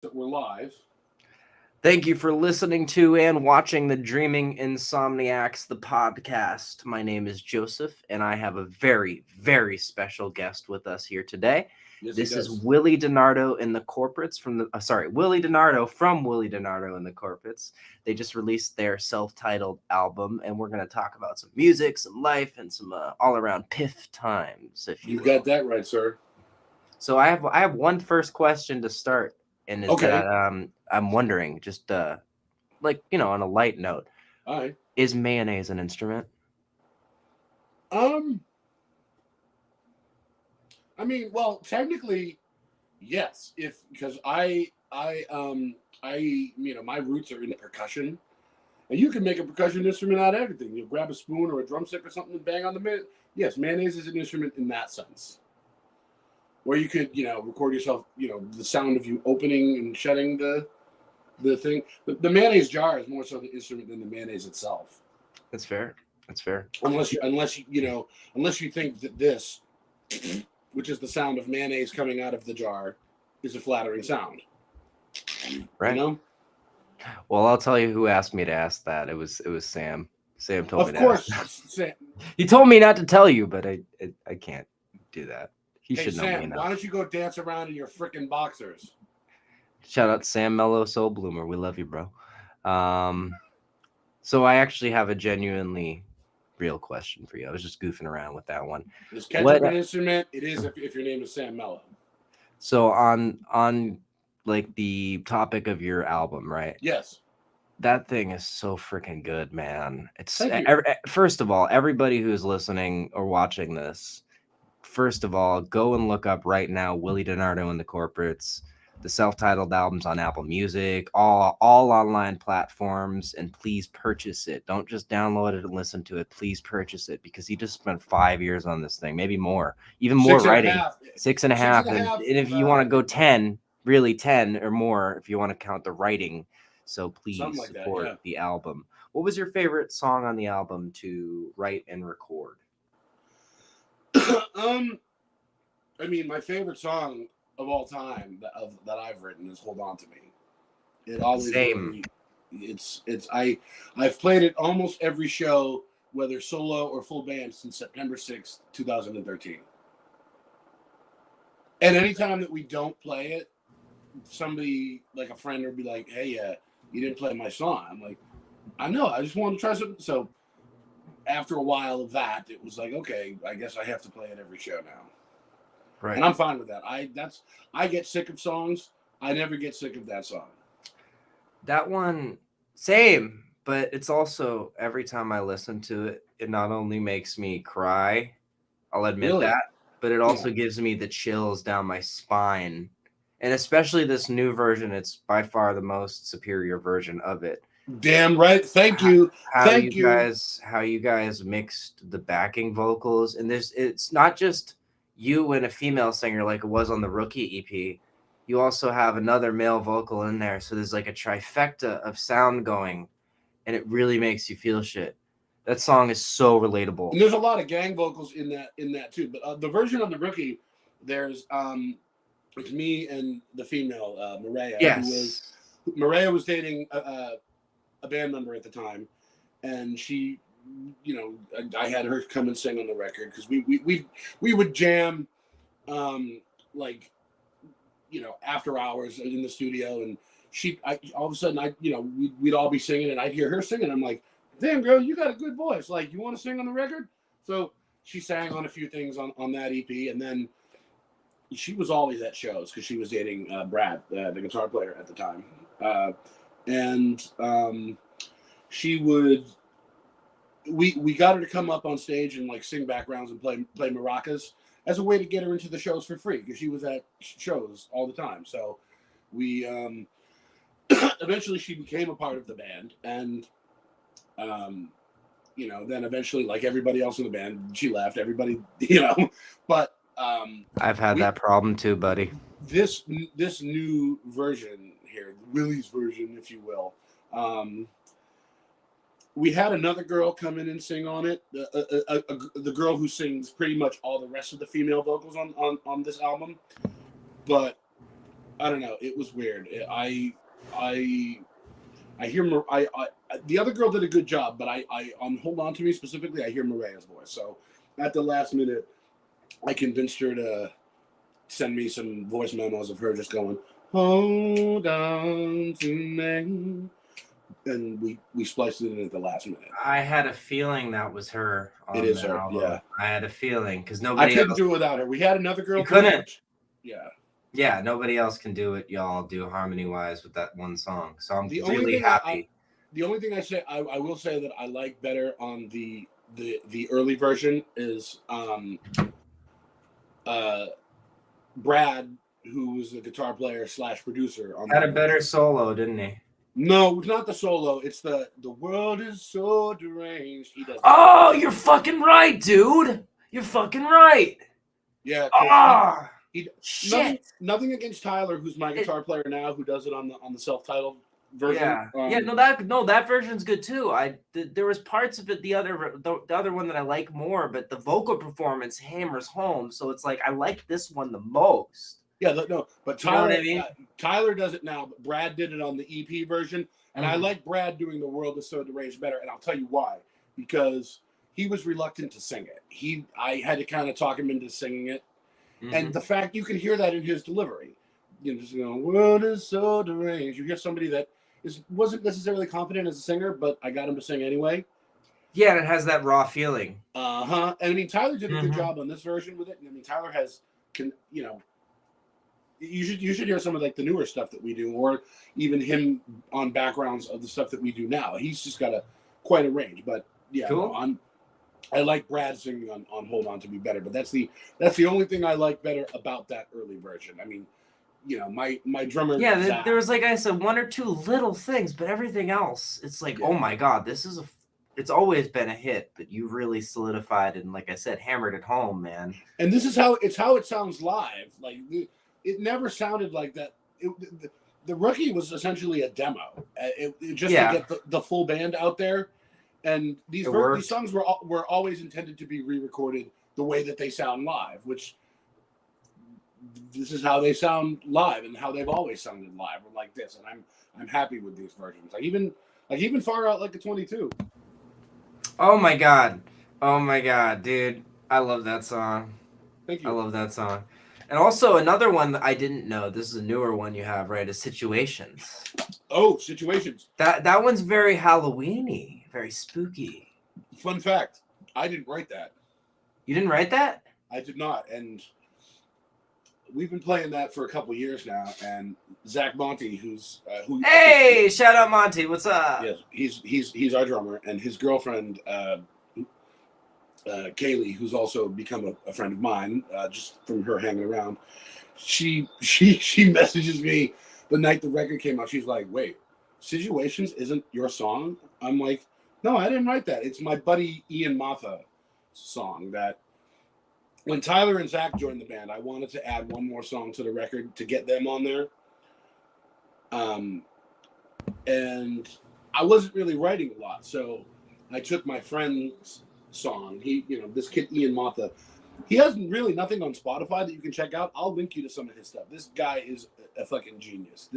We're live. Thank you for listening to and watching the Dreaming Insomniacs, the podcast. My name is Joseph, and I have a very, very special guest with us here today. Yes, he This is does. Willie Dinardo and the Corporates from Willie Dinardo from Willie Dinardo and the Corporates. They just released their self-titled album, and we're going to talk about some music, some life, and some all-around piff times, if you You've will. got that right, sir. So I have one first question to start, and is Okay. that I'm wondering, just on a light note, All right. is mayonnaise an instrument? Um, well, technically, yes. If because my roots are in percussion, and you can make a percussion instrument out of everything. You grab a spoon or a drumstick or something and bang on the man. Yes, mayonnaise is an instrument in that sense. Or you could, record yourself, the sound of you opening and shutting the thing. The mayonnaise jar is more so the instrument than the mayonnaise itself. That's fair. That's fair. Unless you think that this, which is the sound of mayonnaise coming out of the jar, is a flattering sound. Right. You know? Well, I'll tell you who asked me to ask that. It was Sam. Sam told Of me to ask course, that. Sam. He told me not to tell you, but I can't do that. He Hey should know me Sam, why enough. don't you go dance around in your freaking boxers? Shout out Sam Mellow Soul Bloomer. We love you, bro. So I actually have a genuinely real question for you. I was just goofing around with that one. Is What ketchup an instrument? It is if your name is Sam Mello. So on like the topic of your album, right? Yes. That thing is so freaking good, man. Thank you. First of all, everybody who's listening or watching this, first of all, go and look up right now Willie Dinardo and the Corporates. The self-titled albums on Apple Music, all online platforms, and please purchase it. Don't just download it and listen to it. Please purchase it because he just spent 5 years on this thing, maybe more, even more Six and a writing. half. Six and a Six and half, a and half. if you want to go 10, really 10 or more, if you want to count the writing. So Something please like that. support Yeah. the album. What was your favorite song on the album to write and record? My favorite song of all time that I've written is "Hold On to Me." It always Same. really, I've played it almost every show, whether solo or full band, since September 6th, 2013. And anytime that we don't play it, somebody like a friend would be like, "Hey, you didn't play my song." I'm like, "I know, I just wanted to try something." So after a while of that, it was like, okay, I guess I have to play it every show now. Right. And I'm fine with that. I get sick of songs. I never get sick of that song. That one, same, but it's also every time I listen to it, it not only makes me cry, I'll admit Really? that, but it also gives me the chills down my spine. And especially this new version, it's by far the most superior version of it. Damn right. Thank you. Thank you. How you guys mixed the backing vocals, and it's not just you and a female singer like it was on the Rookie EP. You also have another male vocal in there, so there's like a trifecta of sound going, and it really makes you feel shit. That song is so relatable. And there's a lot of gang vocals in that too. But the version on the Rookie, there's it's me and the female Maria. Yes. Maria was dating a band member at the time, and she, I had her come and sing on the record because we would jam, like, after hours in the studio, and all of a sudden we'd all be singing, and I'd hear her singing. I'm like, damn girl, you got a good voice. Like, you want to sing on the record? So she sang on a few things on that EP, and then she was always at shows because she was dating Brad, the guitar player at the time. And she would we got her to come up on stage and like sing backgrounds and play maracas as a way to get her into the shows for free because she was at shows all the time. So we eventually she became a part of the band, and then eventually, like everybody else in the band, she left. Everybody, but I've had that problem too, buddy. This new version here, Willie's version, if you will. We had another girl come in and sing on it. The girl who sings pretty much all the rest of the female vocals on this album. But I don't know. It was weird. I hear the other girl did a good job, but I on Hold On to Me specifically, I hear Mariah's voice. So at the last minute, I convinced her to send me some voice memos of her just going, "Hold on to me," and we spliced it in at the last minute. I had a feeling that was her. It is her, yeah. I had a feeling because I nobody couldn't else. do it without her. We had another girl. You couldn't. Yeah. Yeah, nobody else can do it. Y'all do harmony wise with that one song. So I'm The really happy. The only thing I will say that I like better on the early version is Brad, who was the guitar player / producer on Had a better solo, didn't he? No, it's not the solo. It's the world is so deranged. He does. Oh, you're fucking right, dude. You're fucking right. Yeah. Ah, shit. Nothing against Tyler, who's my guitar player now, who does it on the self-titled version. Yeah. That version's good too. There was parts of it the other one that I like more, but the vocal performance hammers home. So it's like I like this one the most. Yeah, no, but Tyler, you know what I mean? Tyler does it now. But Brad did it on the EP version, and I like Brad doing "The World Is So Deranged" better. And I'll tell you why. Because he was reluctant to sing it. I had to kind of talk him into singing it, and the fact you can hear that in his delivery. You know, just going, "World is so deranged." You hear somebody that wasn't necessarily confident as a singer, but I got him to sing anyway. Yeah, and it has that raw feeling. And I mean, Tyler did a good job on this version with it. And I mean, Tyler you should hear some of like the newer stuff that we do, or even him on backgrounds of the stuff that we do now. He's just got quite a range. But yeah, cool. I like Brad singing on "Hold On to Me" better. But that's the only thing I like better about that early version. I mean, you know, my drummer. Yeah, there was, like I said, one or two little things, but everything else, it's like, oh my god, it's always been a hit, but you really solidified and, like I said, hammered it home, man. And this is how it sounds live. Like it never sounded like that. The Rookie was essentially a demo. It just to get the full band out there, and these songs were always intended to be re-recorded the way that they sound live, which this is how they sound live and how they've always sounded live, or like this. And I'm happy with these versions. Like even Far Out Like a 22. Oh my god, dude, I love that song. Thank you. I love that song. And also another one that I didn't know, this is a newer one you have, right, is Situations. Oh, Situations. That one's very Halloween-y, very spooky. Fun fact, I didn't write that. You didn't write that? I did not, and we've been playing that for a couple years now, and Zach Monty, hey, shout out Monty, what's up? Yes, he's our drummer, and his girlfriend, Kaylee, who's also become a friend of mine, just from her hanging around. She messages me the night the record came out. She's like, "Wait, Situations isn't your song?" I'm like, "No, I didn't write that. It's my buddy Ian Matha song that." When Tyler and Zach joined the band, I wanted to add one more song to the record to get them on there. And I wasn't really writing a lot, so I took my friend's song. This kid Ian Matha, he has really nothing on Spotify that you can check out. I'll link you to some of his stuff. This guy is a fucking genius.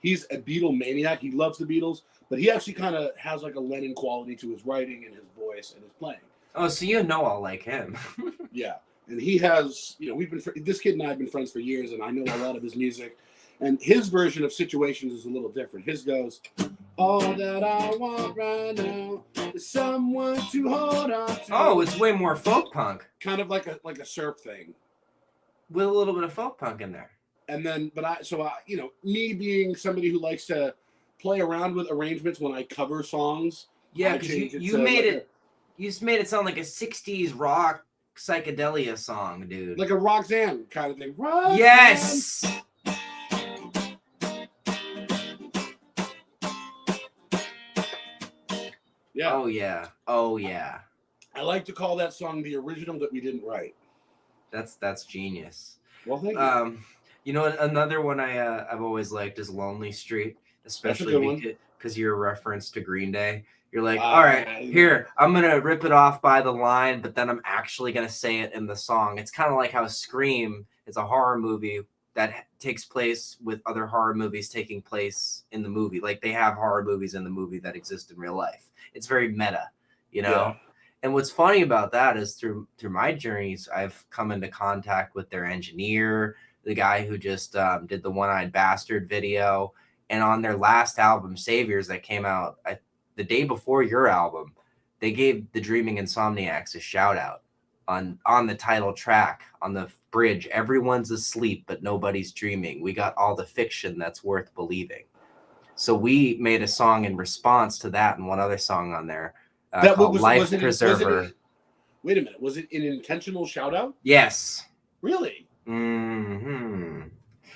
He's a Beatle maniac. He loves the Beatles, but he actually kind of has like a Lennon quality to his writing and his voice and his playing. Oh, so I'll like him. Yeah. And he has, this kid and I have been friends for years, and I know a lot of his music. And his version of Situations is a little different. His goes, "All that I want right now is someone to hold on to." Oh, it's way more folk punk. Kind of like a surf thing. With a little bit of folk punk in there. And then, me being somebody who likes to play around with arrangements when I cover songs. Yeah, because you just made it sound like a 60s rock psychedelia song, dude. Like a Roxanne kind of thing. Roxanne. Yes! Yeah. Oh yeah. I like to call that song the original that we didn't write. That's genius. Well, thank you. Another one I've always liked is Lonely Street, especially because you're a reference to Green Day. You're like, all right, here, I'm going to rip it off by the line, but then I'm actually going to say it in the song. It's kind of like how Scream is a horror movie that takes place with other horror movies taking place in the movie. Like they have horror movies in the movie that exist in real life. It's very meta, you know? Yeah. And what's funny about that is through my journeys, I've come into contact with their engineer, the guy who just did the One-Eyed Bastard video. And on their last album, Saviors, that came out the day before your album, they gave the Dreaming Insomniacs a shout out on the title track, on the bridge. Everyone's asleep, but nobody's dreaming. We got all the fiction that's worth believing. So we made a song in response to that, and one other song on there called Life Preserver. Wait a minute. Was it an intentional shout out? Yes. Really? Mm-hmm.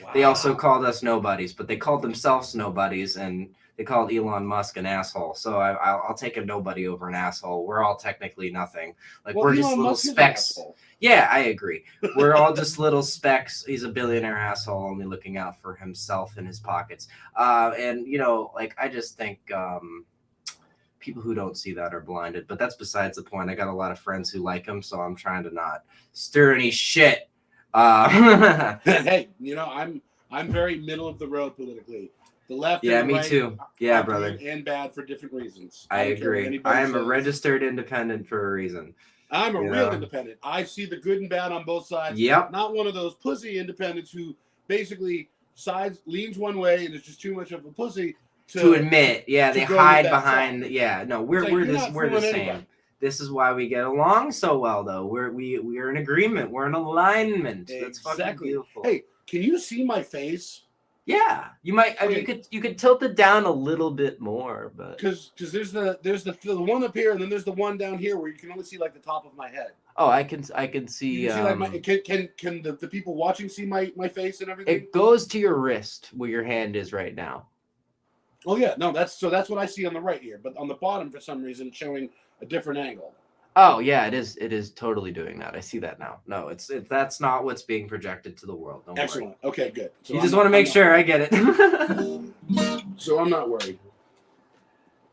Wow. They also called us nobodies, but they called themselves nobodies, and they called Elon Musk an asshole. So I'll take a nobody over an asshole. We're all technically nothing. Like, we're Elon just little Musk specks. Yeah, I agree. We're all just little specks. He's a billionaire asshole, only looking out for himself and his pockets. And you know, like, I just think people who don't see that are blinded. But that's besides the point. I got a lot of friends who like him, so I'm trying to not stir any shit. Hey, you know, I'm very middle of the road politically. The left, yeah, and the me right too. Yeah, brother, and bad for different reasons. I agree. I am a registered independent for a reason. I'm a real independent. I see the good and bad on both sides. Yep. Not one of those pussy independents who basically leans one way and is just too much of a pussy to admit. Yeah, they hide behind. Yeah, no, we're the same. Anybody. This is why we get along so well, though. We're in agreement. We're in alignment. Exactly. That's fucking beautiful. Hey, can you see my face? Yeah, you might. I mean, you could tilt it down a little bit more, but because there's the one up here, and then there's the one down here where you can only see like the top of my head. Oh, I can see. You can see like can the people watching see my face and everything? It goes to your wrist where your hand is right now. Oh yeah, no, that's what I see on the right here, but on the bottom for some reason it's showing a different angle. Oh yeah, it is totally doing that. I see that now. No, that's not what's being projected to the world. Don't Excellent. worry. Okay, good. So you just want to make sure I get it. So I'm not worried.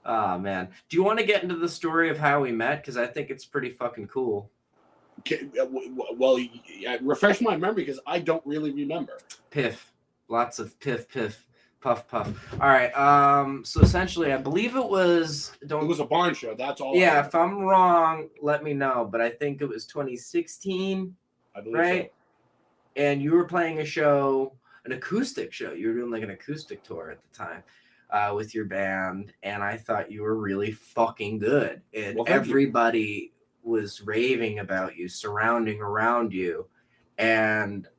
Oh man, do you want to get into the story of how we met? Because I think it's pretty fucking cool. Okay, well, refresh my memory because I don't really remember. Piff, lots of piff. Puff. All right. So essentially, I believe it was. It was a barn show. That's all. Yeah. If I'm wrong, let me know. But I think it was 2016. I believe right? So. And you were playing a show, an acoustic show. You were doing like an acoustic tour at the time with your band, and I thought you were really fucking good. And everybody was raving about you, surrounding around you, and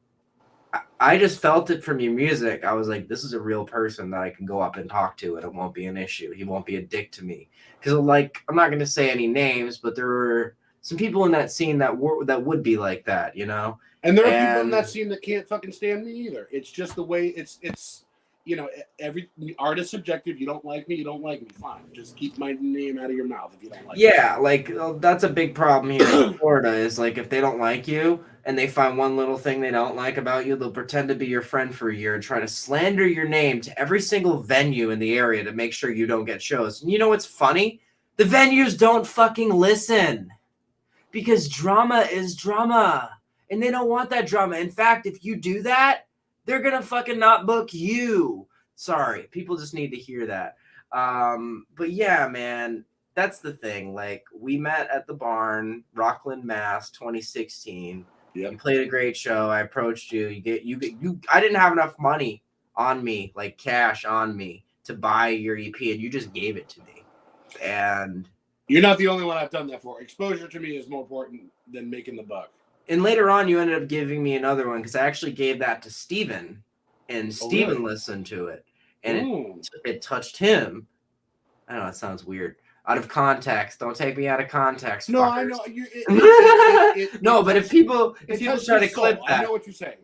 I just felt it from your music. I was like, this is a real person that I can go up and talk to, and it won't be an issue. He won't be a dick to me. Because, like, I'm not going to say any names, but there were some people in that scene that would be like that, you know? And there are people in that scene that can't fucking stand me either. It's just the way it's you know, every art is subjective. You don't like me, you don't like me. Fine. Just keep my name out of your mouth if you don't like me. Yeah, like, that's a big problem here in Florida is, like, if they don't like you, and they find one little thing they don't like about you, they'll pretend to be your friend for a year and try to slander your name to every single venue in the area to make sure you don't get shows. And you know what's funny? The venues don't fucking listen because drama is drama and they don't want that drama. In fact, if you do that, they're going to fucking not book you. Sorry. People just need to hear that. But yeah, man, that's the thing. Like, we met at the barn, Rockland, Mass, 2016. Yep. You played a great show. I approached you. I didn't have enough money on me, like cash on me, to buy your EP, and you just gave it to me. And you're not the only one I've done that for. Exposure to me is more important than making the buck. And later on, you ended up giving me another one because I actually gave that to Steven, and Steven listened to it, and it touched him. I know it sounds weird. Out of context. Don't take me out of context. No, fuckers. I know. No, but if people try to clip that, I know what you're saying.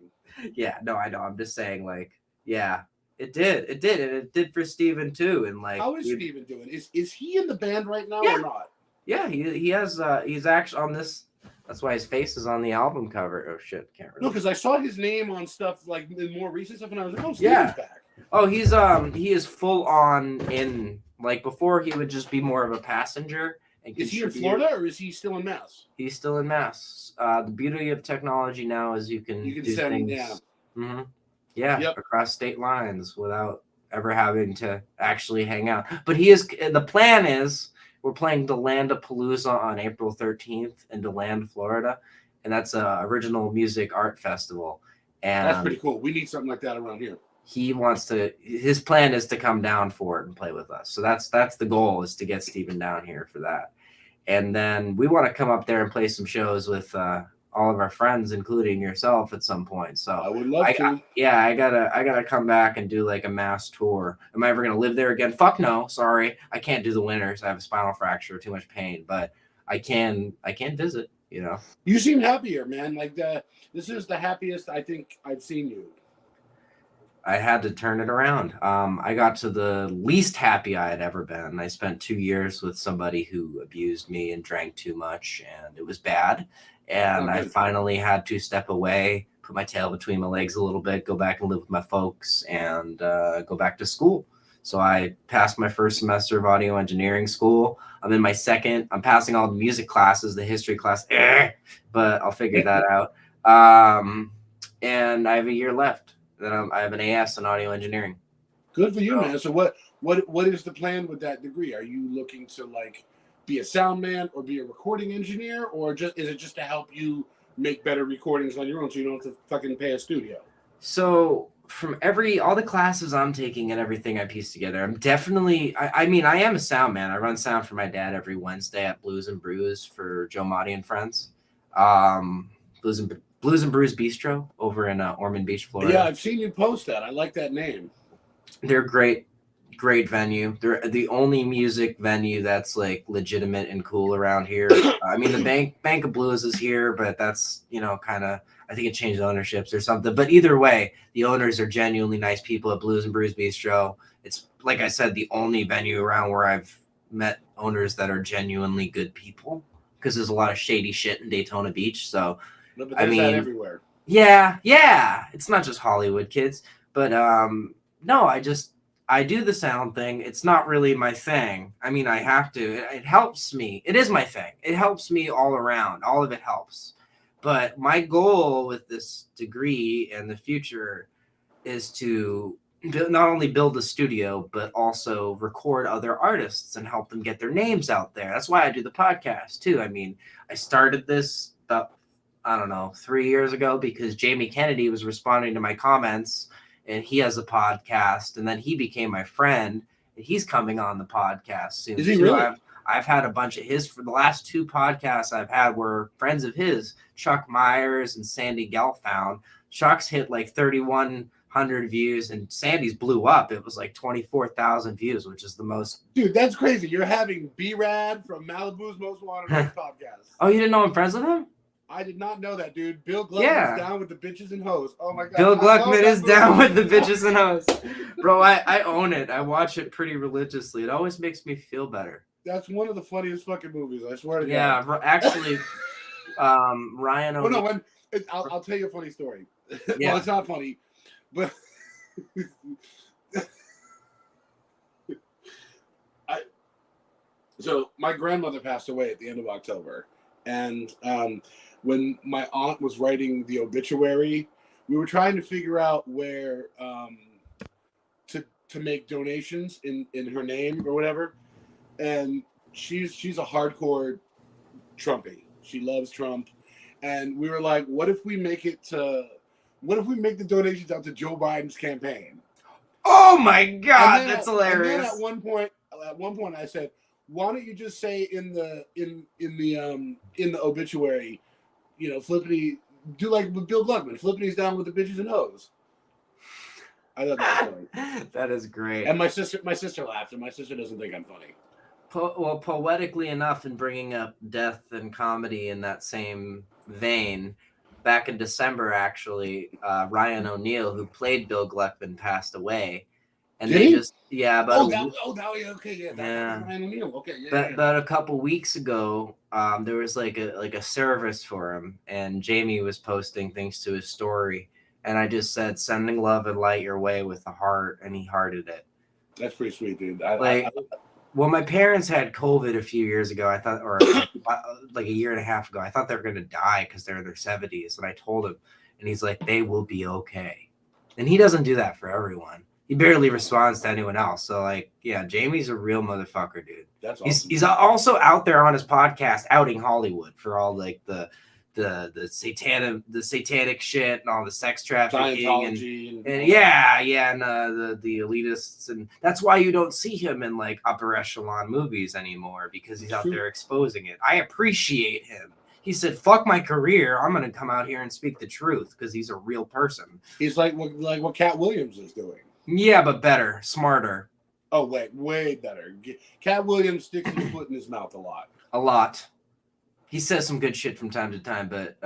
Yeah, no, I know. I'm just saying, like, yeah, it did, and it did for Steven too. And like, how is Steven doing? Is he in the band right now or not? Yeah, he has. He's actually on this. That's why his face is on the album cover. Oh shit, can't really. No, because I saw his name on stuff like in more recent stuff, and I was like, oh, Steven's back. Oh, he is full on in. Like, before, he would just be more of a passenger. And is he in Florida or is he still in Mass? He's still in Mass. The beauty of technology now is you can do send things. Yeah. Mm-hmm. Yeah, Yep. across state lines without ever having to actually hang out. But the plan is we're playing Delandapalooza on April 13th in DeLand, Florida, and that's a original music art festival. That's And pretty cool. We need something like that around here. his plan is to come down for it and play with us. So that's the goal, is to get Steven down here for that. And then we want to come up there and play some shows with all of our friends, including yourself, at some point. So I would love to. I gotta come back and do like a mass tour. Am I ever gonna live there again? Fuck no. Sorry, I can't do the winters. I have a spinal fracture, too much pain. But I can visit. You know. You seem happier, man. Like this is the happiest I think I've seen you. I had to turn it around. I got to the least happy I had ever been. I spent 2 years with somebody who abused me and drank too much, and it was bad. And I finally had to step away, put my tail between my legs a little bit, go back and live with my folks, and go back to school. So I passed my first semester of audio engineering school. I'm in my second. I'm passing all the music classes, the history class, but I'll figure that out. And I have a year left. Then I have an AS in audio engineering. Good for you, man. So what is the plan with that degree? Are you looking to like be a sound man or be a recording engineer, or is it just to help you make better recordings on your own so you don't have to fucking pay a studio? So from all the classes I'm taking and everything I piece together, I'm definitely, I mean, I am a sound man. I run sound for my dad every Wednesday at Blues and Brews for Joe Motti and friends. Blues and Brews Bistro over in Ormond Beach, Florida. Yeah, I've seen you post that. I like that name. They're great venue. They're the only music venue that's like legitimate and cool around here. I mean, the Bank of Blues is here, but that's, kind of, I think it changed ownerships or something. But either way, the owners are genuinely nice people at Blues and Brews Bistro. It's, like I said, the only venue around where I've met owners that are genuinely good people, because there's a lot of shady shit in Daytona Beach. So, but there's that everywhere. Yeah. It's not just Hollywood kids. But no, I do the sound thing. It's not really my thing. I mean, I have to. It helps me. It is my thing. It helps me all around. All of it helps. But my goal with this degree and the future is to not only build a studio, but also record other artists and help them get their names out there. That's why I do the podcast too. I mean, I started this about, 3 years ago because Jamie Kennedy was responding to my comments, and he has a podcast, and then he became my friend, and he's coming on the podcast soon. Is he really? I've had a bunch of his, for the last 2 podcasts I've had were friends of his, Chuck Myers and Sandy Gelfound. Chuck's hit like 3,100 views, and Sandy's blew up. It was like 24,000 views, which is the most. Dude, that's crazy. You're having B-Rad from Malibu's Most Wanted on the podcast. Oh, you didn't know I'm friends with him? I did not know that, dude. Bill Gluckman is down with the bitches and hoes. Oh my god. Bill Gluckman is down with the bitches and hoes. Bro, I own it. I watch it pretty religiously. It always makes me feel better. That's one of the funniest fucking movies, I swear to God. Yeah, actually, Ryan O'Neal. Oh, no, I'll tell you a funny story. Yeah. Well, it's not funny, but so my grandmother passed away at the end of October, and when my aunt was writing the obituary, we were trying to figure out where to make donations in her name or whatever. And she's a hardcore Trumpy. She loves Trump. And we were like, what if we make the donations out to Joe Biden's campaign? Oh my God, that's hilarious. And then at one point I said, why don't you just say in the obituary, Flippity, do like with Bill Gluckman, Flippity's down with the bitches and hoes. I thought that was funny. That is great. And my sister laughed, and my sister doesn't think I'm funny. Well, poetically enough, in bringing up death and comedy in that same vein, back in December, actually, Ryan O'Neal, who played Bill Gluckman, passed away. And Did he? Ryan O'Neal. Okay, About a couple weeks ago, there was like a service for him, and Jamie was posting things to his story, and I just said, "Sending love and light your way with a heart," and he hearted it. That's pretty sweet, dude. When my parents had COVID a few years ago, I thought, or like a year and a half ago, I thought they were going to die because they're in their 70s. And I told him, and he's like, they will be okay. And he doesn't do that for everyone. He barely responds to anyone else. So, like, yeah, Jamie's a real motherfucker, dude. That's awesome. He's also out there on his podcast outing Hollywood for all like the satanic shit and all the sex trafficking and the elitists, and that's why you don't see him in like upper echelon movies anymore, because he's out there exposing it. I appreciate him. He said, "Fuck my career. I'm gonna come out here and speak the truth," because he's a real person. He's like what Cat Williams is doing. Yeah, but better, smarter. Oh, way better. Cat Williams sticks his foot in his mouth a lot. A lot. He says some good shit from time to time, but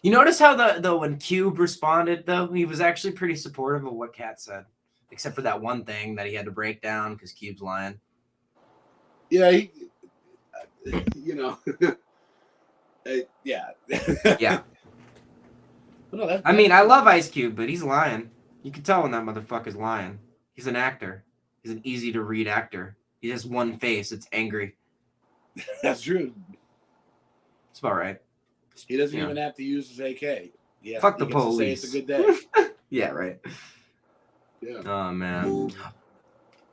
you notice how the when Cube responded, though, he was actually pretty supportive of what Cat said, except for that one thing that he had to break down because Cube's lying. Yeah, yeah. Yeah. No, I mean, I love Ice Cube, but he's lying. You can tell when that motherfucker's lying. He's an actor. He's an easy-to-read actor. He has one face. It's angry. That's true. It's about right. He doesn't even have to use his AK. Yeah. Fuck the police. Say it's a good day. Yeah, right. Yeah. Oh, man.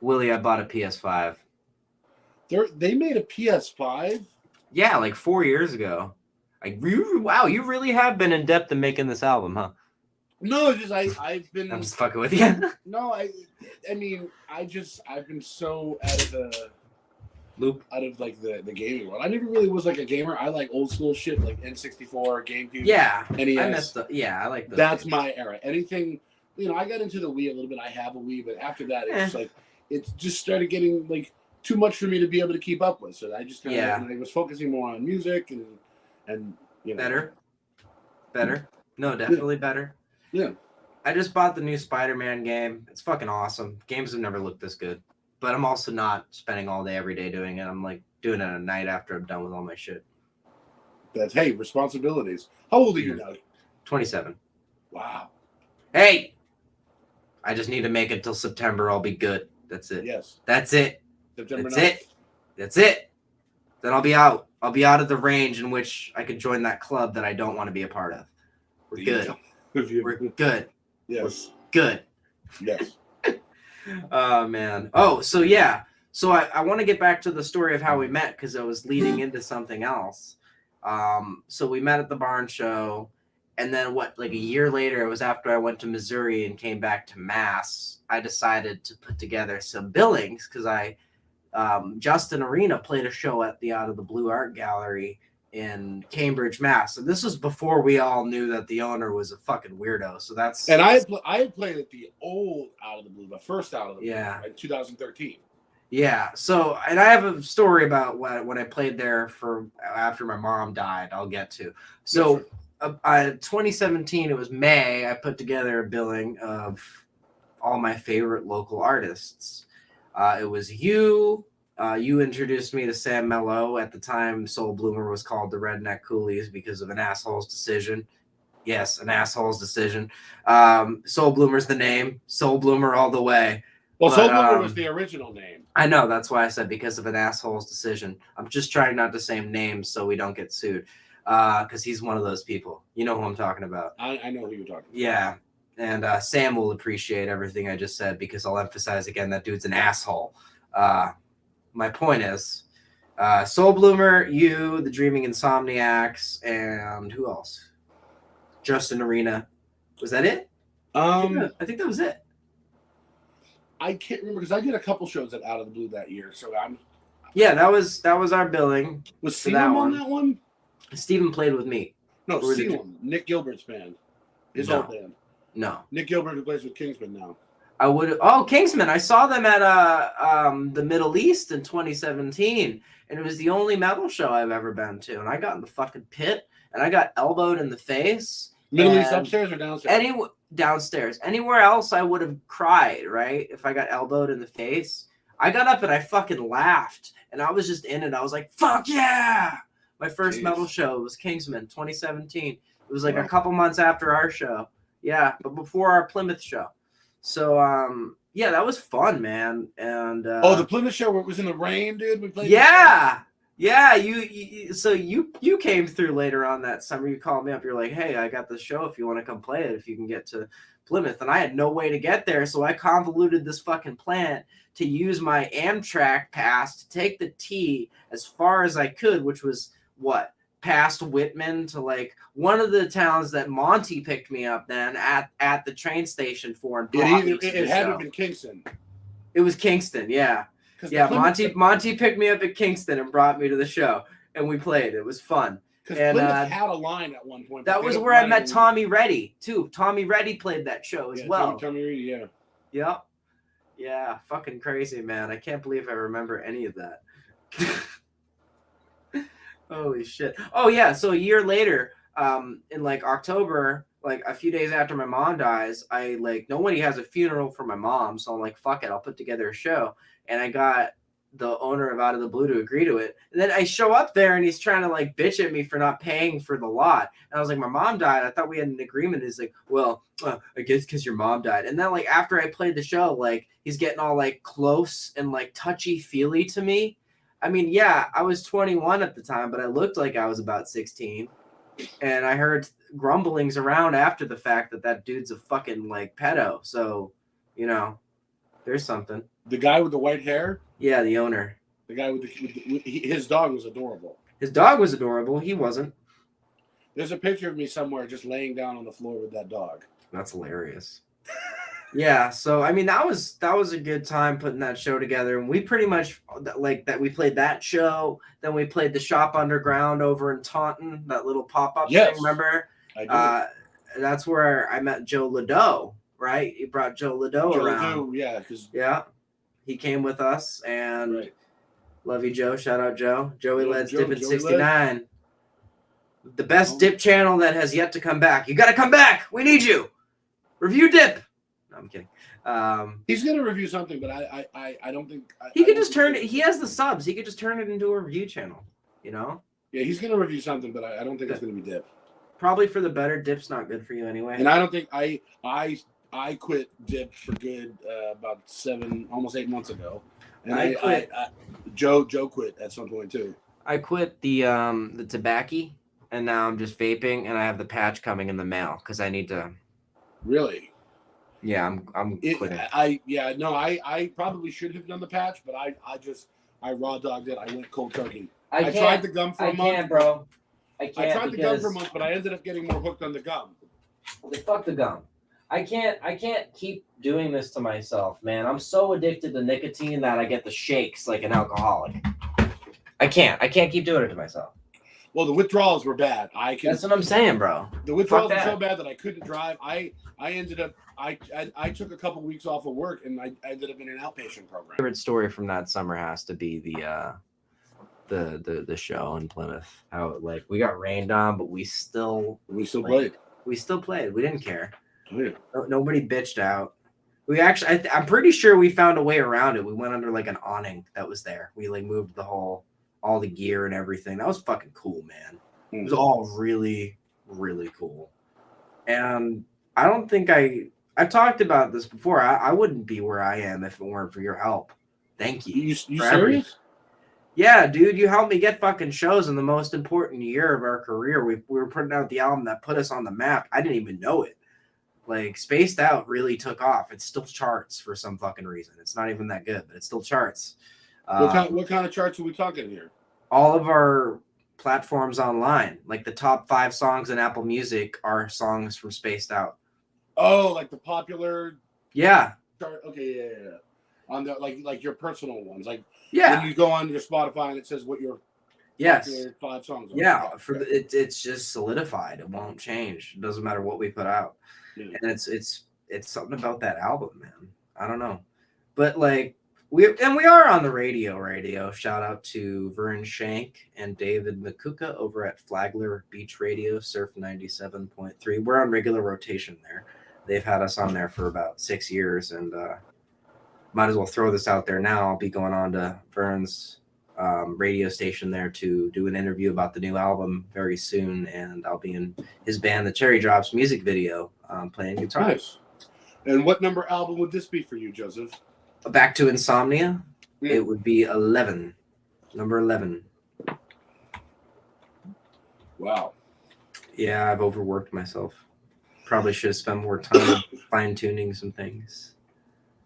Willie, I bought a PS5. They made a PS5? Yeah, like 4 years ago. Wow, you really have been in depth in making this album, huh? No, it's just I've been. I'm just fucking with you. No, I mean, I've been so out of the loop, out of like the gaming world. I never really was like a gamer. I like old school shit, like N64, GameCube. Yeah, NES. I like those. That's my era. Anything, I got into the Wii a little bit. I have a Wii, but after that, it's like it just started getting like too much for me to be able to keep up with. So I just I was focusing more on music and better. No, definitely better. Yeah. I just bought the new Spider-Man game. It's fucking awesome. Games have never looked this good. But I'm also not spending all day every day doing it. I'm like doing it at night after I'm done with all my shit. That's responsibilities. How old are you now? 27. Wow. Hey! I just need to make it till September. I'll be good. That's it. Yes. That's it. September 9th. It. That's it. Then I'll be out. I'll be out of the range in which I could join that club that I don't want to be a part of. We're good. We're good. Yes. We're good. Yes. Oh, man. Oh, so yeah. So I want to get back to the story of how we met because I was leading into something else. So we met at the barn show. And then like a year later, it was after I went to Missouri and came back to Mass, I decided to put together some billings because Justin Arena played a show at the Out of the Blue Art Gallery in Cambridge, Mass. And this was before we all knew that the owner was a fucking weirdo. So that's... And I had played at the old Out of the Blue, the first Out of the Blue in 2013. Yeah. So, and I have a story about when I played there after my mom died, I'll get to. So, 2017, it was May, I put together a billing of all my favorite local artists. It was you. You introduced me to Sam Mello. At the time, Soul Bloomer was called the Redneck Coolies because of an asshole's decision. Yes, an asshole's decision. Soul Bloomer's the name. Soul Bloomer all the way. Well, Soul Bloomer was the original name. I know. That's why I said because of an asshole's decision. I'm just trying not to say names so we don't get sued. Because he's one of those people. You know who I'm talking about. I know who you're talking about. Yeah. And Sam will appreciate everything I just said because I'll emphasize again that dude's an asshole. My point is, Soul Bloomer, you, the Dreaming Insomniacs, and who else? Justin Arena. Was that it? I think that was it. I can't remember because I did a couple shows at Out of the Blue that year. So Yeah, that was our billing. Was Selim on that one? Steven played with me. No, Selim, Nick Gilbert's band. His old band. No. Nick Gilbert, who plays with Kingsman now. I would. Oh, Kingsman! I saw them at the Middle East in 2017, and it was the only metal show I've ever been to. And I got in the fucking pit, and I got elbowed in the face. Middle East upstairs or downstairs? Downstairs. Anywhere else, I would have cried. Right? If I got elbowed in the face, I got up and I fucking laughed, and I was just in it. I was like, "Fuck yeah!" My first metal show was Kingsman, 2017. It was like a couple months after our show. Yeah, but before our Plymouth show. So, yeah, that was fun, man. And the Plymouth show where it was in the rain, dude. We played. Yeah, Yeah, so you came through later on that summer. You called me up. You're like, hey, I got this show if you want to come play it, if you can get to Plymouth. And I had no way to get there, so I convoluted this fucking plan to use my Amtrak pass to take the T as far as I could, which was what? Past Whitman to like one of the towns that Monty picked me up then at the train station for and brought me to the It had to show. have been Kingston. It was Kingston, yeah. Yeah, Monty picked me up at Kingston and brought me to the show, and we played. It was fun. Because Plymouth had a line at one point. That was where I met Tommy Reddy, too. Tommy Reddy played that show as well. Tommy Reddy, yeah. Yep. Yeah, fucking crazy, man. I can't believe I remember any of that. Holy shit. Oh, yeah, so a year later, in, like, October, like, a few days after my mom dies, nobody has a funeral for my mom, so I'm like, fuck it, I'll put together a show. And I got the owner of Out of the Blue to agree to it. And then I show up there and he's trying to like bitch at me for not paying for the lot. And I was like, my mom died. I thought we had an agreement. He's like, well, I guess because your mom died. And then like after I played the show, like he's getting all like close and like touchy feely to me. I mean, yeah, I was 21 at the time, but I looked like I was about 16. And I heard grumblings around after the fact that dude's a fucking like pedo. So, you know, there's something. The guy with the white hair? Yeah, the owner. The guy his dog was adorable. His dog was adorable. He wasn't. There's a picture of me somewhere just laying down on the floor with that dog. That's hilarious. Yeah, so I mean that was a good time putting that show together, and we pretty much like that. We played that show, then we played the Shop Underground over in Taunton, that little pop-up thing. Remember? I do. That's where I met Joe Ladeau. Right, you brought Joe Ladeau around. Yeah, he came with us, and right. Love you, Joe. Shout out, Joe. Joey Led's Dipping 69, the best dip channel that has yet to come back. You got to come back. We need you. Review dip. No, I'm kidding. He's gonna review something, but I don't think he could just turn it. He has the subs. He could just turn it into a review channel. You know. Yeah, he's gonna review something, but I don't think it's gonna be dip. Probably for the better. Dip's not good for you anyway. And I don't think I quit dip for good about almost 8 months ago, and Joe quit at some point too. I quit the tobacco, and now I'm just vaping, and I have the patch coming in the mail because I need to. Really? Yeah, I'm quitting. I probably should have done the patch, but I raw dogged it. I went cold turkey. I tried the gum for a month. I can't, bro. I tried the gum for a month, but I ended up getting more hooked on the gum. Fuck the gum. I can't keep doing this to myself, man. I'm so addicted to nicotine that I get the shakes like an alcoholic. I can't keep doing it to myself. Well, the withdrawals were bad. That's what I'm saying, bro. The withdrawals were so bad that I couldn't drive. I ended up I took a couple weeks off of work and I ended up in an outpatient program. Favorite story from that summer has to be the show in Plymouth. How like we got rained on, but we still played. We still played. We didn't care. Oh, yeah. Nobody bitched out. We actually, I'm pretty sure we found a way around it. We went under like an awning that was there. We like moved all the gear and everything. That was fucking cool, man. It was all really, really cool. And I don't think I've talked about this before. I wouldn't be where I am if it weren't for your help. Thank you. You serious? Yeah, dude, you helped me get fucking shows in the most important year of our career. We were putting out the album that put us on the map. I didn't even know it. Like, Spaced Out really took off. It still charts for some fucking reason. It's not even that good, but it still charts. What kind of charts are we talking here? All of our platforms online. Like, the top 5 songs in Apple Music are songs from Spaced Out. Oh, like the popular... Yeah. Chart? Okay, yeah. On the like your personal ones. Like, yeah. When you go on your Spotify and it says what your popular 5 songs are. Yeah, it's just solidified. It won't change. It doesn't matter what we put out. Yeah. And it's something about that album, man. I don't know, but like we are on the radio. Shout out to Vern Shank and David McCuca over at Flagler Beach Radio, Surf 97.3. We're on regular rotation there. They've had us on there for about 6 years, and might as well throw this out there now. I'll be going on to Vern's radio station there to do an interview about the new album very soon, and I'll be in his band, the Cherry Drops music video, playing guitar. Nice. And what number album would this be for you, Joseph? Back to Insomnia. It would be 11, number 11. Wow. Yeah, I've overworked myself. Probably should have spent more time fine tuning some things.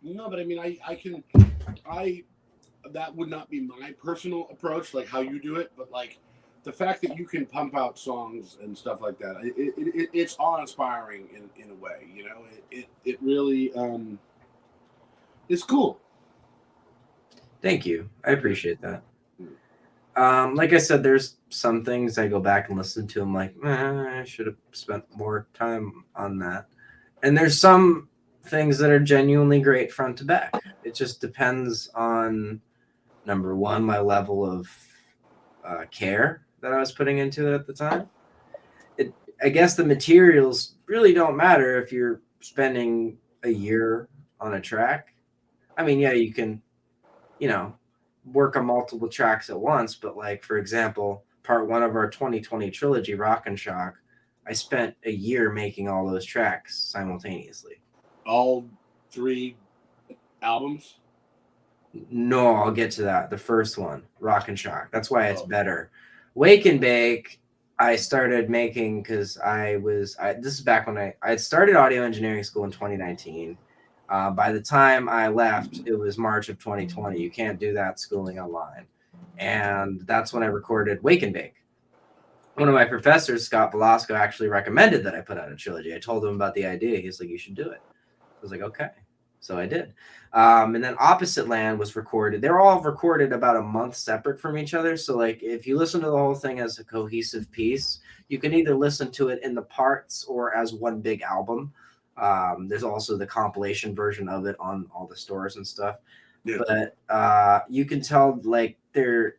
No, but I mean, that would not be my personal approach, like how you do it, but like the fact that you can pump out songs and stuff like that, it's awe-inspiring in a way, you know. It really it's cool. Thank you. I appreciate that. Like I said, there's some things I go back and listen to. I'm like, I should have spent more time on that. And there's some things that are genuinely great front to back. It just depends on, number one, my level of care that I was putting into it at the time. I guess the materials really don't matter if you're spending a year on a track. I mean, yeah, you can, work on multiple tracks at once, but like, for example, part one of our 2020 trilogy, Rock and Shock, I spent a year making all those tracks simultaneously. All 3 albums? No, I'll get to that. The first one, Rock and Shock. That's why it's better. Wake and Bake, I started making because this is back when I had started audio engineering school in 2019. By the time I left, it was March of 2020. You can't do that schooling online. And that's when I recorded Wake and Bake. One of my professors, Scott Velasco, actually recommended that I put out a trilogy. I told him about the idea. He's like, you should do it. I was like, okay. So I did. And then Opposite Land was recorded. They're all recorded about a month separate from each other. So like if you listen to the whole thing as a cohesive piece, you can either listen to it in the parts or as one big album. There's also the compilation version of it on all the stores and stuff. Yeah. But you can tell like they're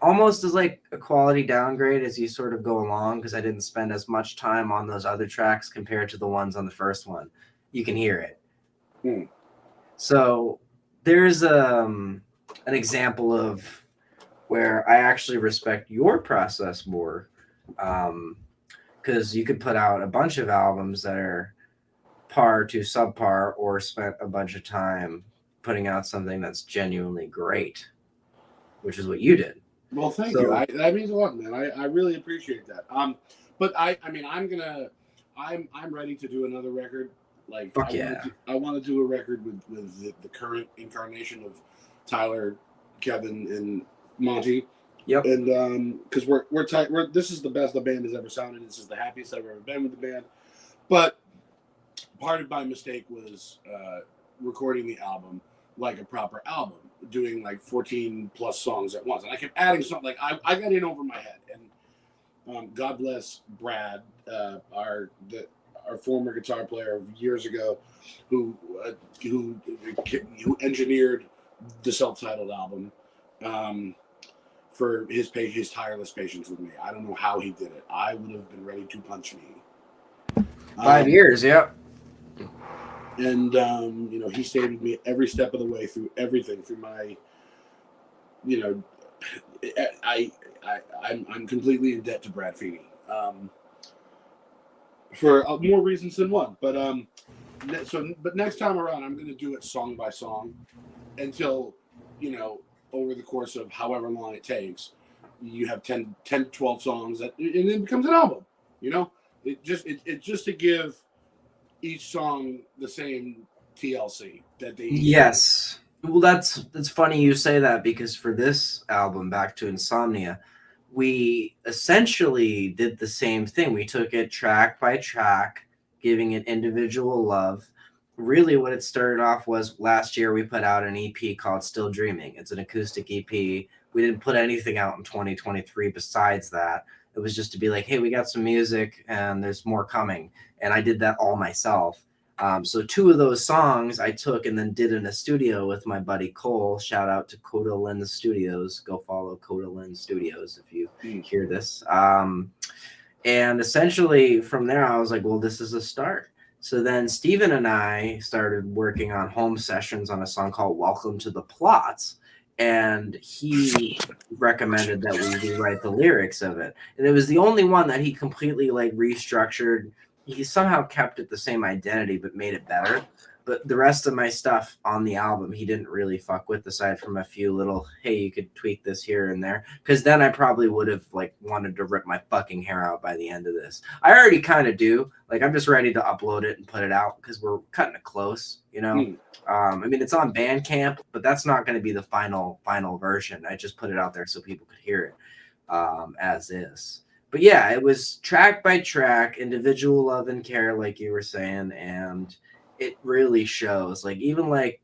almost as like a quality downgrade as you sort of go along, because I didn't spend as much time on those other tracks compared to the ones on the first one. You can hear it. So there's an example of where I actually respect your process more, because you could put out a bunch of albums that are par to subpar, or spent a bunch of time putting out something that's genuinely great, which is what you did. Well, thank you. That means a lot, man. I really appreciate that. But I mean, I'm ready to do another record. Like, I want to do a record with the current incarnation of Tyler, Kevin, and Monty. Yep. And because we're tight. This is the best the band has ever sounded. This is the happiest I've ever been with the band. But part of my mistake was recording the album like a proper album, doing like 14 plus songs at once, and I kept adding something. Like I got in over my head, and God bless Brad, our former guitar player of years ago, who engineered the self-titled album, for his tireless patience with me. I don't know how he did it. I would have been ready to punch me. 5 years, yeah. And he stayed with me every step of the way through everything, through my, I'm completely in debt to Brad Feeney, for more reasons than one. But but next time around, I'm going to do it song by song until, over the course of however long it takes, you have 10, 12 songs and it becomes an album. It's just to give each song the same TLC that they Yes. Well, that's funny you say that, because for this album, Back to Insomnia, we essentially did the same thing. We took it track by track, giving it individual love. Really what it started off was last year we put out an EP called Still Dreaming. It's an acoustic EP. We didn't put anything out in 2023 besides that. It was just to be like, hey, we got some music and there's more coming. And I did that all myself. So 2 of those songs I took and then did in a studio with my buddy Cole. Shout out to Coda Lynn Studios. Go follow Coda Lynn Studios if you hear this. And essentially from there, I was like, well, this is a start. So then Steven and I started working on home sessions on a song called Welcome to the Plots. And he recommended that we rewrite the lyrics of it. And it was the only one that he completely like restructured. He somehow kept it the same identity, but made it better. But the rest of my stuff on the album, he didn't really fuck with, aside from a few little, hey, you could tweak this here and there. Because then I probably would have like wanted to rip my fucking hair out by the end of this. I already kind of do. Like, I'm just ready to upload it and put it out because we're cutting it close, you know. I mean, it's on Bandcamp, but that's not going to be the final version. I just put it out there so people could hear it as is. But yeah, it was track by track, individual love and care, like you were saying, and it really shows. Like, even like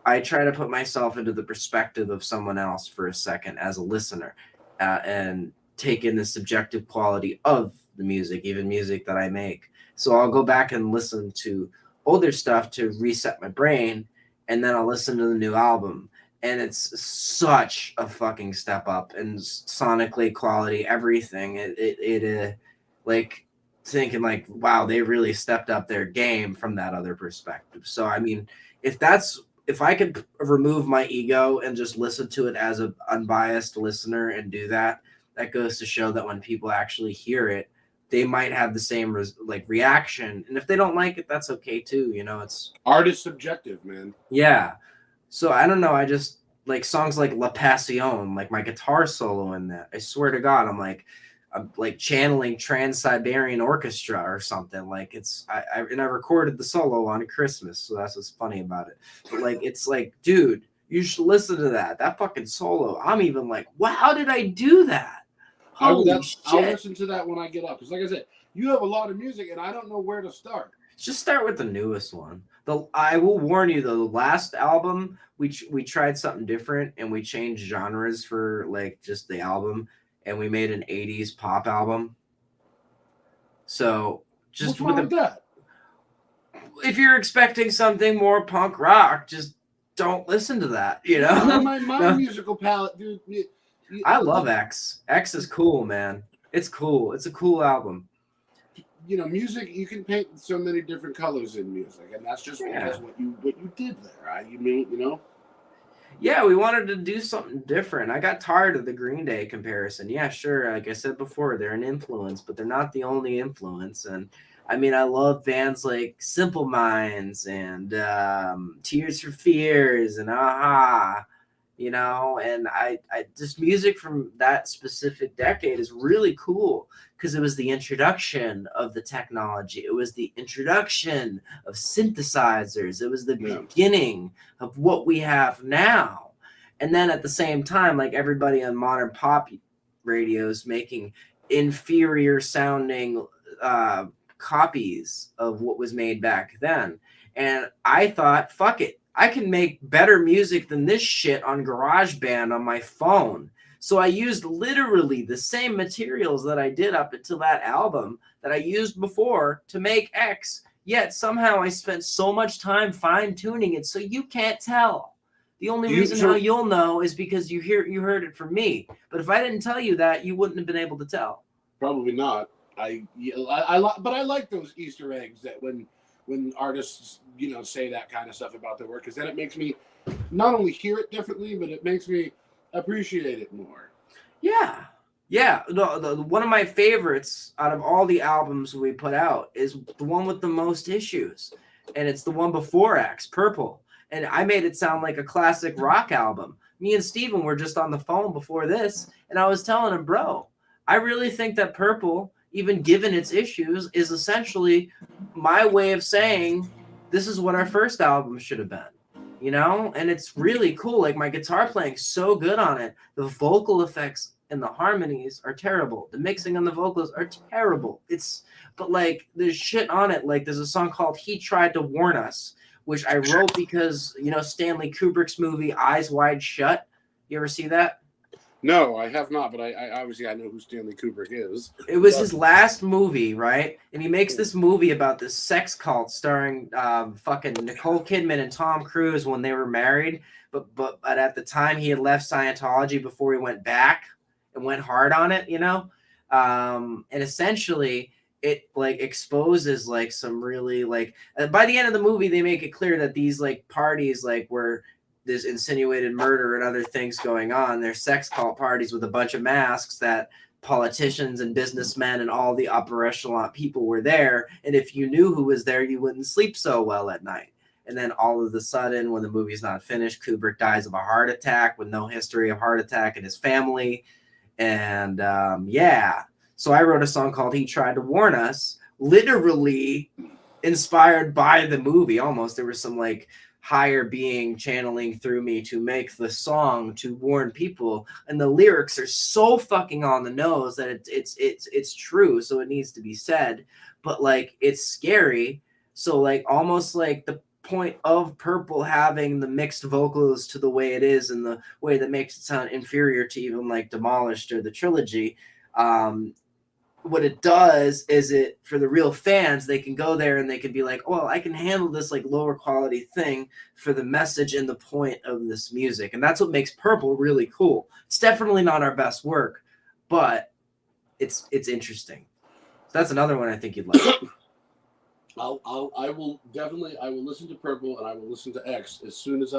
I try to put myself into the perspective of someone else for a second as a listener, and take in the subjective quality of the music, even music that I make. So I'll go back and listen to older stuff to reset my brain, and then I'll listen to the new album. And it's such a fucking step up, and sonically, quality, everything. It like thinking like, wow, they really stepped up their game from that other perspective. So I mean, if I could remove my ego and just listen to it as an unbiased listener and do that, that goes to show that when people actually hear it, they might have the same reaction. And if they don't like it, that's okay too. You know, it's art is subjective, man. Yeah. So I don't know. I just like songs like La Passion, like my guitar solo in that. I swear to God, I'm like channeling Trans-Siberian Orchestra or something. Like I recorded the solo on Christmas, so that's what's funny about it. But like, it's like, dude, you should listen to that fucking solo. I'm even like, wow, how did I do that? Holy shit. I'll listen to that when I get up. Because like I said, you have a lot of music, and I don't know where to start. Just start with the newest one. I will warn you, though, the last album, we tried something different, and we changed genres for like just the album, and we made an 80s pop album. So just what's with that? If you're expecting something more punk rock, just don't listen to that, you know? My musical palette, dude. I love X. X is cool, man. It's cool. It's a cool album. You know, music, you can paint so many different colors in music, and that's just because what you did there. You know? Yeah, we wanted to do something different. I got tired of the Green Day comparison. Yeah, sure. Like I said before, they're an influence, but they're not the only influence. And I mean, I love bands like Simple Minds and Tears for Fears and Aha, you know, and I just music from that specific decade is really cool because it was the introduction of the technology. It was the introduction of synthesizers. It was the beginning of what we have now. And then at the same time, like everybody on modern pop radios making inferior sounding copies of what was made back then. And I thought, fuck it. I can make better music than this shit on GarageBand on my phone. So I used literally the same materials that I did up until that album that I used before to make X, yet somehow I spent so much time fine-tuning it so you can't tell. The only reason how you'll know is because you heard it from me. But if I didn't tell you that, you wouldn't have been able to tell. Probably not. But I like those Easter eggs that when artists, you know, say that kind of stuff about their work, because then it makes me not only hear it differently, but it makes me appreciate it more. Yeah. One of my favorites out of all the albums we put out is the one with the most issues, and it's the one before X, Purple. And I made it sound like a classic rock album. Me and Steven were just on the phone before this, and I was telling him, bro, I really think that Purple, even given its issues, is essentially my way of saying this is what our first album should have been, you know? And it's really cool. Like, my guitar playing's so good on it. The vocal effects and the harmonies are terrible. The mixing on the vocals are terrible. But like, there's shit on it. Like, there's a song called He Tried to Warn Us, which I wrote because, you know, Stanley Kubrick's movie Eyes Wide Shut. You ever see that? No, I have not, but I obviously I know who Stanley Kubrick is. It was his last movie, right? And he makes this movie about this sex cult starring fucking Nicole Kidman and Tom Cruise when they were married. But at the time he had left Scientology before he went back and went hard on it, you know? And essentially it like exposes like some really like by the end of the movie they make it clear that these like parties like were there's insinuated murder and other things going on. There's sex cult parties with a bunch of masks that politicians and businessmen and all the upper echelon people were there. And if you knew who was there, you wouldn't sleep so well at night. And then all of a sudden, when the movie's not finished, Kubrick dies of a heart attack with no history of heart attack in his family. And yeah, so I wrote a song called He Tried to Warn Us, literally inspired by the movie almost. There was some like higher being channeling through me to make the song to warn people, and the lyrics are so fucking on the nose that it's true, so it needs to be said, but like it's scary. So like almost like the point of Purple having the mixed vocals to the way it is and the way that makes it sound inferior to even like Demolished or the trilogy, what it does is it for the real fans, they can go there and they can be like, well, I can handle this like lower quality thing for the message and the point of this music. And that's what makes Purple really cool. It's definitely not our best work, but it's interesting. So that's another one I think you'd like. I will listen to Purple and I will listen to X as soon as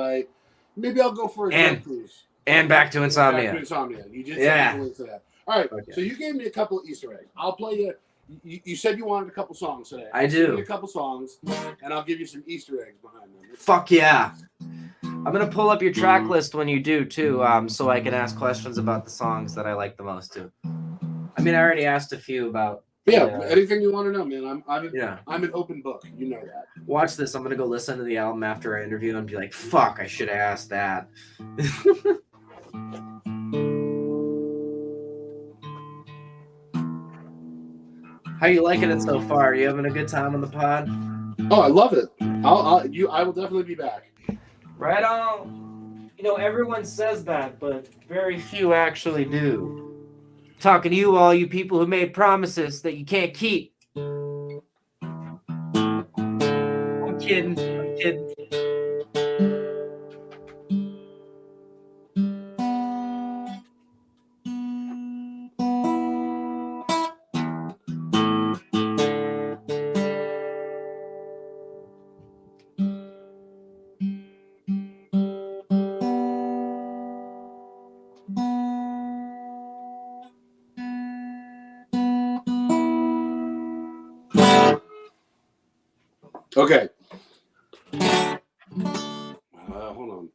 maybe I'll go for a drunk cruise. And Back to Insomnia. Back to Insomnia. You did say link to that. All right, okay. So you gave me a couple of Easter eggs. I'll play you. You said you wanted a couple songs today. I do. Give me a couple songs, and I'll give you some Easter eggs behind them. Fuck yeah. I'm going to pull up your track list when you do, too, so I can ask questions about the songs that I like the most, too. I mean, I already asked a few about... Yeah, anything you want to know, man. I'm an open book. You know that. Watch this. I'm going to go listen to the album after I interview and be like, fuck, I should have asked that. How you liking it so far? Are you having a good time on the pod? Oh, I love it. I will definitely be back. Right on. You know, everyone says that, but very few actually do. Talking to you, all you people who made promises that you can't keep. I'm kidding. I'm kidding. Okay. Hold on.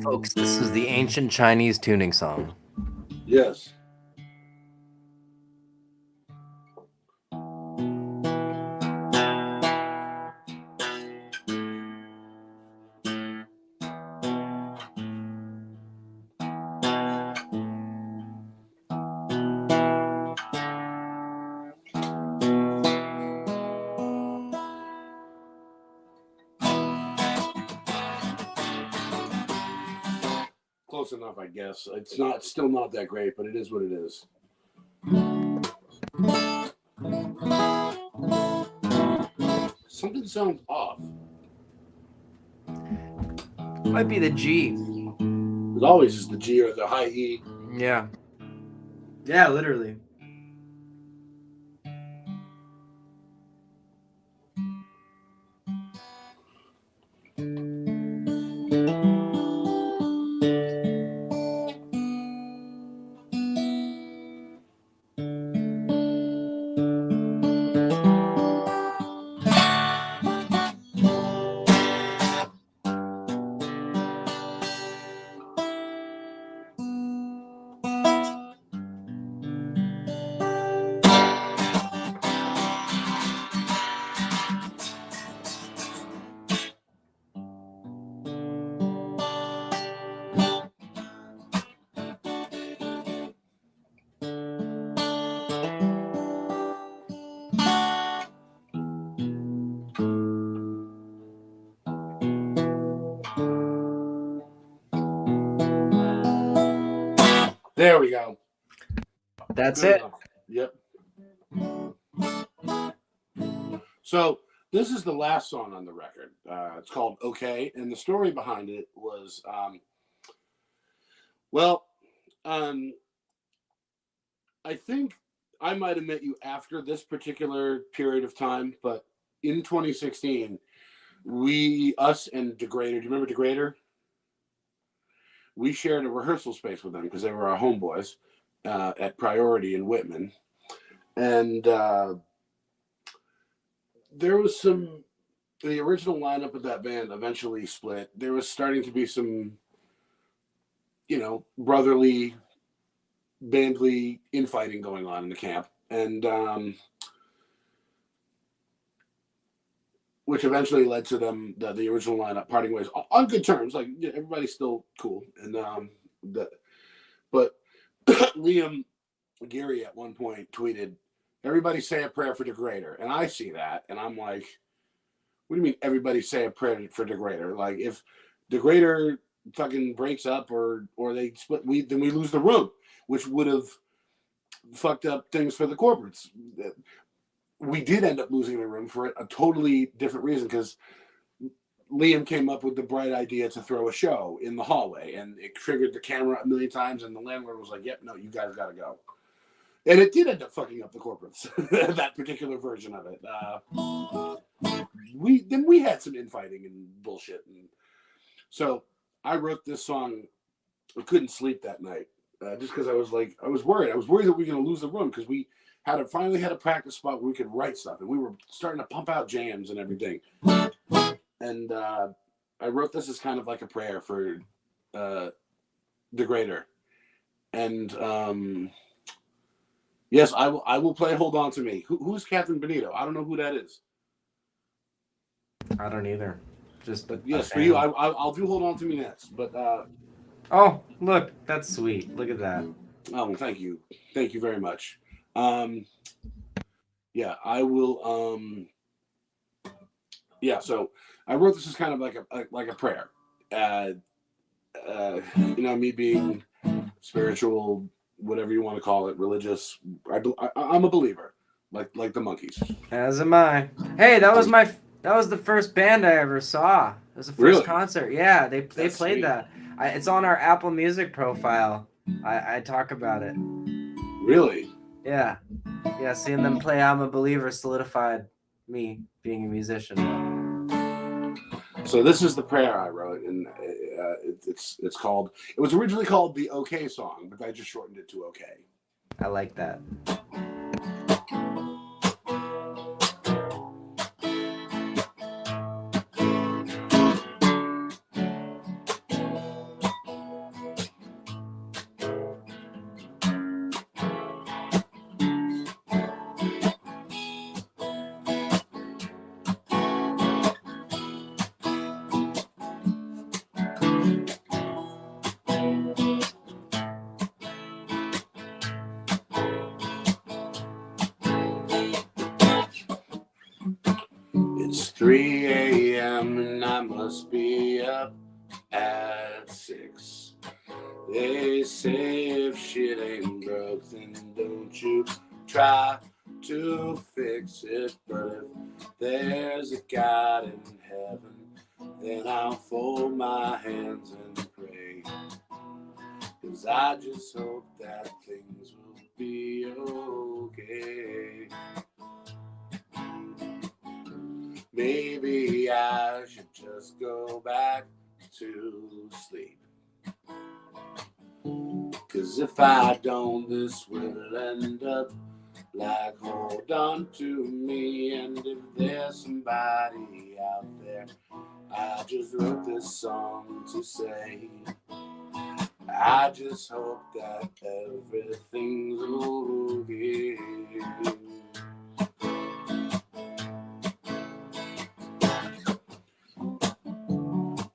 Folks, this is the ancient Chinese tuning song. Yes. Close enough, I guess. It's still not that great, but it is what it is. Something sounds off. Might be the G. It always is the G or the high E. Yeah. Yeah, literally. There we go. That's Good it. enough. Yep. So this is the last song on the record. It's called "Okay," and the story behind it was, I think I might have met you after this particular period of time, but in 2016, us and Degrader. Do you remember Degrader? We shared a rehearsal space with them because they were our homeboys at Priority in Whitman, and there was the original lineup of that band eventually split. There was starting to be some, brotherly, bandly infighting going on in the camp, and which eventually led to them, the original lineup, parting ways on good terms. Like, everybody's still cool, and but Liam Geary at one point tweeted, "Everybody say a prayer for Degrader," and I see that, and I'm like, "What do you mean everybody say a prayer for Degrader? Like, if Degrader fucking breaks up or they split, then we lose the room, which would have fucked up things for the corporates." We did end up losing the room for a totally different reason, because Liam came up with the bright idea to throw a show in the hallway, and it triggered the camera a million times, and the landlord was like, "Yep, no, you guys got to go." And it did end up fucking up the corporates, that particular version of it. We had some infighting and bullshit, and so I wrote this song. I couldn't sleep that night, just because I was worried. I was worried that we were going to lose the room, because we finally had a practice spot where we could write stuff, and we were starting to pump out jams and everything. And I wrote this as kind of like a prayer for Degrader. And yes, I will play "Hold On to Me." Who's Catherine Benito? I don't know who that is. I don't either. But yes, for you, I'll do "Hold On to Me" next. But oh, look, that's sweet. Look at that. Oh, thank you very much. Yeah, I will. Yeah, so I wrote this as kind of like a prayer. Me being spiritual, whatever you want to call it, religious. I'm a believer, like the Monkees. As am I. Hey, that was the first band I ever saw. It was the first concert. Yeah, they played sweet. That. It's on our Apple Music profile. I talk about it. Really? Yeah. Seeing them play "I'm a Believer" solidified me being a musician. So this is the prayer I wrote, and it's called. It was originally called the "Okay" song, but I just shortened it to "Okay." I like that. It's 3 a.m. and I must be up at 6. They say if shit ain't broke, then don't you try to fix it. But if there's a God in heaven, then I'll fold my hands and pray. 'Cause I just hope that things will be okay. Maybe I should just go back to sleep. 'Cause if I don't, this will end up like "Hold On to Me." And if there's somebody out there, I just wrote this song to say, I just hope that everything's okay.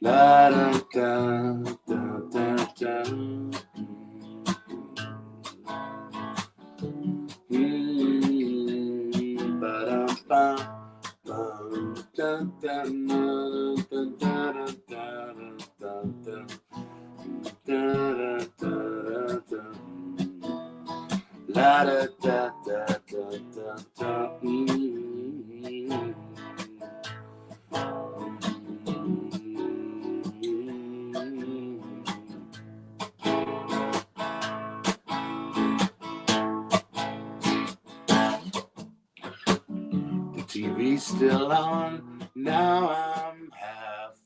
Da da da da da da. Ba da ba ba da da da da da da da da da da da. Da da da da da da da. The TV's still on. Now I'm half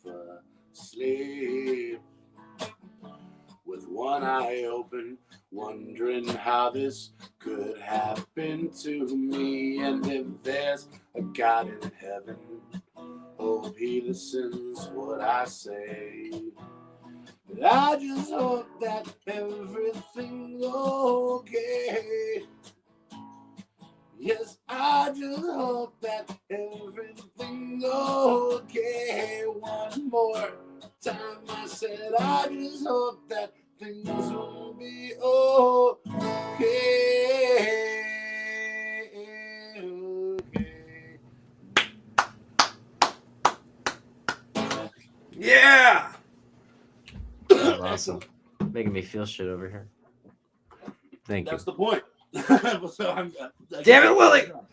asleep, with one eye open, wondering how this could happen to me. And if there's a God in heaven, hope he listens what I say. But I just hope that everything's okay. Yes, I just hope that everything's okay. One more time I said, I just hope that things will be okay. Yeah. That's awesome. Making me feel shit over here. Thank That's you. the point. So Damn it, Willie! All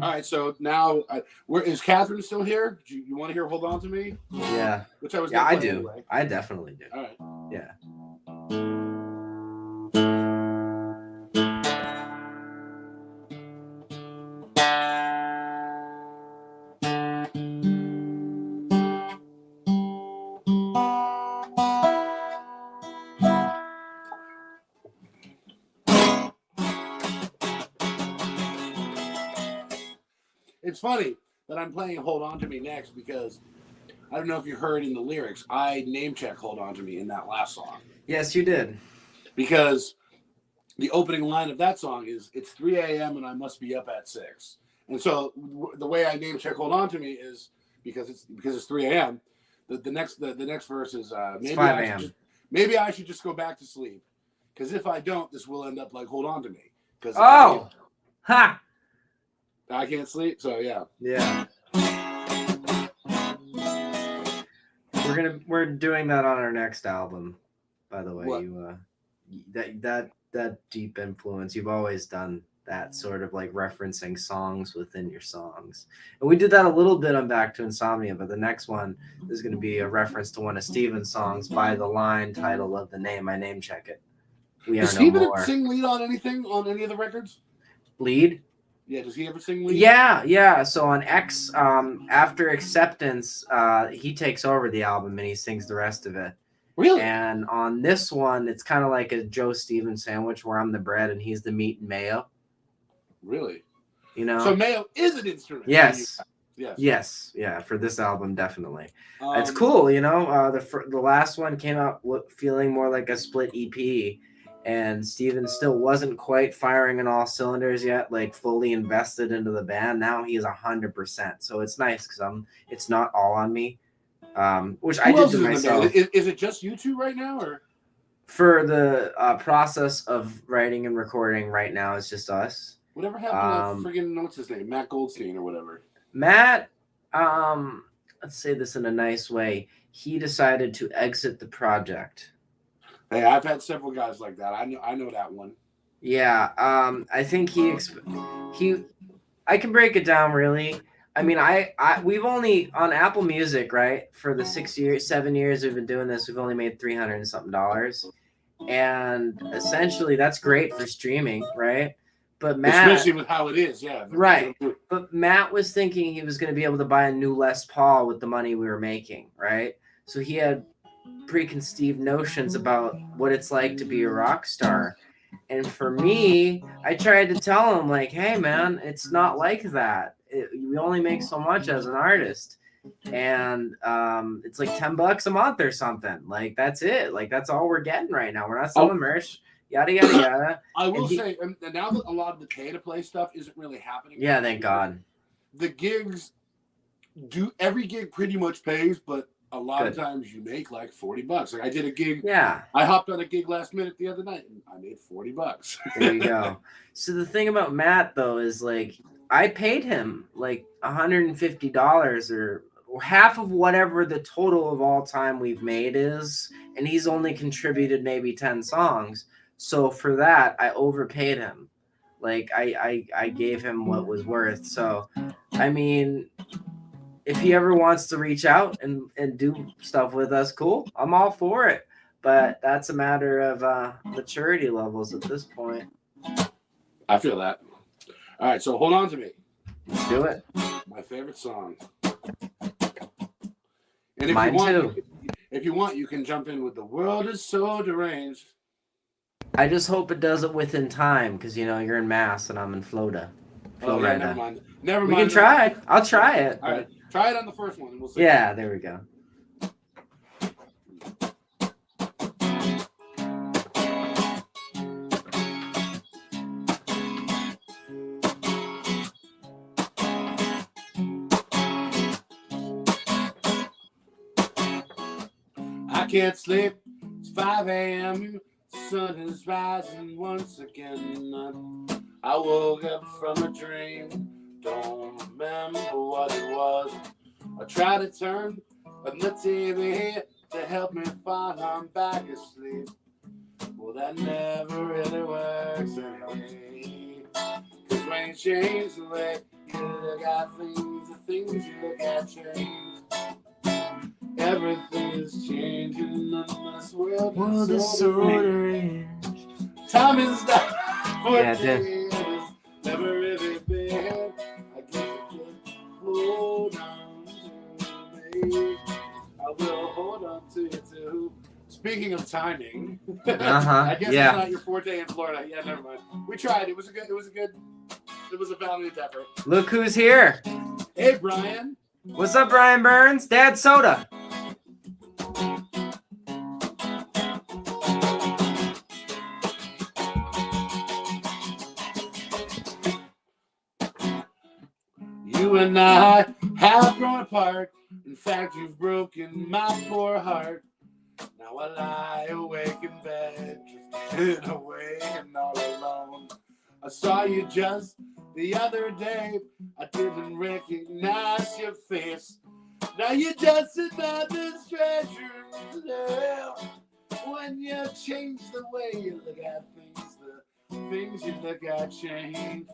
right, so now, is Catherine still here? Do you want to hear "Hold On to Me"? Yeah. Which I was. Yeah, I play do. anyway. I definitely do. All right. Yeah. It's funny that I'm playing "Hold On to Me" next because I don't know if you heard in the lyrics. I name check "Hold On to Me" in that last song. Yes, you did. Because the opening line of that song is "It's 3 a.m. and I must be up at 6." And so the way I name check "Hold On to Me" is because it's 3 a.m. The next verse is It's 5 a.m. Maybe I should just go back to sleep, because if I don't, this will end up like "Hold On to Me." Because Ha! I can't sleep. So yeah. Yeah. We're doing that on our next album, by the way. What? You that deep influence. You've always done that sort of like referencing songs within your songs. And we did that a little bit on Back to Insomnia, but the next one is going to be a reference to one of Steven's songs by the line title of the name. I name check it. We Does are no Steven more. sing lead on anything on any of the records? Lead? Yeah, does he ever sing lead? Yeah. So on X, after Acceptance, he takes over the album and he sings the rest of it. Really? And on this one, it's kind of like a Joe Stevens sandwich where I'm the bread and he's the meat and mayo. Really? You know? So mayo is an instrument. Yes. Yes. Yeah. For this album, definitely. It's cool. You know, the last one came out feeling more like a split EP. And Steven still wasn't quite firing on all cylinders yet, like fully invested into the band. Now he is 100%. So it's nice because it's not all on me, which I did to myself. Is it just you two right now, or for the process of writing and recording right now? It's just us. Whatever happened to friggin' what's his name, Matt Goldstein or whatever? Matt, let's say this in a nice way. He decided to exit the project. Hey, I've had several guys like that. I know that one. Yeah, I think I can break it down really. I mean, we've only on Apple Music, right? For the 7 years we've been doing this, we've only made $300 and something, and essentially that's great for streaming, right? But Matt, especially with how it is, yeah. Right. But Matt was thinking he was going to be able to buy a new Les Paul with the money we were making, right? So he had preconceived notions about what it's like to be a rock star. And for me, I tried to tell him, like, hey, man, it's not like that. We only make so much as an artist. And it's like $10 a month or something. Like, that's it. Like, that's all we're getting right now. We're not selling merch. Yada, yada, yada. I will say, now that a lot of the pay-to-play stuff isn't really happening. Yeah, thank God. The gigs every gig pretty much pays, but a lot of times you make like $40. Like I did a gig. Yeah. I hopped on a gig last minute the other night and I made $40. There you go. So the thing about Matt though is like I paid him like $150 or half of whatever the total of all time we've made is, and he's only contributed maybe 10 songs. So for that, I overpaid him. Like I gave him what was worth. So, I mean, if he ever wants to reach out and do stuff with us, cool. I'm all for it. But that's a matter of maturity levels at this point. I feel that. All right, so hold on to me. Let's do it. My favorite song. And if Mine you want, too. If you want, you can jump in with "The World Is So Deranged." I just hope it does it within time, because you know you're in Mass and I'm in Florida. Oh yeah, never mind. Never mind. We can try. I'll try it. All right, try it on the first one, and we'll see. Yeah, there we go. I can't sleep. It's 5 a.m. Sun is rising once again. I woke up from a dream. Don't remember what it was. I tried to turn on the TV to help me find I'm back asleep. Well, that never really works anyway. Cause when you change the way you look at things, the things you look at change. Everything is changing in this world. World is so deranged. Time is not for Yeah, days. Never really been. I guess I can hold on to me. I will hold on to you too. Speaking of timing, I guess it's not your forte in Florida. Yeah, never mind. We tried. It was a valiant effort. Look who's here. Hey, Brian. What's up, Brian Burns? Dad Soda. You and I have grown apart. In fact, you've broken my poor heart. Now I lie awake in bed, drifting away and all alone. I saw you just the other day. I didn't recognize your face. Now you're just another stranger. When you change the way you look at things, the things you look at change.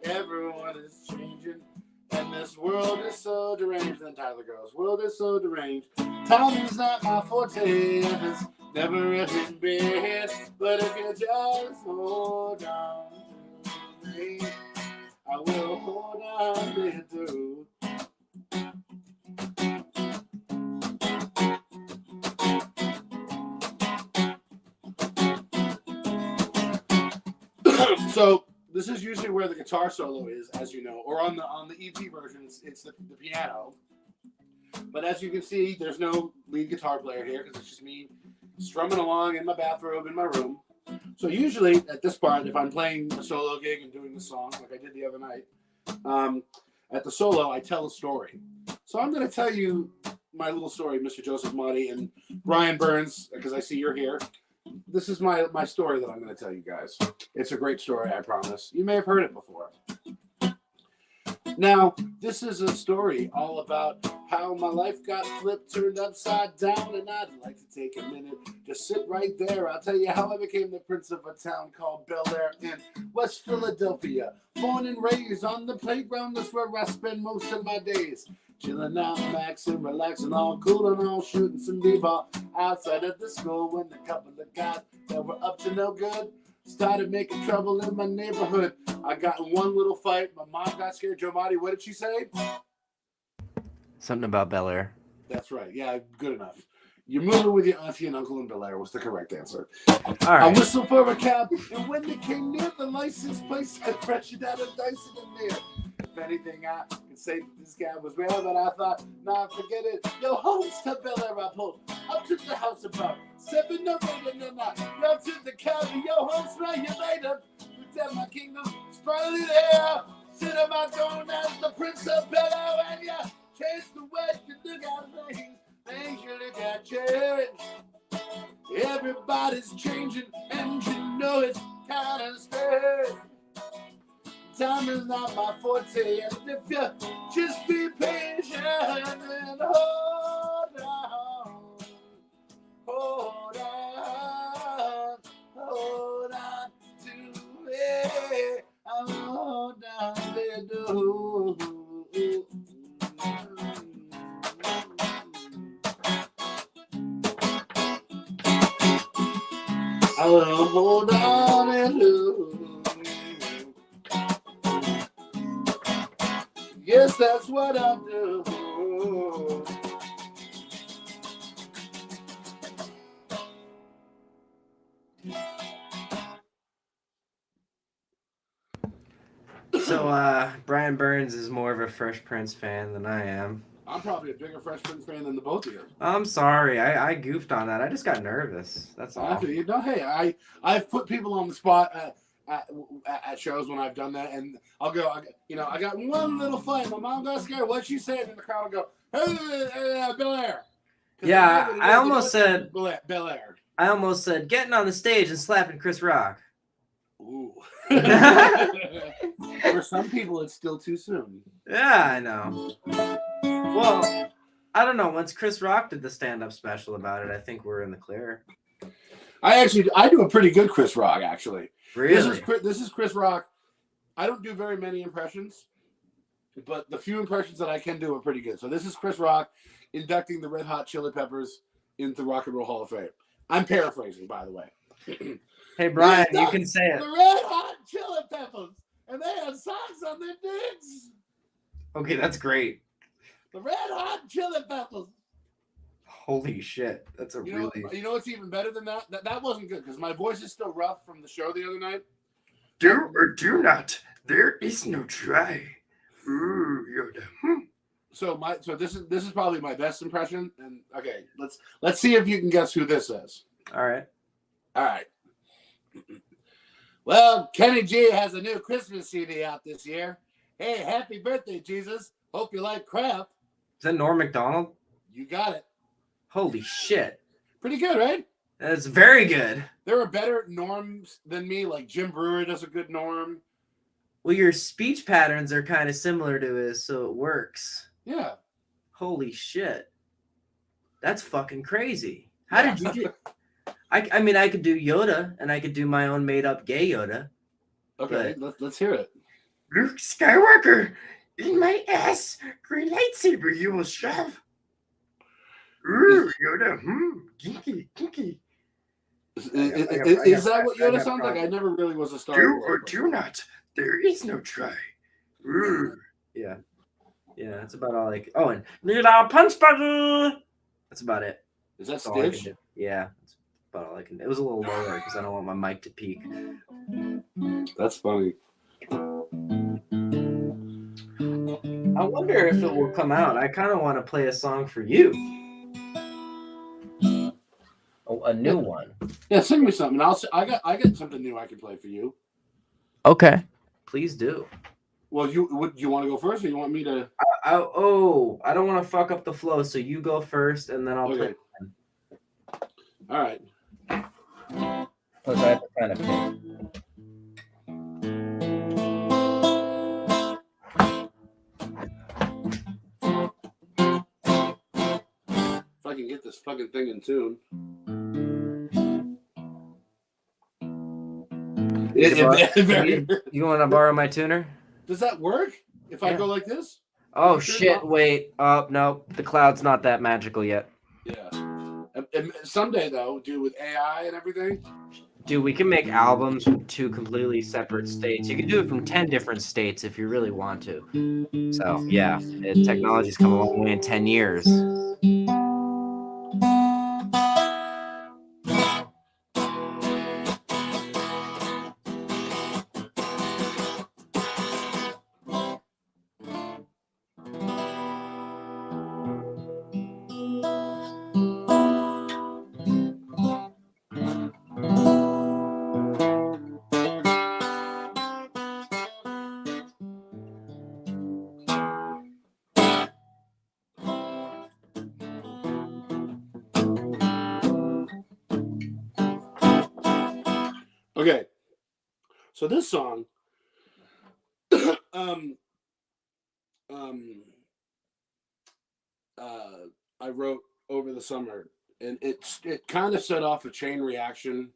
Everyone is changing, and this world is so deranged. And Tyler goes, world is so deranged. Time is not my forte, and it's never really been. But if you just hold on to me, I will hold on to you too. So this is usually where the guitar solo is, as you know, or on the EP version, it's the piano. But as you can see, there's no lead guitar player here because it's just me strumming along in my bathrobe in my room. So usually at this part, if I'm playing a solo gig and doing the song like I did the other night, at the solo I tell a story. So I'm going to tell you my little story, Mr. Joseph Motti and Brian Burns, because I see you're here. This is my story that I'm going to tell you guys. It's a great story, I promise. You may have heard it before. Now, this is a story all about how my life got flipped, turned upside down, and I'd like to take a minute to sit right there. I'll tell you how I became the prince of a town called Bel Air in West Philadelphia. Born and raised on the playground, that's where I spend most of my days. Chilling out, maxing, relaxing, all cool and all shooting some b-ball outside of the school when a couple of guys that were up to no good started making trouble in my neighborhood. I got in one little fight. My mom got scared. Joe Motti, what did she say? Something about Bel Air. That's right. Yeah, good enough. You're moving with your auntie and uncle in Bel Air was the correct answer. All right. I whistled for a cab, and when they came near the license plate, I freshened out a dice in the mirror. If anything, I could say this guy was rare, but I thought, nah, forget it. Yo, homes to Bel Air I pulled. Up to the house about 7 or 8, and then I ran to the cabin. Yo, home, smell you later. Pretend my kingdom is finally there. Sit on my throne as the prince of Bel Air, and yeah, change the way you look at things. Things you look at change. Everybody's changing, and you know it's kind of strange. Time is not my forte, and if you just be patient and hold on, hold on, hold on. I'll hold on and lose. Yes, that's what I'll do. So, Brian Burns is more of a Fresh Prince fan than I am. I'm probably a bigger Fresh Prince fan than the both of you. I'm sorry. I goofed on that. I just got nervous. That's all. You know, hey, I've put people on the spot at shows when I've done that, and I'll go, I got one little fight. My mom got scared. What she said, and the crowd will go, hey, Bel Air. Yeah, I almost said Bel Air. I almost said getting on the stage and slapping Chris Rock. Ooh. For some people, it's still too soon. Yeah, I know. Well, I don't know. Once Chris Rock did the stand-up special about it, I think we're in the clear. I do a pretty good Chris Rock, actually. Really? This is Chris Rock. I don't do very many impressions, but the few impressions that I can do are pretty good. So this is Chris Rock inducting the Red Hot Chili Peppers into the Rock and Roll Hall of Fame. I'm paraphrasing, by the way. Hey, Brian, you can say it. The Red Hot Chili Peppers, and they had socks on their dicks. Okay, that's great. The Red Hot Chili Peppers. Holy shit, that's a really. You know what's even better than that? That wasn't good because my voice is still rough from the show the other night. Do or do not. There is no try. Ooh, Yoda. So this is probably my best impression. And okay, let's see if you can guess who this is. All right. Well, Kenny G has a new Christmas CD out this year. Hey, happy birthday, Jesus. Hope you like crap. Is that Norm Macdonald? You got it. Holy shit. Pretty good, right? That's very good. There are better norms than me, like Jim Brewer does a good norm. Well, your speech patterns are kind of similar to his, so it works. Yeah. Holy shit. That's fucking crazy. How did you do? I mean, I could do Yoda, and I could do my own made-up gay Yoda. Okay, let's hear it. Luke Skywalker, in my ass, green lightsaber you will shove. Ooh, Yoda, kinky. Is that what Yoda sounds like? I never really was a Star Wars. Do or do not. There is no try. Ooh. Yeah, that's about all I can. Oh, and need a punch button. That's about it. Is that That's all I can Stitch? do. Yeah, that's about all I can. It was a little lower because I don't want my mic to peak. That's funny. I wonder if it will come out. I kind of want to play a song for you. Oh, a new one. Yeah, sing me something. I got something new I can play for you. Okay. Please do. Well, you want to go first, or you want me to? I don't want to fuck up the flow, so you go first, and then I'll play. All right. Plus, I have to kind of pick. If I can get this fucking thing in tune. You want to borrow my tuner? Does that work? If I go like this? Oh shit! Wait. Oh no, the cloud's not that magical yet. Yeah. And someday though, dude, with AI and everything. Dude, we can make albums from 2 completely separate states. You can do it from 10 different states if you really want to. So yeah, technology's come a long way in 10 years. Okay. So this song, I wrote over the summer, and it kind of set off a chain reaction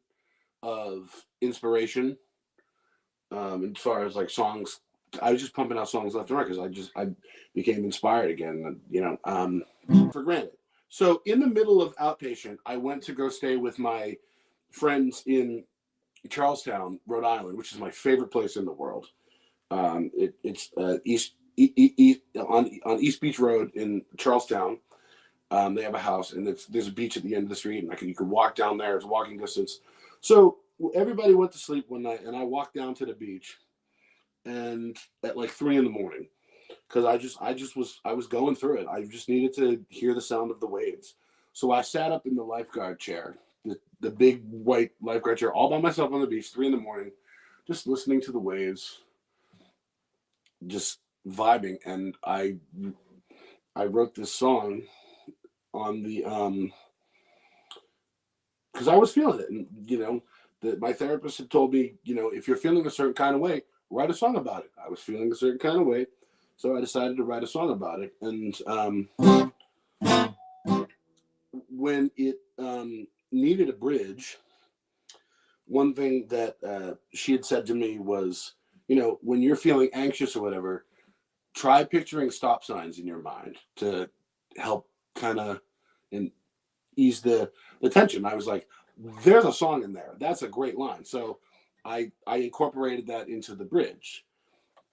of inspiration. As far as like songs, I was just pumping out songs left and right because I became inspired again. For granted. So in the middle of Outpatient, I went to go stay with my friends in Charlestown, Rhode Island, which is my favorite place in the world. It's on East Beach Road in Charlestown. They have a house, and there's a beach at the end of the street, and you can walk down there. It's walking distance. So everybody went to sleep one night, and I walked down to the beach, and at like 3 a.m, because I was going through it. I just needed to hear the sound of the waves. So I sat up in the lifeguard chair, the big white lifeguard chair, all by myself on the beach, 3 a.m, just listening to the waves, just vibing. And I wrote this song on the because I was feeling it, and my therapist had told me, if you're feeling a certain kind of way, write a song about it. I was feeling a certain kind of way, so I decided to write a song about it. And when it needed a bridge, one thing that she had said to me was, when you're feeling anxious or whatever, try picturing stop signs in your mind to help kind of ease the tension. I was like, there's a song in there. That's a great line. So I incorporated that into the bridge,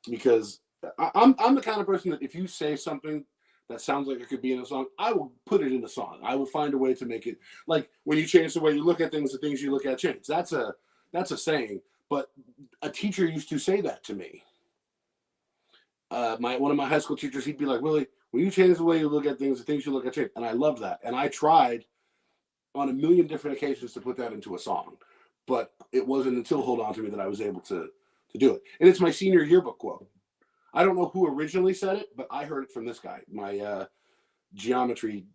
because I'm the kind of person that if you say something that sounds like it could be in a song, I will put it in a song. I will find a way to make it, like when you change the way you look at things, the things you look at change. That's a saying. But a teacher used to say that to me. One of my high school teachers, he'd be like, Willie, when you change the way you look at things, the things you look at change. And I love that. And I tried on a million different occasions to put that into a song, but it wasn't until Hold On To Me that I was able to do it. And it's my senior yearbook quote. I don't know who originally said it, but I heard it from this guy, my geometry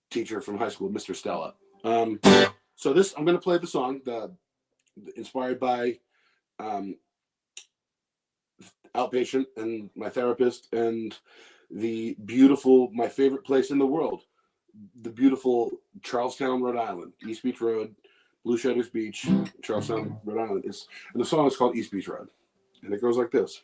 teacher from high school, Mr. Stella. So I'm going to play the song, inspired by Outpatient and my therapist, and my favorite place in the world, the beautiful Charlestown, Rhode Island, East Beach Road, Blue Shutters Beach, Charlestown, Rhode Island. And the song is called East Beach Road, and it goes like this.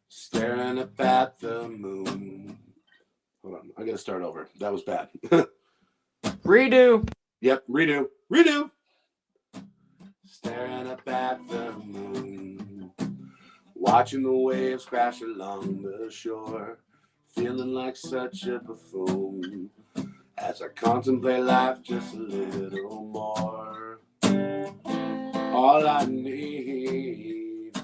Staring up at the moon. Hold on, I gotta start over. That was bad. Redo. Yep, redo. Staring up at the moon, watching the waves crash along the shore, feeling like such a buffoon as I contemplate life just a little more. All I need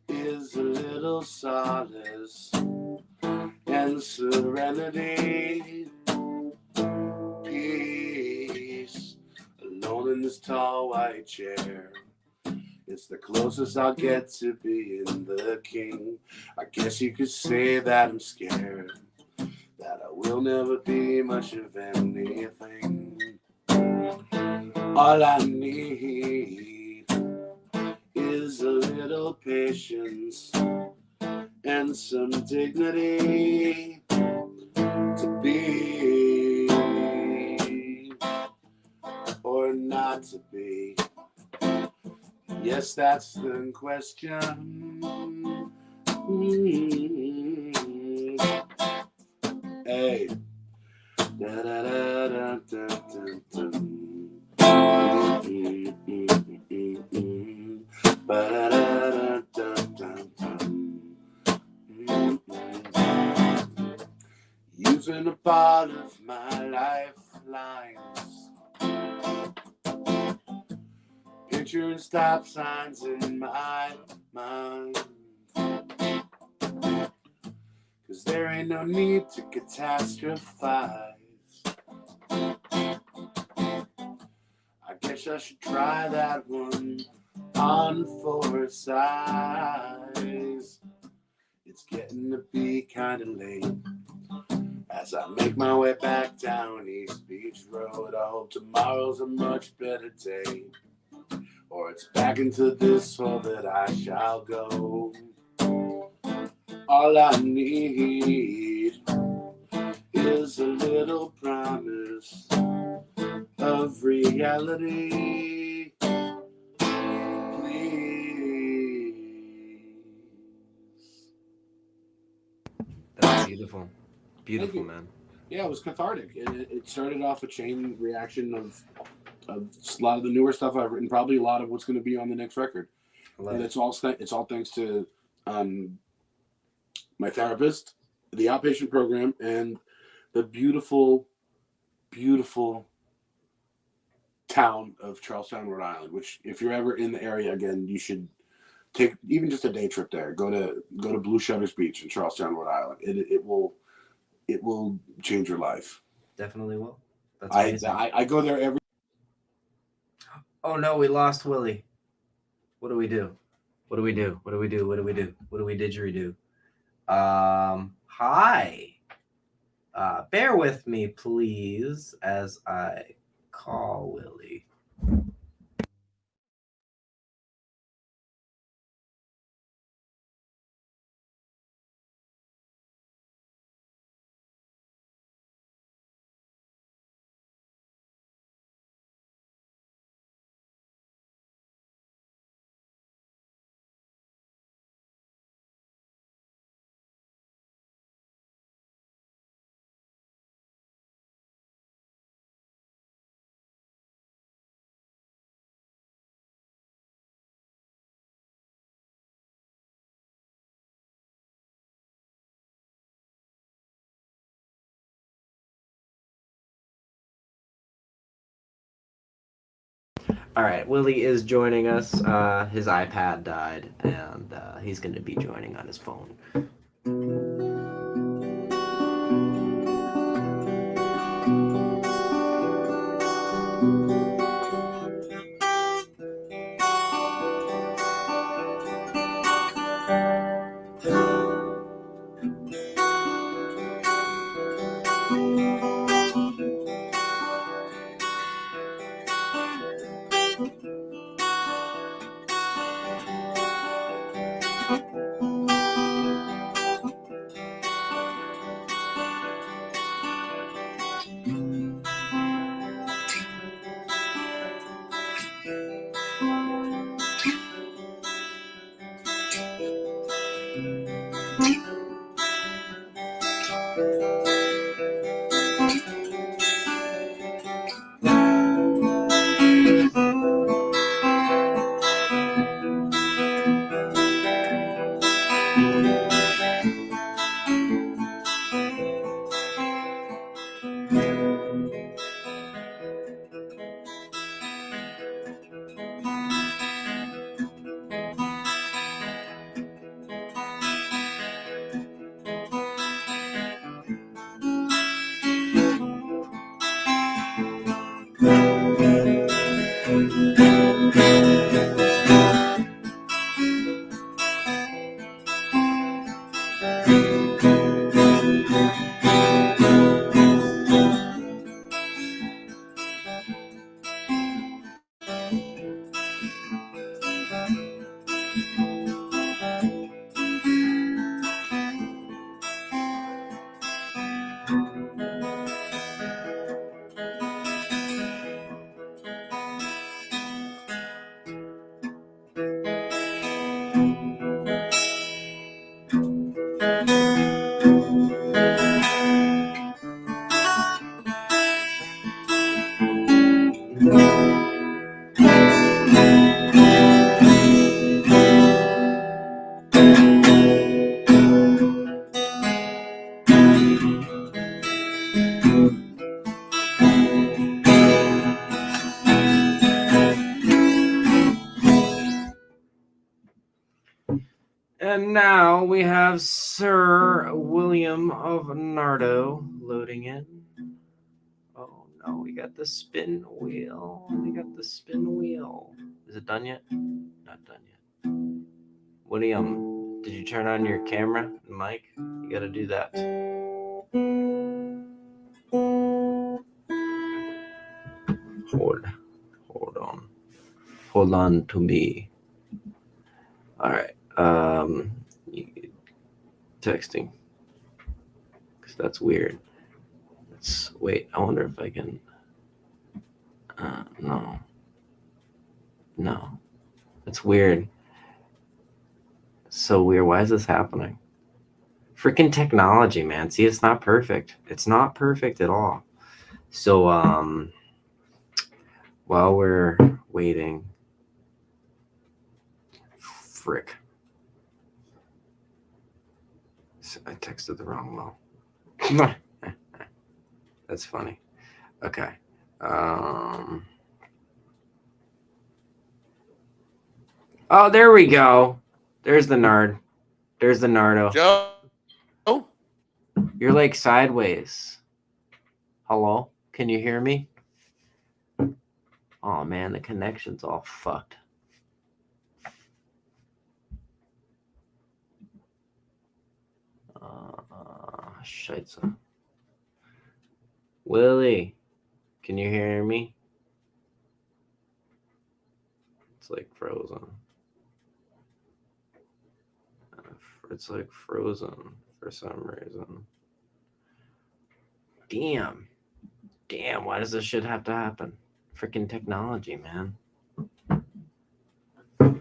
is a little solace and serenity, peace, alone in this tall white chair. It's the closest I'll get to being the king. I guess you could say that I'm scared, that I will never be much of anything. All I need is a little patience and some dignity to be or not to be. Yes, that's the question. Hey. Da, da, da, da, da, da, da. Using a part of my lifelines, picturing stop signs in my mind, 'cause there ain't no need to catastrophize. I guess I should try that one on for size. It's getting to be kind of late as I make my way back down East Beach Road. I hope tomorrow's a much better day, or it's back into this hole that I shall go. All I need is a little promise of reality. Please. That's beautiful. Beautiful, man. Yeah, it was cathartic. It started off a chain reaction of a lot of the newer stuff I've written, probably a lot of what's going to be on the next record. And it's all thanks to my therapist, the outpatient program, and the beautiful, beautiful town of Charlestown, Rhode Island. Which, if you're ever in the area again, you should take even just a day trip there. Go to Blue Shutters Beach in Charlestown, Rhode Island. It will change your life. Definitely will. That's I, amazing. I go there every. Oh no, we lost Willie. What do we do? What do we do? What do we do? What do we do? What do we didgeridoo? Hi. Bear with me, please, as I call Willie. All right, Willie is joining us. His iPad died, and he's going to be joining on his phone. And now we have Sir William of Nardo loading in. Oh no, we got the spin wheel. We got the spin wheel. Is it done yet? Not done yet. William, did you turn on your camera and mic? You gotta do that. Hold on to me. All right. Texting, because that's weird. Wait, I wonder if I can. No, that's weird. So weird. Why is this happening? Freaking technology, man. See, it's not perfect. It's not perfect at all. So, while we're waiting, frick. I texted the wrong one. That's funny. Okay. Oh, there we go. There's the Nard. There's the Nardo. Joe? You're like sideways. Hello? Can you hear me? Oh man, the connection's all fucked. Scheisse. Willie, can you hear me? It's like frozen. It's like frozen for some reason. Damn. Damn, why does this shit have to happen? Freaking technology, man.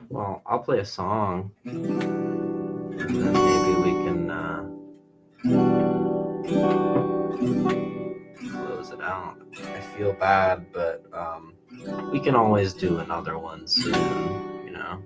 Well, I'll play a song. And then maybe we can close it out. I feel bad, but we can always do another one soon, you know?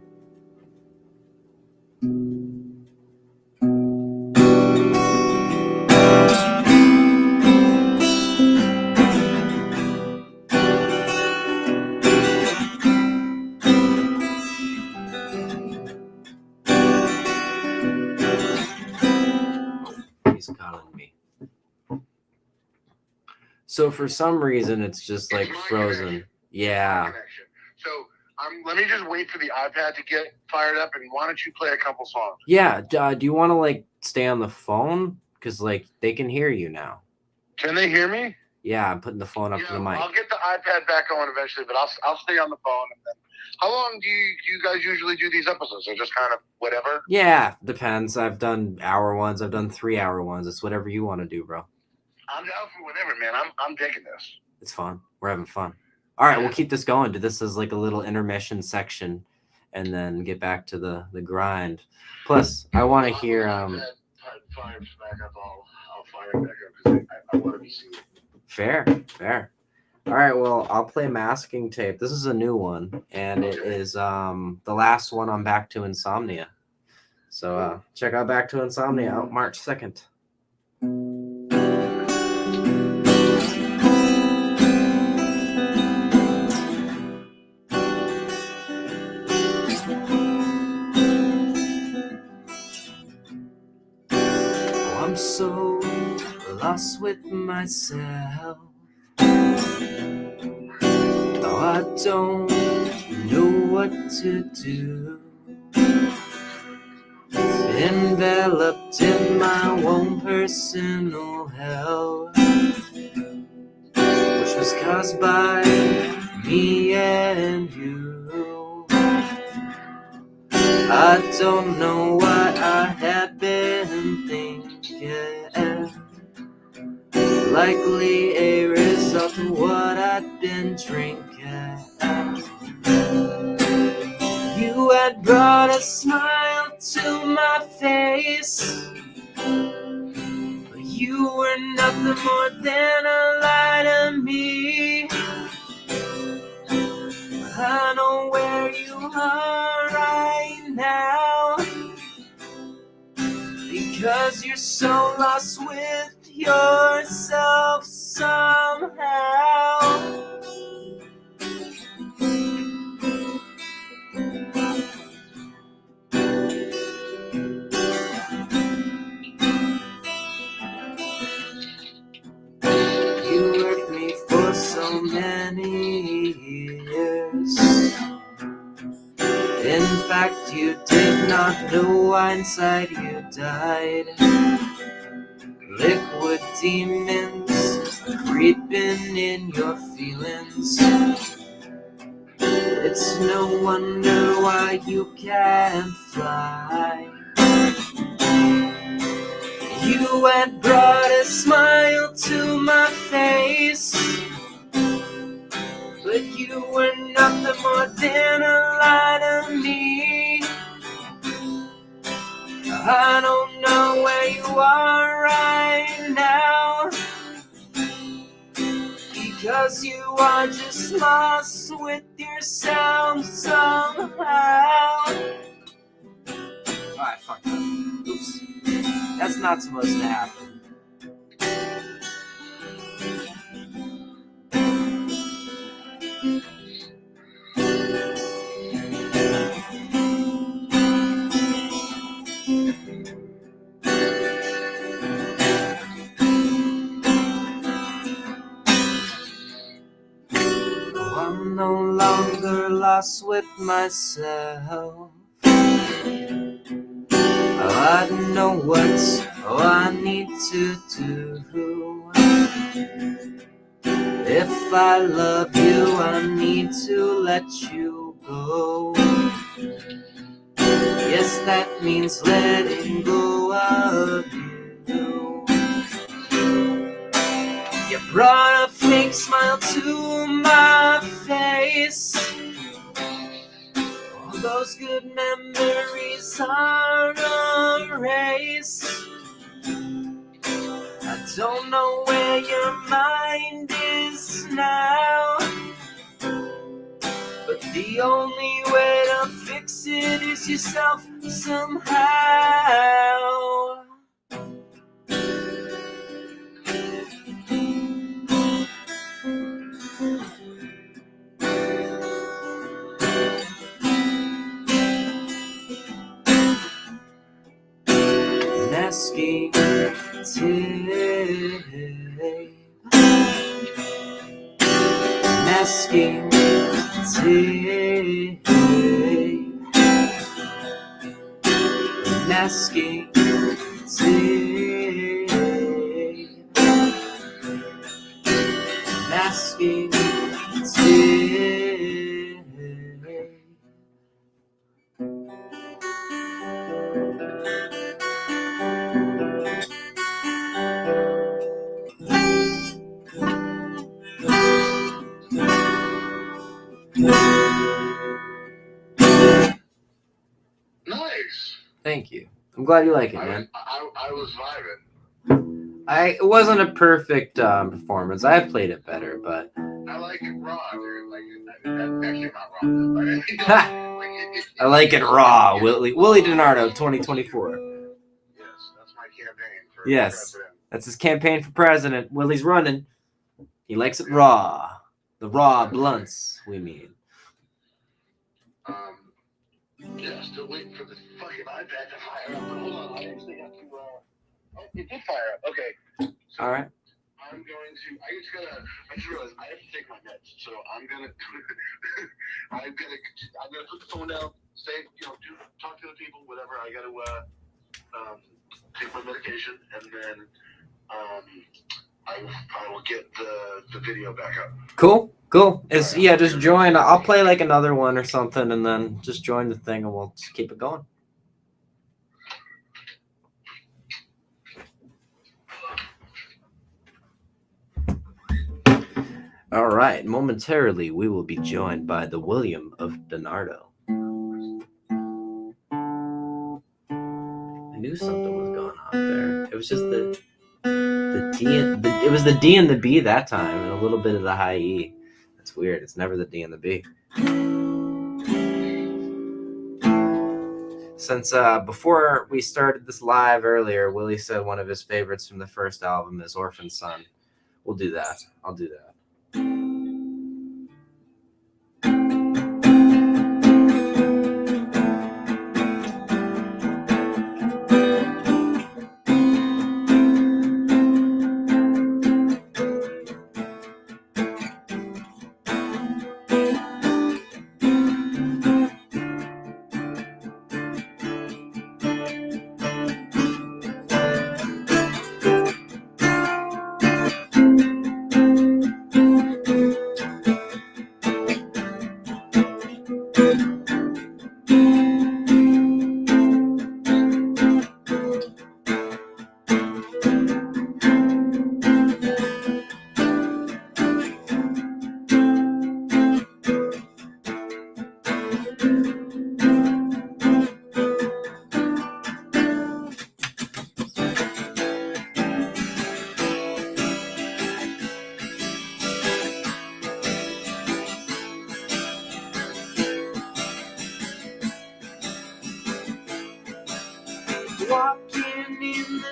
He's calling me. So for some reason, it's just like frozen. Yeah. So let me just wait for the iPad to get fired up, and why don't you play a couple songs? Yeah. Do you want to like stay on the phone? Because like they can hear you now. Can they hear me? Yeah, I'm putting the phone up to the mic. I'll get the iPad back on eventually, but I'll stay on the phone. And then, how long do you guys usually do these episodes? Or just kind of whatever? Yeah, depends. I've done hour ones. I've done 3-hour ones. It's whatever you want to do, bro. I'm down for whatever, man. I'm digging this. It's fun. We're having fun. All right, we'll keep this going. Do this as like a little intermission section, and then get back to the grind. Plus, I want to hear. Fires back up. I'll fire it back up because I want to be seen. Fair. All right, well, I'll play Masking Tape. This is a new one, and it is the last one on Back to Insomnia. So check out Back to Insomnia out March 2nd. Oh, I'm so lost with myself. Now I don't know what to do. Enveloped in my own personal hell, which was caused by me and you. I don't know what I had been thinking. Likely a result of what I'd been drinking. You had brought a smile to my face, but you were nothing more than a lie to me. I know where you are right now, because you're so lost with yourself somehow. You worked me for so many years. In fact, you did not know why inside you died. Liquid demons creeping in your feelings. It's no wonder why you can't fly. You had brought a smile to my face, but you were nothing more than a lie to me. I don't know where you are right now, because you are just lost with yourself somehow. Oh, I fucked up. Oops. That's not supposed to happen. Oh, I'm no longer lost with myself. I know what I need to do. If I love you, I need to let you go. Yes, that means letting go of you. You brought a fake smile to my face. All those good memories are erased. I don't know where your mind is now, but the only way to fix it is yourself somehow. Masking tape, masking tape, masking tape, masking tape. Nice. Thank you. I'm glad you like it, man. I was vibing. It wasn't a perfect performance. I have played it better, but I like it raw, dude. Like, that's actually not wrong. I like it raw. Willie Dinardo, 2024. Yes, that's my campaign for Yes, president. that's his campaign for president. Willie's running. He likes it raw. The raw blunts, we mean. Yeah, still waiting for the fucking iPad to fire up. But hold on, I actually have to. Oh, it did fire up. Okay. So All right. I'm going to. I just realized I have to take my meds, so I'm gonna. I'm gonna put the phone down. Say, talk to the people, whatever. I gotta take my medication, and then I will get the video back up. Cool. Just join. I'll play like another one or something, and then just join the thing, and we'll just keep it going. All right. Momentarily, we will be joined by the William of Dinardo. I knew something was going on there. It was just the D. It was the D and the B that time, and a little bit of the high E. That's weird. It's never the D and the B. Since before we started this live earlier, Willie said one of his favorites from the first album is Orphan Son. We'll do that. I'll do that.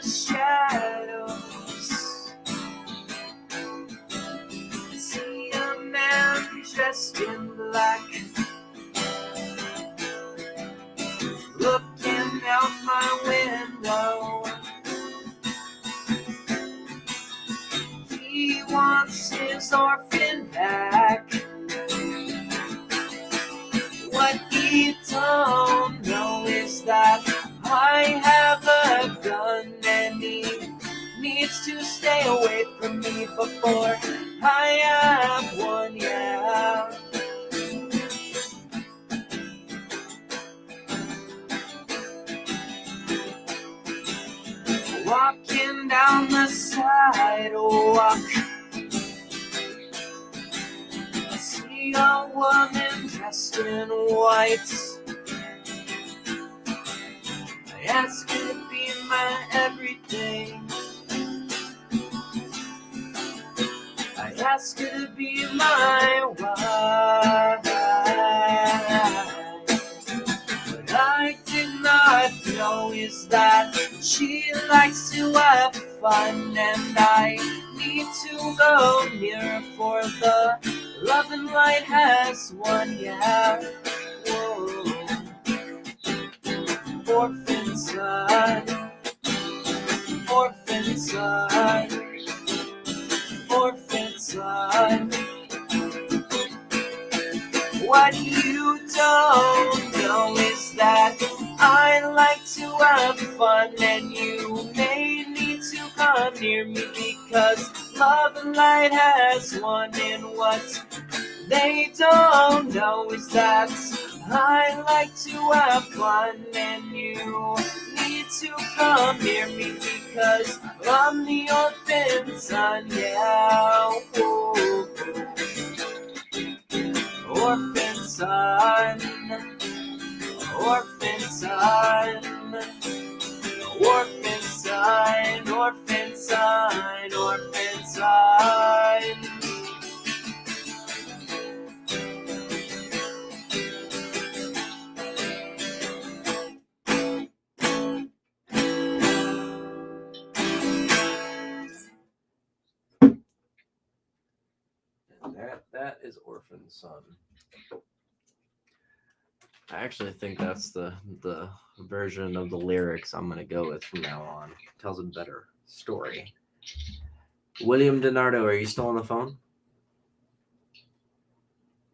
the shadows. See a man dressed in black, looking out my window. He wants his orphan back. What he don't know is that I have a gun and he needs to stay away from me before I have one, yeah. Walking down the sidewalk, I see a woman dressed in white. I ask her to be my everything. I ask her to be my wife. What I did not know is that she likes to have fun, and I need to go near for the love and light has won, yeah. Whoa. Orphan son, orphan son, orphan son. What you don't know is that I like to have fun, and you may need to come near me because love and light has won. And what they don't know is that I like to have fun, and you need to come near me because I'm the orphan son, yeah. Ooh. Orphan son, orphan son, orphan son, orphan son, orphan son. That is Orphan Son. I actually think that's the version of the lyrics I'm gonna go with from now on. It tells a better story. William Dinardo, are you still on the phone?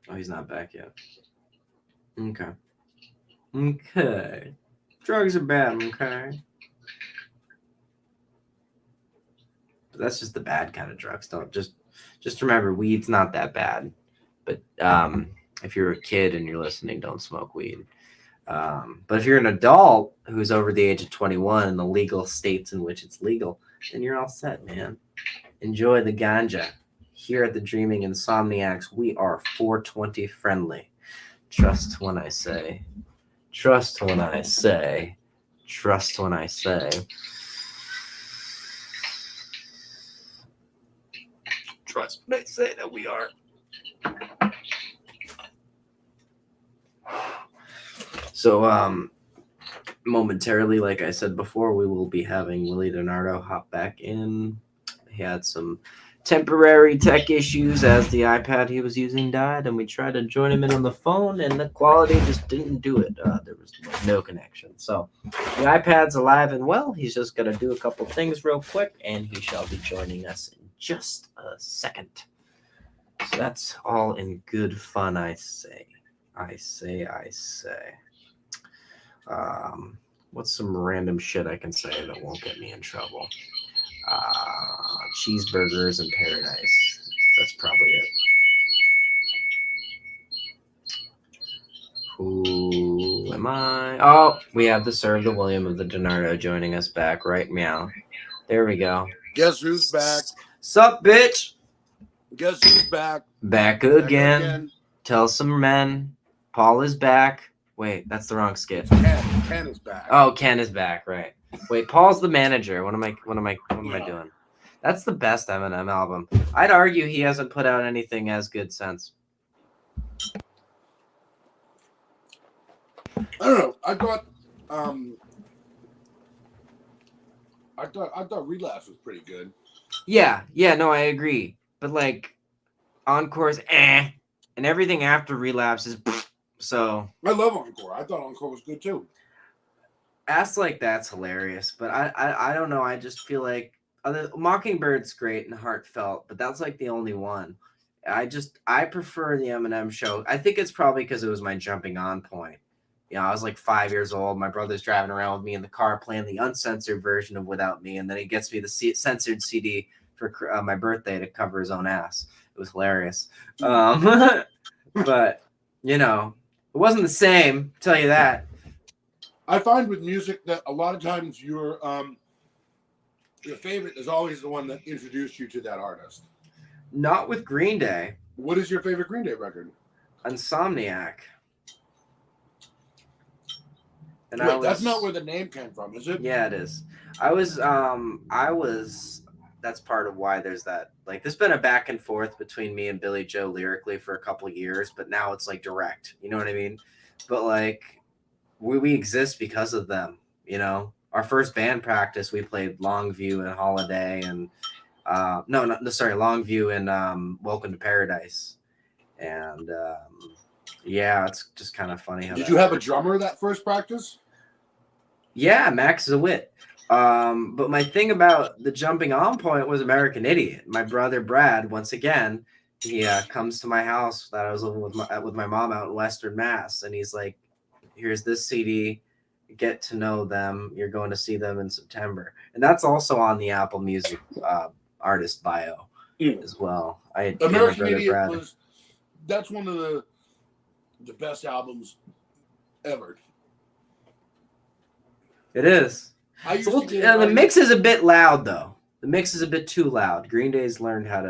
Oh, he's not back yet. Okay. Okay. Drugs are bad, okay? But that's just the bad kind of drugs. Don't just remember, weed's not that bad. But if you're a kid and you're listening, don't smoke weed. But if you're an adult who's over the age of 21 in the legal states in which it's legal, then you're all set, man. Enjoy the ganja. Here at the Dreaming Insomniacs, we are 420 friendly. Trust when I say. Trust when I say. Trust when I say. Trust when I say that we are. So, momentarily, like I said before, we will be having Willie Dinardo hop back in. He had some temporary tech issues as the iPad he was using died, and we tried to join him in on the phone, and the quality just didn't do it. There was no connection. So the iPad's alive and well. He's just going to do a couple things real quick, and he shall be joining us in just a second. So that's all in good fun, I say. I say. What's some random shit I can say that won't get me in trouble? Cheeseburgers in paradise. That's probably it. Who am I? Oh, we have the Sir of the William of the Dinardo joining us back, right? Meow. There we go. Guess who's back? Sup, bitch? Guess who's back? Back again. Tell some men. Paul is back. Wait, that's the wrong skit. Ken is back. Oh, Ken is back, right. Wait, Paul's the manager. What am I doing? That's the best Eminem album. I'd argue he hasn't put out anything as good since. I don't know. I thought I thought Relapse was pretty good. Yeah, no, I agree. But like Encore's and everything after Relapse is so. I love Encore. I thought Encore was good too. Ass Like That's hilarious, but I don't know. I just feel like Mockingbird's great and heartfelt, but that's like the only one. I prefer the Eminem Show. I think it's probably because it was my jumping on point. You know, I was like 5 years old. My brother's driving around with me in the car playing the uncensored version of Without Me, and then he gets me the censored CD for my birthday to cover his own ass. It was hilarious. But you know, it wasn't the same. I'll tell you that. I find with music that a lot of times your favorite is always the one that introduced you to that artist. Not with Green Day. What is your favorite Green Day record? Insomniac. And Wait, that's not where the name came from, is it? Yeah, it is. I was that's part of why there's that, like, there's been a back and forth between me and Billy Joe lyrically for a couple of years, but now it's like direct, you know what I mean? But like we exist because of them, you know. Our first band practice, we played Longview and Holiday and Longview and Welcome to Paradise. And yeah, it's just kind of funny how Did you have a drummer that first practice? Yeah, Max Zawit. But my thing about the jumping on point was American Idiot. My brother Brad, once again, he comes to my house that I was living with my mom out in Western Mass, and he's like, "Here's this CD. Get to know them. You're going to see them in September." And that's also on the Apple Music artist bio as well. American Idiot that's one of the best albums ever. It is. The mix is a bit loud, though. The mix is a bit too loud. Green Day's learned how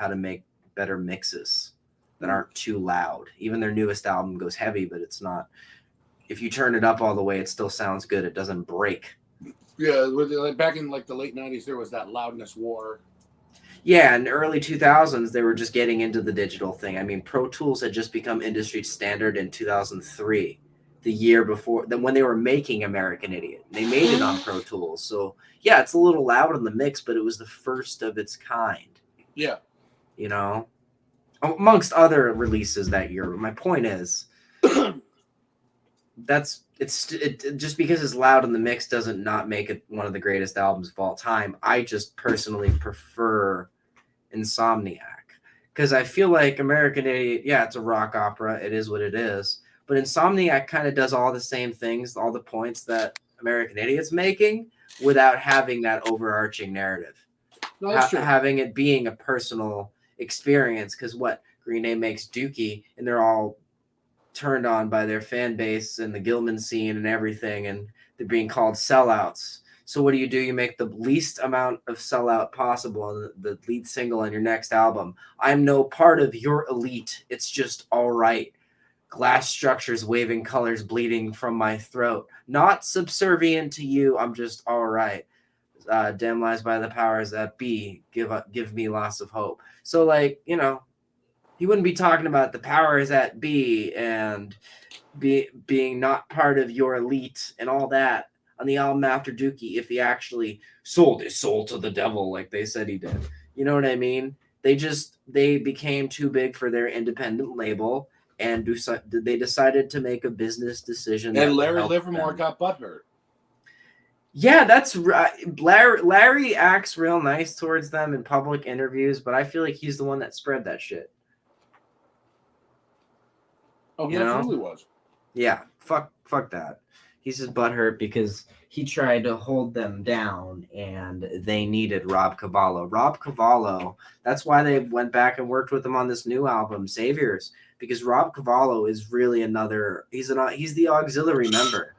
to make better mixes that aren't too loud. Even their newest album goes heavy, but it's not. If you turn it up all the way, it still sounds good. It doesn't break. Yeah, back in like the late 90s, there was that loudness war. Yeah, in the early 2000s, they were just getting into the digital thing. I mean, Pro Tools had just become industry standard in 2003. The year before, when they were making American Idiot. They made it on Pro Tools. So, yeah, it's a little loud in the mix, but it was the first of its kind. Yeah. You know? Amongst other releases that year. My point is, just because it's loud in the mix doesn't not make it one of the greatest albums of all time. I just personally prefer Insomniac. Because I feel like American Idiot, yeah, it's a rock opera. It is what it is. But Insomniac kind of does all the same things, all the points that American Idiot's making, without having that overarching narrative. No, that's true. Having it being a personal experience. Because Green Day makes Dookie, and they're all turned on by their fan base and the Gilman scene and everything, and they're being called sellouts. So what do? You make the least amount of sellout possible on the lead single on your next album. I'm no part of your elite. It's just all right. Glass structures, waving colors, bleeding from my throat. Not subservient to you. I'm just all right. Damn lies by the powers that be. Give me loss of hope. So, like, you know, he wouldn't be talking about the powers that be and being not part of your elite and all that on the album after Dookie if he actually sold his soul to the devil like they said he did. You know what I mean? They became too big for their independent label. And they decided to make a business decision. And Larry Livermore got butthurt. Yeah, that's right. Larry acts real nice towards them in public interviews, but I feel like he's the one that spread that shit. Oh, he absolutely was. Yeah, fuck that. He's just butthurt because he tried to hold them down, and they needed Rob Cavallo. Rob Cavallo, that's why they went back and worked with him on this new album, Saviors. Because Rob Cavallo is really he's the auxiliary member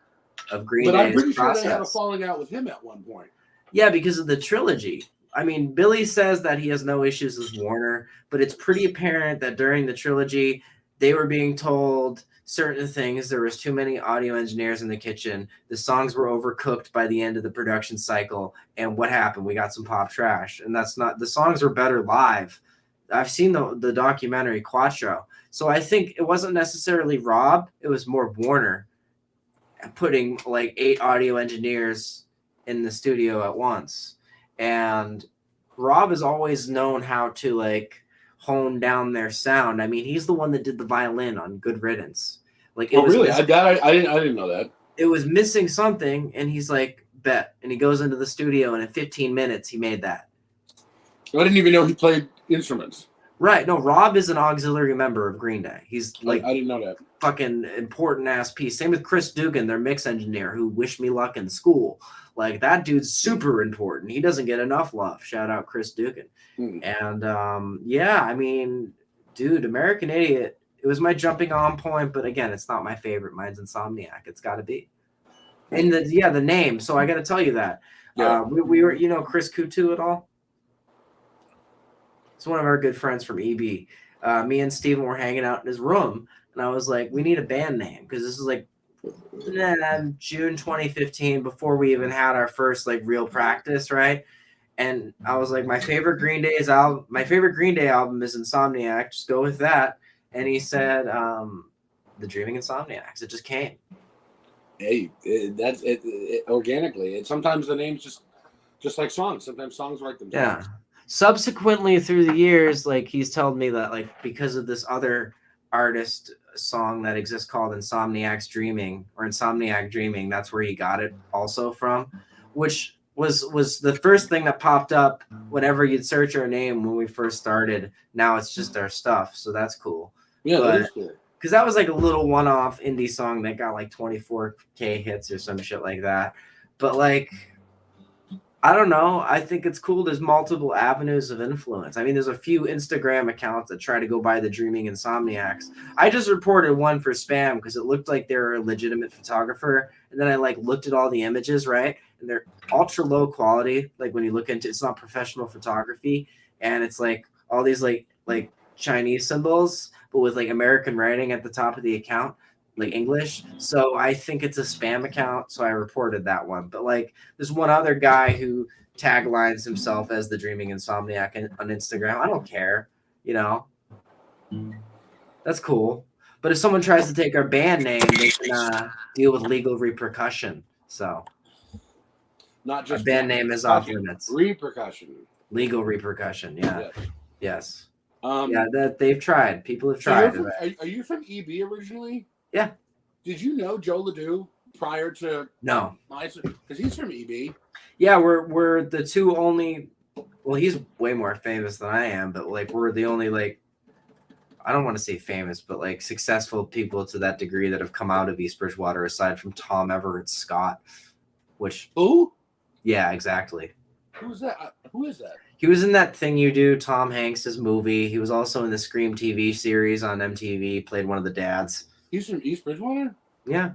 of Green Day. But I'm pretty sure they had a falling out with him at one point. Yeah, because of the trilogy. I mean, Billy says that he has no issues with Warner, but it's pretty apparent that during the trilogy, they were being told certain things. There was too many audio engineers in the kitchen. The songs were overcooked by the end of the production cycle. And what happened? We got some pop trash. And the songs were better live. I've seen the documentary Quattro. So I think it wasn't necessarily Rob. It was more Warner putting like 8 audio engineers in the studio at once. And Rob has always known how to like hone down their sound. I mean, he's the one that did the violin on Good Riddance. Like, it Oh, was really? I didn't know that. it was missing something, and he's like, bet. And he goes into the studio, and in 15 minutes, he made that. I didn't even know he played instruments. Right. No, Rob is an auxiliary member of Green Day. He's like I didn't know that. fucking important ass piece. Same with Chris Dugan, their mix engineer, who wished me luck in school. Like, that dude's super important. He doesn't get enough love. Shout out Chris Dugan. And yeah, I mean, dude, American Idiot, it was my jumping on point, but again, it's not my favorite. Mine's Insomniac. It's got to be. And the name. So I got to tell you that. Yeah. We were, Chris Kutu at all? It's one of our good friends from EB. Me and Steven were hanging out in his room, and I was like, we need a band name, because this is like June 2015, before we even had our first like real practice, right? And I was like, my favorite Green Day album is Insomniac. Just go with that. And he said, The Dreaming Insomniacs. It just came. Hey, that's it organically. Sometimes the names just like songs. Sometimes songs write themselves. Yeah. Subsequently, through the years, like, he's told me that, like, because of this other artist song that exists called Insomniacs Dreaming, or Insomniac Dreaming, that's where he got it also from, which was the first thing that popped up whenever you'd search our name when we first started. Now it's just our stuff, so that's cool. Yeah, that is cool. Because that was like a little one-off indie song that got like 24K hits or some shit like that. But like, I don't know. I think it's cool. There's multiple avenues of influence. I mean, there's a few Instagram accounts that try to go by the Dreaming Insomniacs. I just reported one for spam because it looked like they were a legitimate photographer. And then I like looked at all the images, right? And they're ultra low quality. Like, when you look into it's not professional photography. And it's like all these like Chinese symbols, but with like American writing at the top of the account, like English. So I think it's a spam account. So I reported that one. But like, there's one other guy who taglines himself as the Dreaming Insomniac on Instagram. I don't care, that's cool. But if someone tries to take our band name, they can deal with legal repercussion. So not just our band name is off limits. Repercussion. Legal repercussion. Yeah. Yes. Yeah, that they've tried. People have tried. Are you from EB originally? Yeah. Did you know Joe Ledoux prior to? No. Because he's from EB. Yeah, we're the two only. Well, he's way more famous than I am, but like, we're the only like, I don't want to say famous, but like successful people to that degree that have come out of East Bridgewater, aside from Tom Everett Scott. Which? Who? Yeah, exactly. Who's that? Who is that? He was in That Thing You Do, Tom Hanks' movie. He was also in the Scream TV series on MTV, played one of the dads. He's from East Bridgewater? Yeah.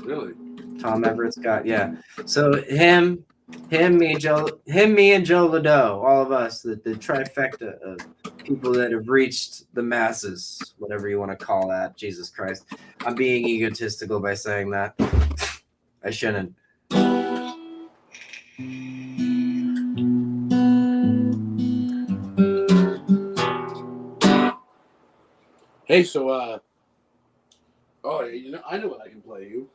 Really? Tom Everett Scott, yeah. So him, me, and Joe Ledoux, all of us, the trifecta of people that have reached the masses, whatever you want to call that. Jesus Christ. I'm being egotistical by saying that. I shouldn't. Hey, so I know what I can play you.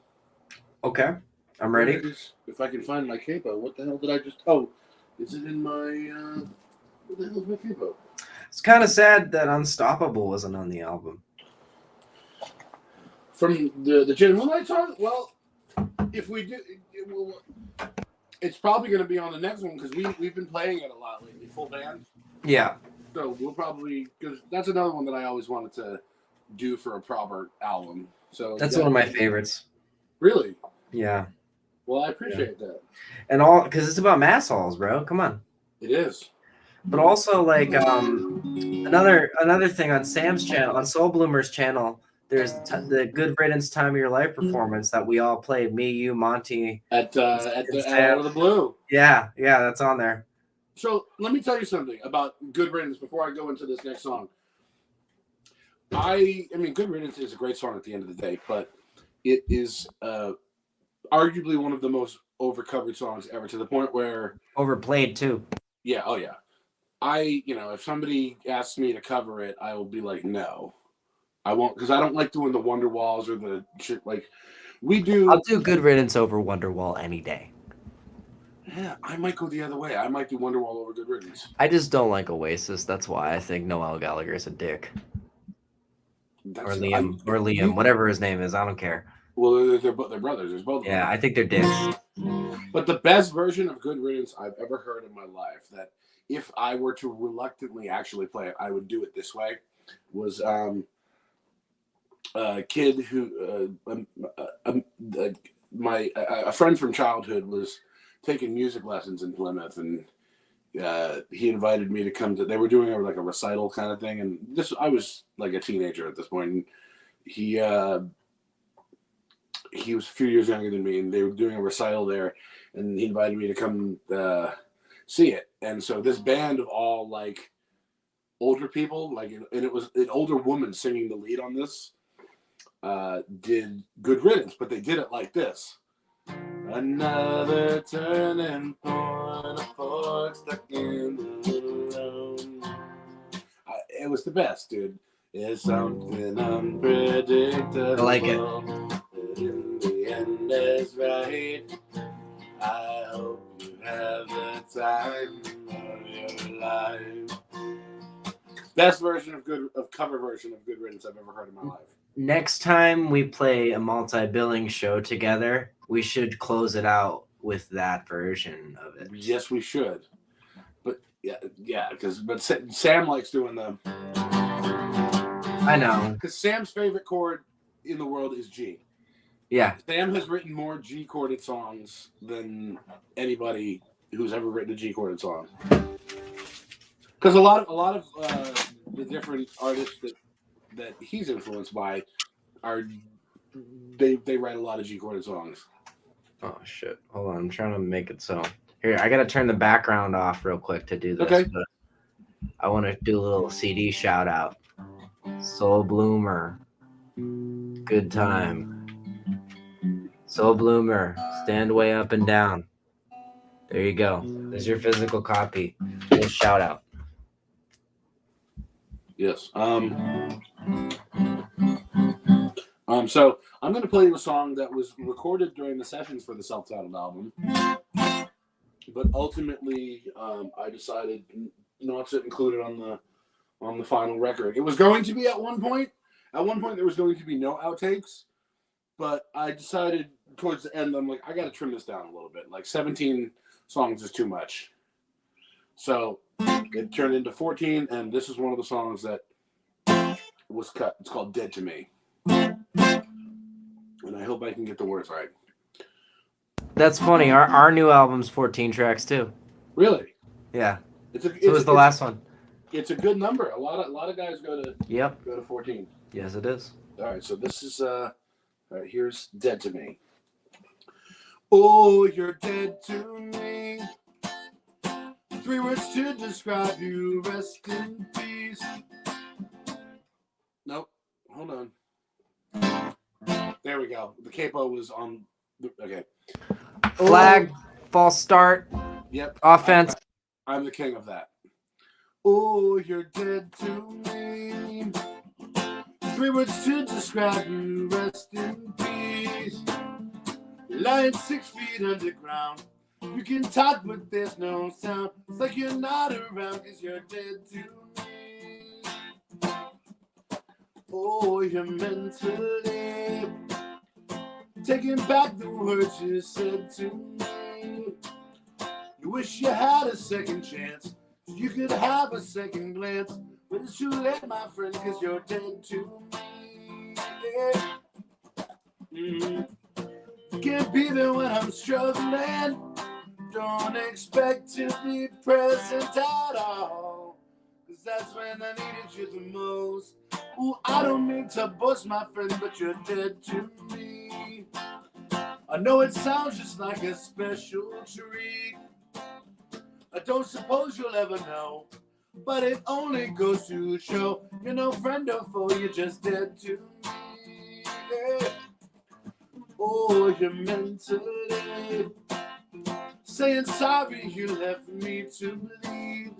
Okay, I'm ready. If I can find my capo, what the hell did I just? Oh, is it in my? What the hell is my capo? It's kind of sad that Unstoppable wasn't on the album. From the Gin and Moonlight song. Well, if we do, it's probably going to be on the next one because we've been playing it a lot lately, full band. Yeah. So we'll probably, because that's another one that I always wanted to do for a proper album. So that's one of my favorites. Really? Yeah. Well, I appreciate that. And all because it's about mass halls, bro. Come on. It is. But also, like, another thing on Sam's channel, on Soul Bloomer's channel, there's the Good Riddance Time of Your Life performance that we all played. Me, you, Monty, at Out of the Blue. Yeah, that's on there. So let me tell you something about Good Riddance before I go into this next song. I mean, Good Riddance is a great song at the end of the day, but it is arguably one of the most overcovered songs ever, to the point where overplayed too. Yeah. Oh yeah. If somebody asks me to cover it, I will be like, no, I won't, because I don't like doing the Wonderwalls or the shit like we do. I'll do Good Riddance over Wonderwall any day. Yeah, I might go the other way. I might do Wonderwall over Good Riddance. I just don't like Oasis. That's why I think Noel Gallagher is a dick. Or Liam, whatever his name is. I don't care. Well, they're brothers. There's both. Yeah, I think they're dicks. But the best version of Good Riddance I've ever heard in my life, that if I were to reluctantly actually play it, I would do it this way, was a kid who a friend from childhood was taking music lessons in Plymouth, and he invited me to come to. They were doing like a recital kind of thing, and I was like a teenager at this point. And he was a few years younger than me, and they were doing a recital there, and he invited me to come see it. And so this band of all like older people, and it was an older woman singing the lead on this, did Good Riddance, but they did it like this. Another turning point, a fork stuck in the road. It was the best, dude. It's something unpredictable. I like it. In the end is right. I hope you have the time of your life. Best version of cover version of Good Riddance I've ever heard in my life. Next time we play a multi-billing show together, we should close it out with that version of it. Yes, we should. But but Sam likes doing the. I know. Because Sam's favorite chord in the world is G. Yeah. Sam has written more G-chorded songs than anybody who's ever written a G-chorded song. Because a lot of the different artists that he's influenced by they write a lot of G-chorded songs. Oh shit! Hold on, I'm trying to make it so. Here, I gotta turn the background off real quick to do this. Okay. But I want to do a little CD shout out. Soul Bloomer, good time. Soul Bloomer, stand way up and down. There you go. There's your physical copy. Little shout out. Yes. So I'm going to play you a song that was recorded during the sessions for the self-titled album, but ultimately I decided not to include it on the final record. It was going to be at one point. At one point, there was going to be no outtakes, but I decided towards the end, I'm like, I got to trim this down a little bit. Like 17 songs is too much. So it turned into 14, and this is one of the songs that was cut. It's called Dead to Me. And I hope I can get the words right. That's funny. Our new album's 14 tracks too. Really? Yeah. So it was the last one. It's a good number. A lot of guys go to 14. Yes, it is. All right, so this is here's Dead to Me. Oh, you're dead to me. 3 words to describe you. Rest in peace. Nope. Hold on. There we go. The capo was on. Okay. Flag, false start. Yep. Offense. I'm the king of that. Oh, you're dead to me. 3 words to describe you. Rest in peace. Lying 6 feet underground. You can talk, but there's no sound. It's like you're not around because you're dead to me. Oh, you're mentally taking back the words you said to me. You wish you had a second chance. You could have a second glance. But it's too late, my friend, because you're dead to me. Yeah. You can't be there when I'm struggling. Don't expect to be present at all, because that's when I needed you the most. Ooh, I don't mean to boast, my friend, but you're dead to me. I know it sounds just like a special treat. I don't suppose you'll ever know, but it only goes to show you're no friend or foe, you're just dead to me. Yeah. Oh, you're mentally saying sorry you left me to bleed.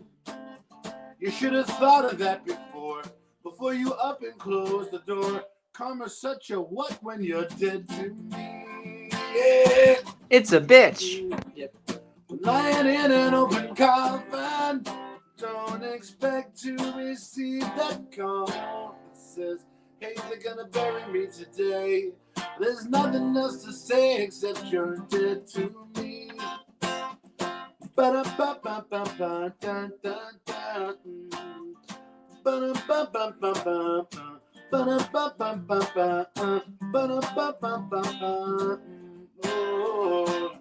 You should have thought of that before you up and close the door. Karma's such a what when you're dead to me. Yeah. It's a bitch. Yep. lying in an open coffin. Don't expect to receive that call that says, hey, they're gonna bury me today. There's nothing else to say except you're dead to me. Ba-da-ba-ba-ba-ba-da-da-da. Ba-da-ba-ba-ba-ba-ba. Ba-da-ba-ba-ba-ba. Ba-da-ba-ba-ba-ba. Oh.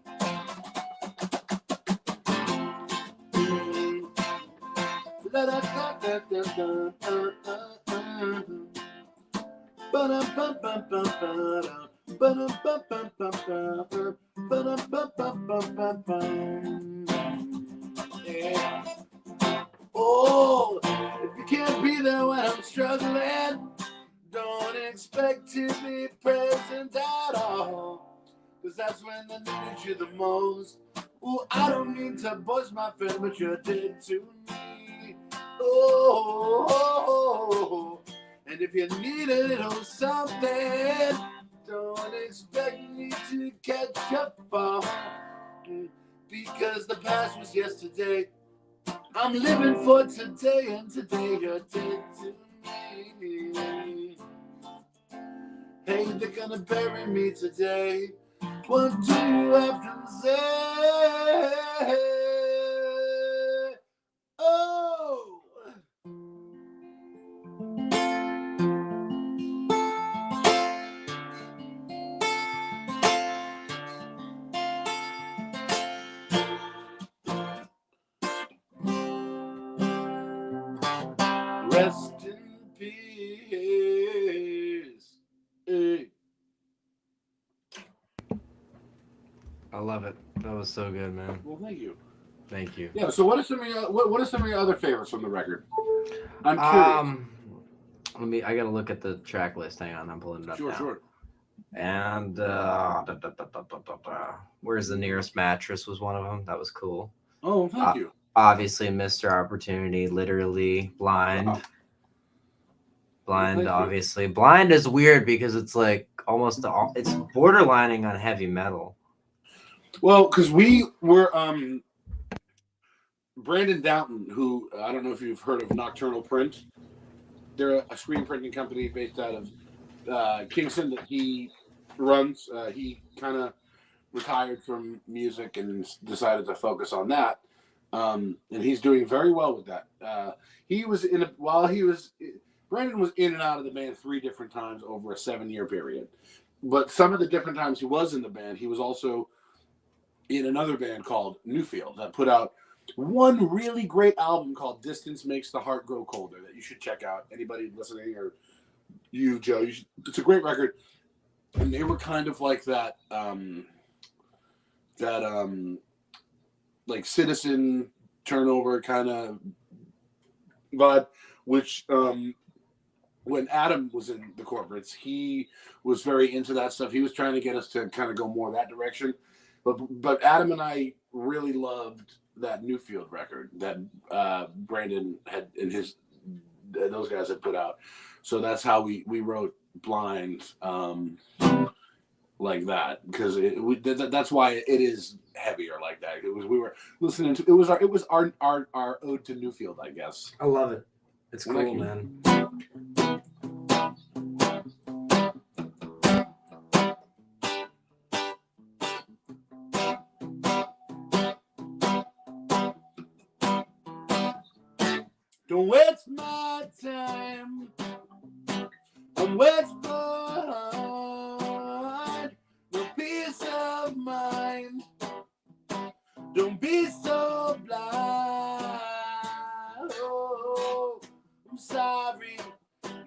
Yeah. Oh, if you can't be there when I'm struggling, don't expect to be present at all, 'cause that's when they need you the most. Oh, I don't mean to boast my friend, but you're dead to me. Oh, and if you need a little something, don't expect me to catch up on, because the past was yesterday. I'm living for today, and today you're dead to me. Hey, they're gonna bury me today. What do you have to say? Oh! Rest in peace. Hey. I love it. That was so good, man. Well, thank you. Thank you. Yeah. So, what are some of your other favorites from the record? I'm curious. I gotta look at the track list. Hang on, I'm pulling it up now. Sure. And Where's the Nearest Mattress was one of them. That was cool. Oh, thank you. Obviously, Mr. Opportunity, literally Blind. Wow. Blind, Thank you. obviously. Blind is weird because it's like it's borderlining on heavy metal. Well, because we were Brandon Downton, who I don't know if you've heard of Nocturnal Print. They're a screen printing company based out of Kingston that he runs. He kind of retired from music and decided to focus on that. And he's doing very well with that. Brandon was in and out of the band 3 different times over a 7-year period. But some of the different times he was in the band, he was also in another band called Newfield that put out one really great album called Distance Makes the Heart Grow Colder that you should check out. Anybody listening, or you, Joe, it's a great record. And they were kind of like that like Citizen Turnover kind of vibe, which when Adam was in the Corporates, he was very into that stuff. He was trying to get us to kind of go more that direction. But Adam and I really loved that Newfield record that Brandon had and those guys had put out. So that's how we wrote Blind like that, because that's why it is heavier like that. We were listening to it was our ode to Newfield, I guess. I love it. It's Well, cool, man. Don't waste my time. Don't waste mine. No peace of mind. Don't be so blind. Oh, I'm sorry.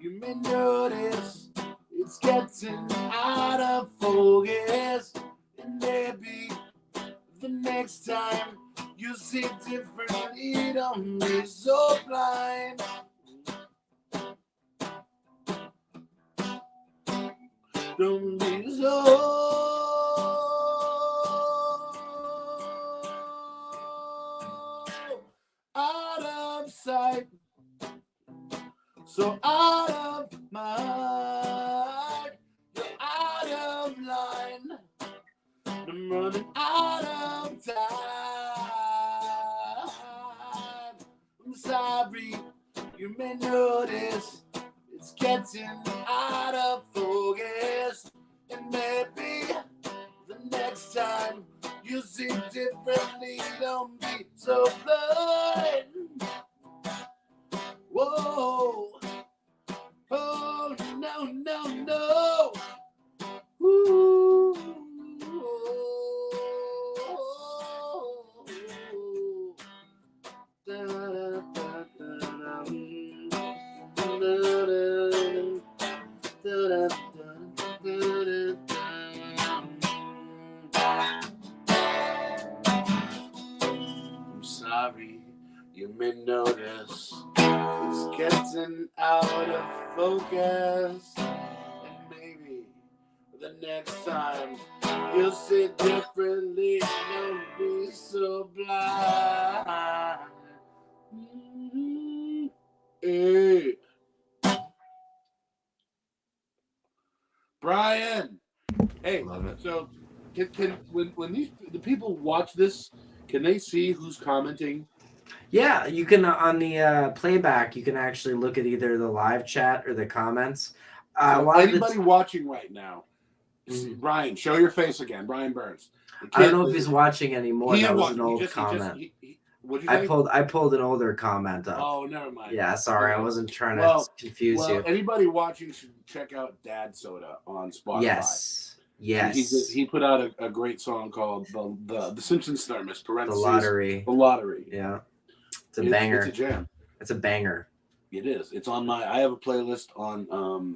You may notice it's getting out of focus. And maybe the next time you see differently, don't be so blind. Don't be so out of sight, so out of mind. You're out of line. I'm running out of time. sorry, you may notice it's getting out of focus. And maybe the next time you see differently, don't be so blind. Whoa. Oh, no, no, no. Ooh. Da, da, da, da, da, da, I'm sorry, you may notice it's getting out of focus. And maybe the next time you'll see differently, don't be so blind. Hey. Brian, hey, Love it. so can when the people watch this, can they see who's commenting? Yeah, you can on the playback. You can actually look at either the live chat or the comments. So anybody watching right now, Brian, show your face again. Brian Burns. I don't know if he's watching anymore. That was an old comment. What'd you say? I pulled an older comment up. Oh, never mind. Yeah, sorry, I wasn't trying to confuse you. Anybody watching should check out Dad Soda on Spotify. Yes. He put out a great song called the Simpsons Thermos The Lottery. The Lottery. Yeah, it's a banger. It's a jam. It's a banger. It is. It's on I have a playlist on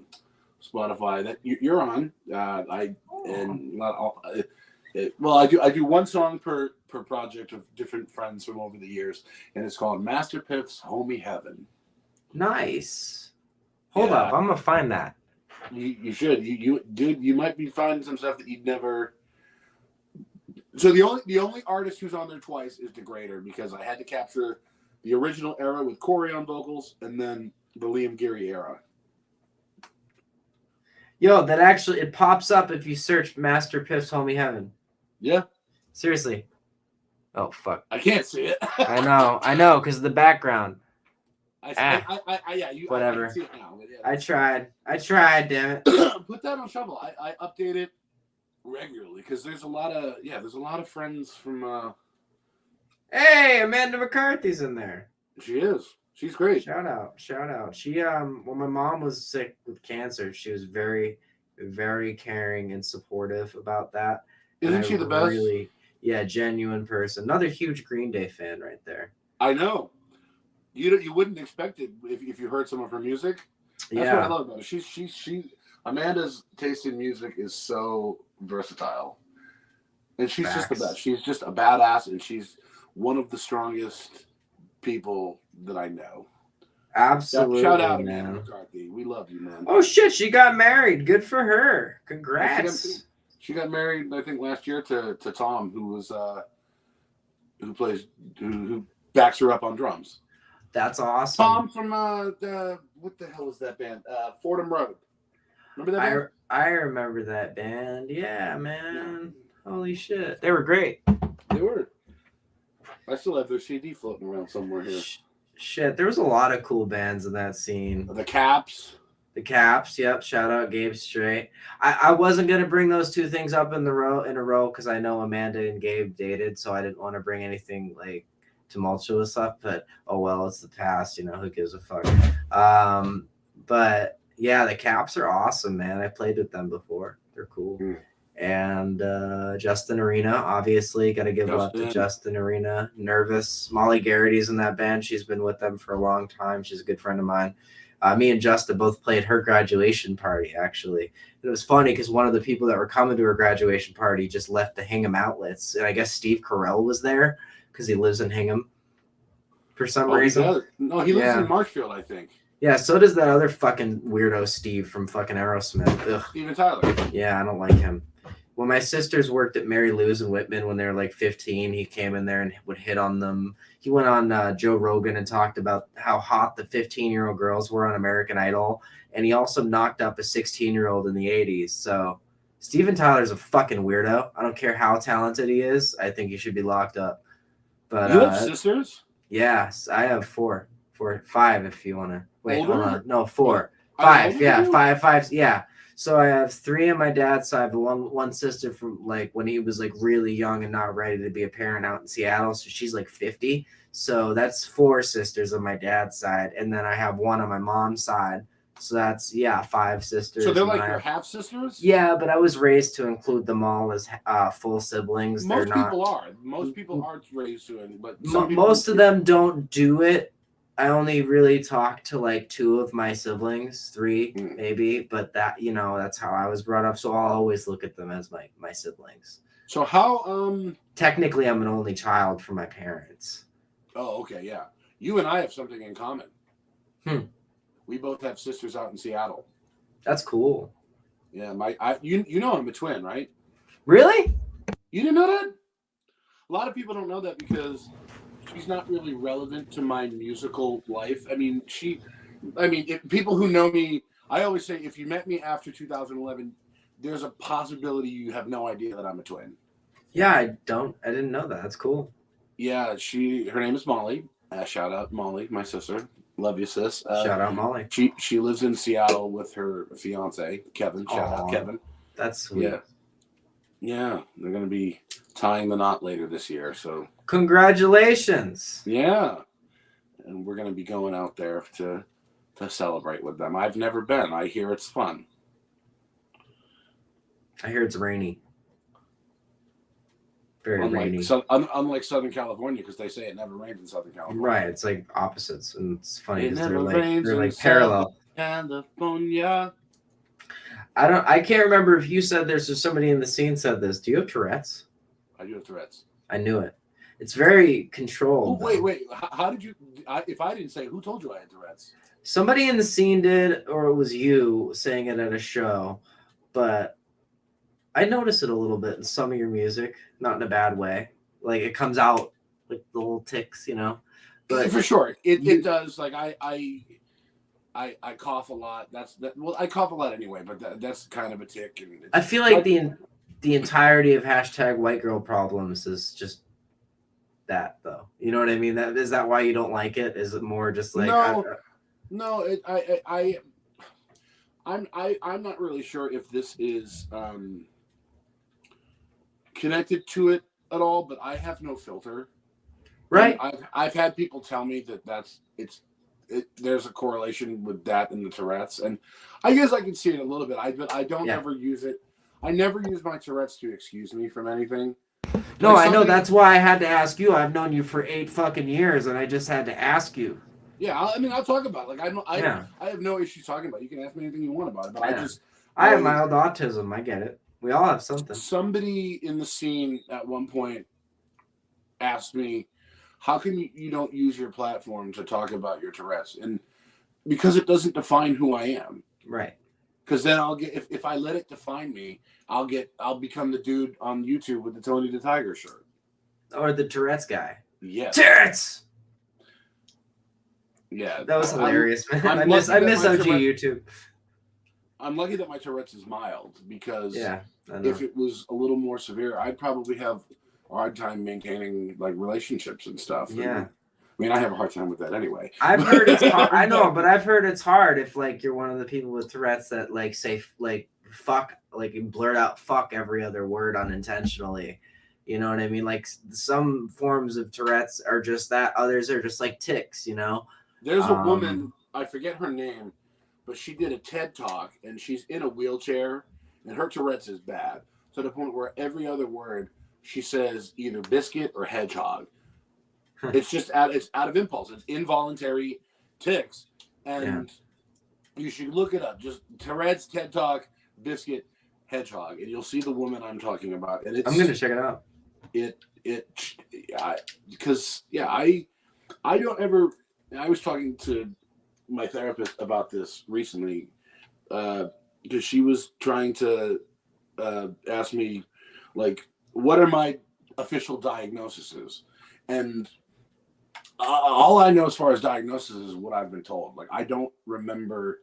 Spotify that you're on. I do one song per project of different friends from over the years, and it's called Master Piff's Homie Heaven. Nice. Hold up, I'm gonna find that. You should. You might be finding some stuff that you'd never. So the only artist who's on there twice is Degrader, because I had to capture the original era with Corey on vocals and then the Liam Geary era. Yo, that actually it pops up if you search Master Piff's Homie Heaven. Yeah. Seriously. Oh fuck. I can't see it. I know, because of the background. Whatever. I can see it now, yeah, I tried, damn it. Put that on shuffle. I update it regularly because there's a lot of friends from Hey, Amanda McCarthy's in there. She is. She's great. Shout out. She when my mom was sick with cancer, she was very, very caring and supportive about that. Isn't she the best? Really, genuine person. Another huge Green Day fan right there. I know. You wouldn't expect it if you heard some of her music. That's what I love about her. She Amanda's taste in music is so versatile. And she's just the best. She's just a badass, and she's one of the strongest people that I know. Absolutely. Shout out, Amanda McCarthy. We love you, man. Oh shit, she got married. Good for her. Congrats. She got married, I think, last year to Tom, who backs her up on drums. That's awesome. Tom from what the hell was that band? Fordham Road. Remember that band? I remember that band. Yeah, man. Yeah. Holy shit. They were great. They were. I still have their CD floating around somewhere here. Shit, there was a lot of cool bands in that scene. The Caps. The Caps, yep. Shout out Gabe Strait. I wasn't gonna bring those two things up in a row because I know Amanda and Gabe dated, so I didn't want to bring anything like tumultuous stuff. But oh well, it's the past, who gives a fuck. But yeah, the Caps are awesome, man. I played with them before. They're cool. And Justin Arena, obviously, got to give love to Justin Arena. Nervous. Molly Garrity's in that band. She's been with them for a long time. She's a good friend of mine. Me and Justin both played her graduation party, actually. It was funny because one of the people that were coming to her graduation party just left the Hingham Outlets. And I guess Steve Carell was there because he lives in Hingham for some reason. No, he lives in Marshfield, I think. Yeah, so does that other fucking weirdo Steve from fucking Aerosmith. Ugh. Steven Tyler. Yeah, I don't like him. When my sisters worked at Mary Lou's in Whitman when they were like 15, he came in there and would hit on them. He went on Joe Rogan and talked about how hot the 15-year-old girls were on American Idol. And he also knocked up a 16-year-old in the 80s. So Steven Tyler's a fucking weirdo. I don't care how talented he is. I think he should be locked up. But you have sisters? Yes, I have four 4, 5 if you want to. Wait, Older? hold on. No, 4. Are 5. they Yeah, older? 5. Yeah. So I have 3 on my dad's side, but one sister from like when he was like really young and not ready to be a parent out in Seattle. So she's like 50. So that's 4 sisters on my dad's side, and then I have 1 on my mom's side. So that's 5 sisters. So they're and then like I your have- half sisters? Yeah, but I was raised to include them all as full siblings. Most They're not. people are. Most people are raised to it, but some people, Most of them don't do it. I only really talk to like 2 of my siblings, 3 maybe, but that that's how I was brought up. So I'll always look at them as my siblings. So how Technically, I'm an only child for my parents. Oh, okay, yeah. You and I have something in common. We both have sisters out in Seattle. That's cool. Yeah, you know I'm a twin, right? Really? You didn't know that? A lot of people don't know that because she's not really relevant to my musical life. I mean, if people who know me, I always say if you met me after 2011, there's a possibility you have no idea that I'm a twin. Yeah, I didn't know that. That's cool. Yeah, her name is Molly. Shout out Molly, my sister. Love you, sis. Shout out Molly. She lives in Seattle with her fiance, Kevin. Shout out Kevin. That's sweet. Yeah, they're gonna be tying the knot later this year. So congratulations. Yeah, and we're gonna be going out there to celebrate with them. I've never been. I hear it's fun. I hear it's rainy. Very rainy. Unlike Southern California, because they say it never rains in Southern California. Right, it's like opposites, and it's funny because they're like parallel. parallel. California. I can't remember if you said this or somebody in the scene said this. Do you have Tourette's? I do have Tourette's. I knew it. It's very controlled. Oh, wait. How did you? If I didn't say, who told you I had Tourette's? Somebody in the scene did, or it was you saying it at a show. But I notice it a little bit in some of your music, not in a bad way. Like it comes out like the little ticks, But for sure, it does. Like I cough a lot. Well, I cough a lot anyway, but that's kind of a tick. And I feel like the entirety of #WhiteGirlProblems is just that, though. You know what I mean? Is that why you don't like it? Is it more just like no? I'm not really sure if this is connected to it at all, but I have no filter. Right. I've had people tell me there's a correlation with that and the Tourette's, and I guess I can see it a little bit. I don't ever use it. I never use my Tourette's to excuse me from anything. No, I know. That's why I had to ask you. I've known you for 8 fucking years, and I just had to ask you. Yeah, I'll talk about it. Like I have no issue talking about it. You can ask me anything you want about it, but I have mild autism. I get it. We all have something. Somebody in the scene at one point asked me, how come you don't use your platform to talk about your Tourette's? And because it doesn't define who I am. Right. Because then I'll get, if I let it define me, I'll become the dude on YouTube with the Tony the Tiger shirt. Or the Tourette's guy. Yeah. Tourette's! Yeah. That was hilarious, man. I miss OG YouTube. I'm lucky that my Tourette's is mild, because if it was a little more severe, I'd probably have a hard time maintaining like relationships and stuff. Yeah. I mean, I have a hard time with that anyway. I've heard it's hard. I know, but I've heard it's hard if like you're one of the people with Tourette's that like say like fuck, like you blurt out fuck every other word unintentionally. You know what I mean? Like some forms of Tourette's are just that. Others are just like tics, There's a woman, I forget her name, but she did a TED Talk, and she's in a wheelchair, and her Tourette's is bad, to the point where every other word she says either biscuit or hedgehog. It's just out of impulse. It's involuntary tics, and you should look it up. Just Tourette's TED Talk, biscuit, hedgehog, and you'll see the woman I'm talking about. And I'm gonna check it out. Because I don't ever. I was talking to my therapist about this recently, because she was trying to ask me, like, what are my official diagnoses? And all I know as far as diagnosis is what I've been told. Like, I don't remember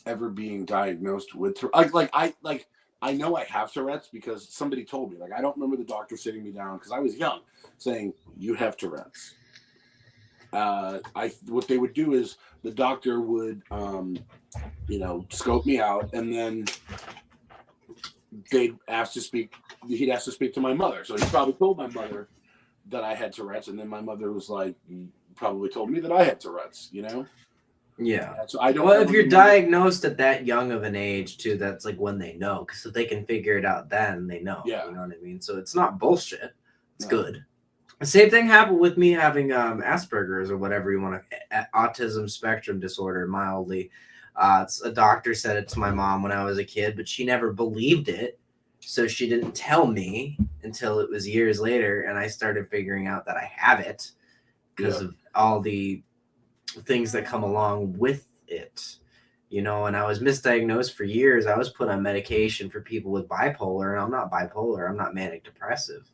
ever being diagnosed with I know I have Tourette's because somebody told me. Like, I don't remember the doctor sitting me down, because I was young, saying, you have Tourette's. what they would do is the doctor would scope me out, and then he'd ask to speak to my mother. So he probably told my mother that I had Tourette's, and then my mother was like, probably told me that I had Tourette's, Yeah. So I don't. Well, if you're diagnosed at that young of an age too, that's like when they know, because if they can figure it out then, they know. Yeah. You know what I mean? So it's not bullshit. It's No. good. The same thing happened with me having Asperger's or whatever you want to, autism spectrum disorder, mildly. A doctor said it to my mom when I was a kid, but she never believed it. So she didn't tell me until it was years later, and I started figuring out that I have it because of all the things that come along with it, and I was misdiagnosed for years. I was put on medication for people with bipolar, and I'm not bipolar. I'm not manic depressive.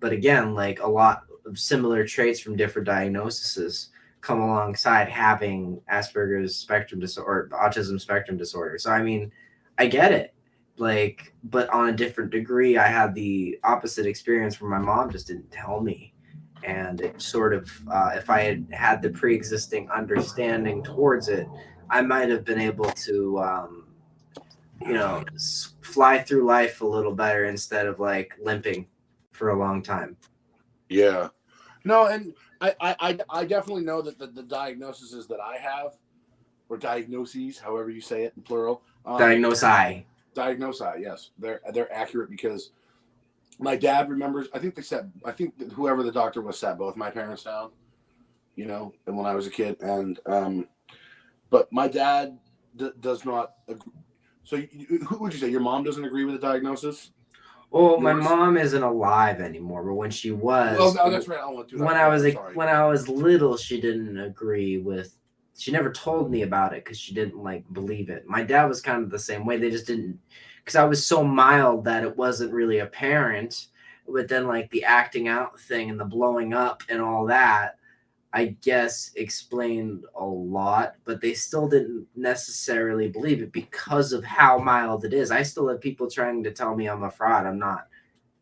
But again, like a lot of similar traits from different diagnoses come alongside having Asperger's spectrum disorder, or autism spectrum disorder. So, I mean, I get it. Like, but on a different degree, I had the opposite experience where my mom just didn't tell me. And it sort of, if I had had the pre-existing understanding towards it, I might have been able to, fly through life a little better instead of like limping for a long time. Yeah. No, and I definitely know that the diagnoses that I have, or diagnoses, however you say it in plural. Diagnosi, yes. They're accurate because my dad remembers, I think that whoever the doctor was sat both my parents down, and when I was a kid. And, but my dad does not agree. So who would you say? Your mom doesn't agree with the diagnosis? Well, my mom isn't alive anymore, but when she was, oh, that's right. I want to. When I was little, she didn't agree with. She never told me about it because she didn't believe it. My dad was kind of the same way. They just didn't, because I was so mild that it wasn't really apparent. But then the acting out thing and the blowing up and all that, I guess explained a lot, but they still didn't necessarily believe it because of how mild it is. I still have people trying to tell me I'm a fraud. I'm not.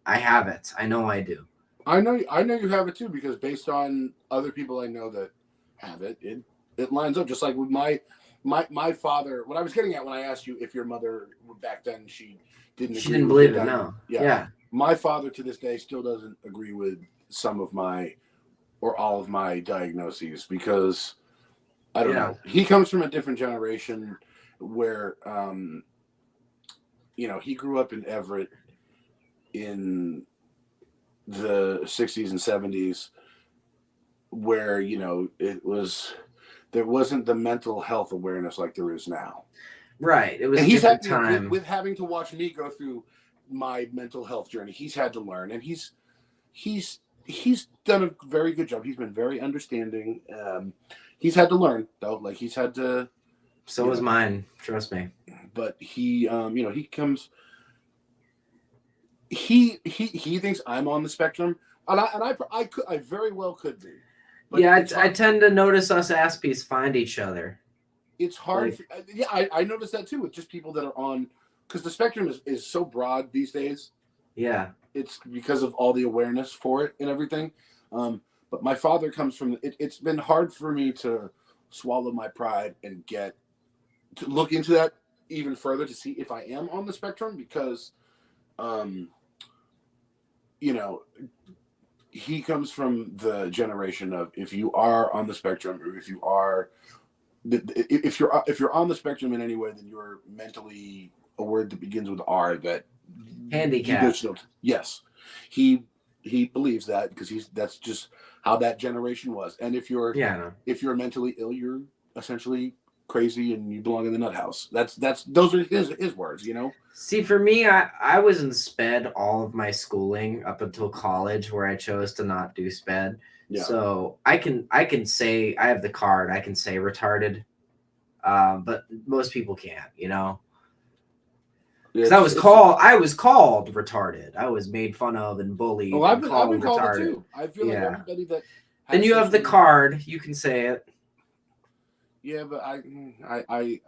I have it. I know I do. I know you have it too, because based on other people I know that have it, it lines up. Just like with my father. What I was getting at when I asked you if your mother back then she didn't believe it. No. Yeah. My father to this day still doesn't agree with some of my or all of my diagnoses, because I don't know. He comes from a different generation where, he grew up in Everett in the 60s and 70s, where, there wasn't the mental health awareness like there is now. Right. It was and a he's different had, time. With having to watch me go through my mental health journey, he's had to learn, and he's done a very good job. He's been very understanding. He's had to learn though. He's had to. So was mine. Trust me. But he, he comes. He thinks I'm on the spectrum, and I very well could be. But yeah, I tend to notice us Aspies find each other. It's hard. I noticed that too with just people that are on, because the spectrum is so broad these days. Yeah. It's because of all the awareness for it and everything. But my father comes from it's been hard for me to swallow my pride and to look into that even further to see if I am on the spectrum, because he comes from the generation of, if you are on the spectrum, or if you're on the spectrum in any way, then you're mentally a word that begins with R, that handicap. Yes, he believes that, because that's just how that generation was. And if you're mentally ill, you're essentially crazy and you belong in the nut house. Those are his words. See, for me, I was in SPED all of my schooling up until college, where I chose to not do SPED. Yeah. So I can say, I have the card. I can say retarded, but most people can't. Because I was called retarded. I was made fun of and bullied. Oh, I've been called it too. I feel like everybody that. Then you have the card. You can say it. Yeah, but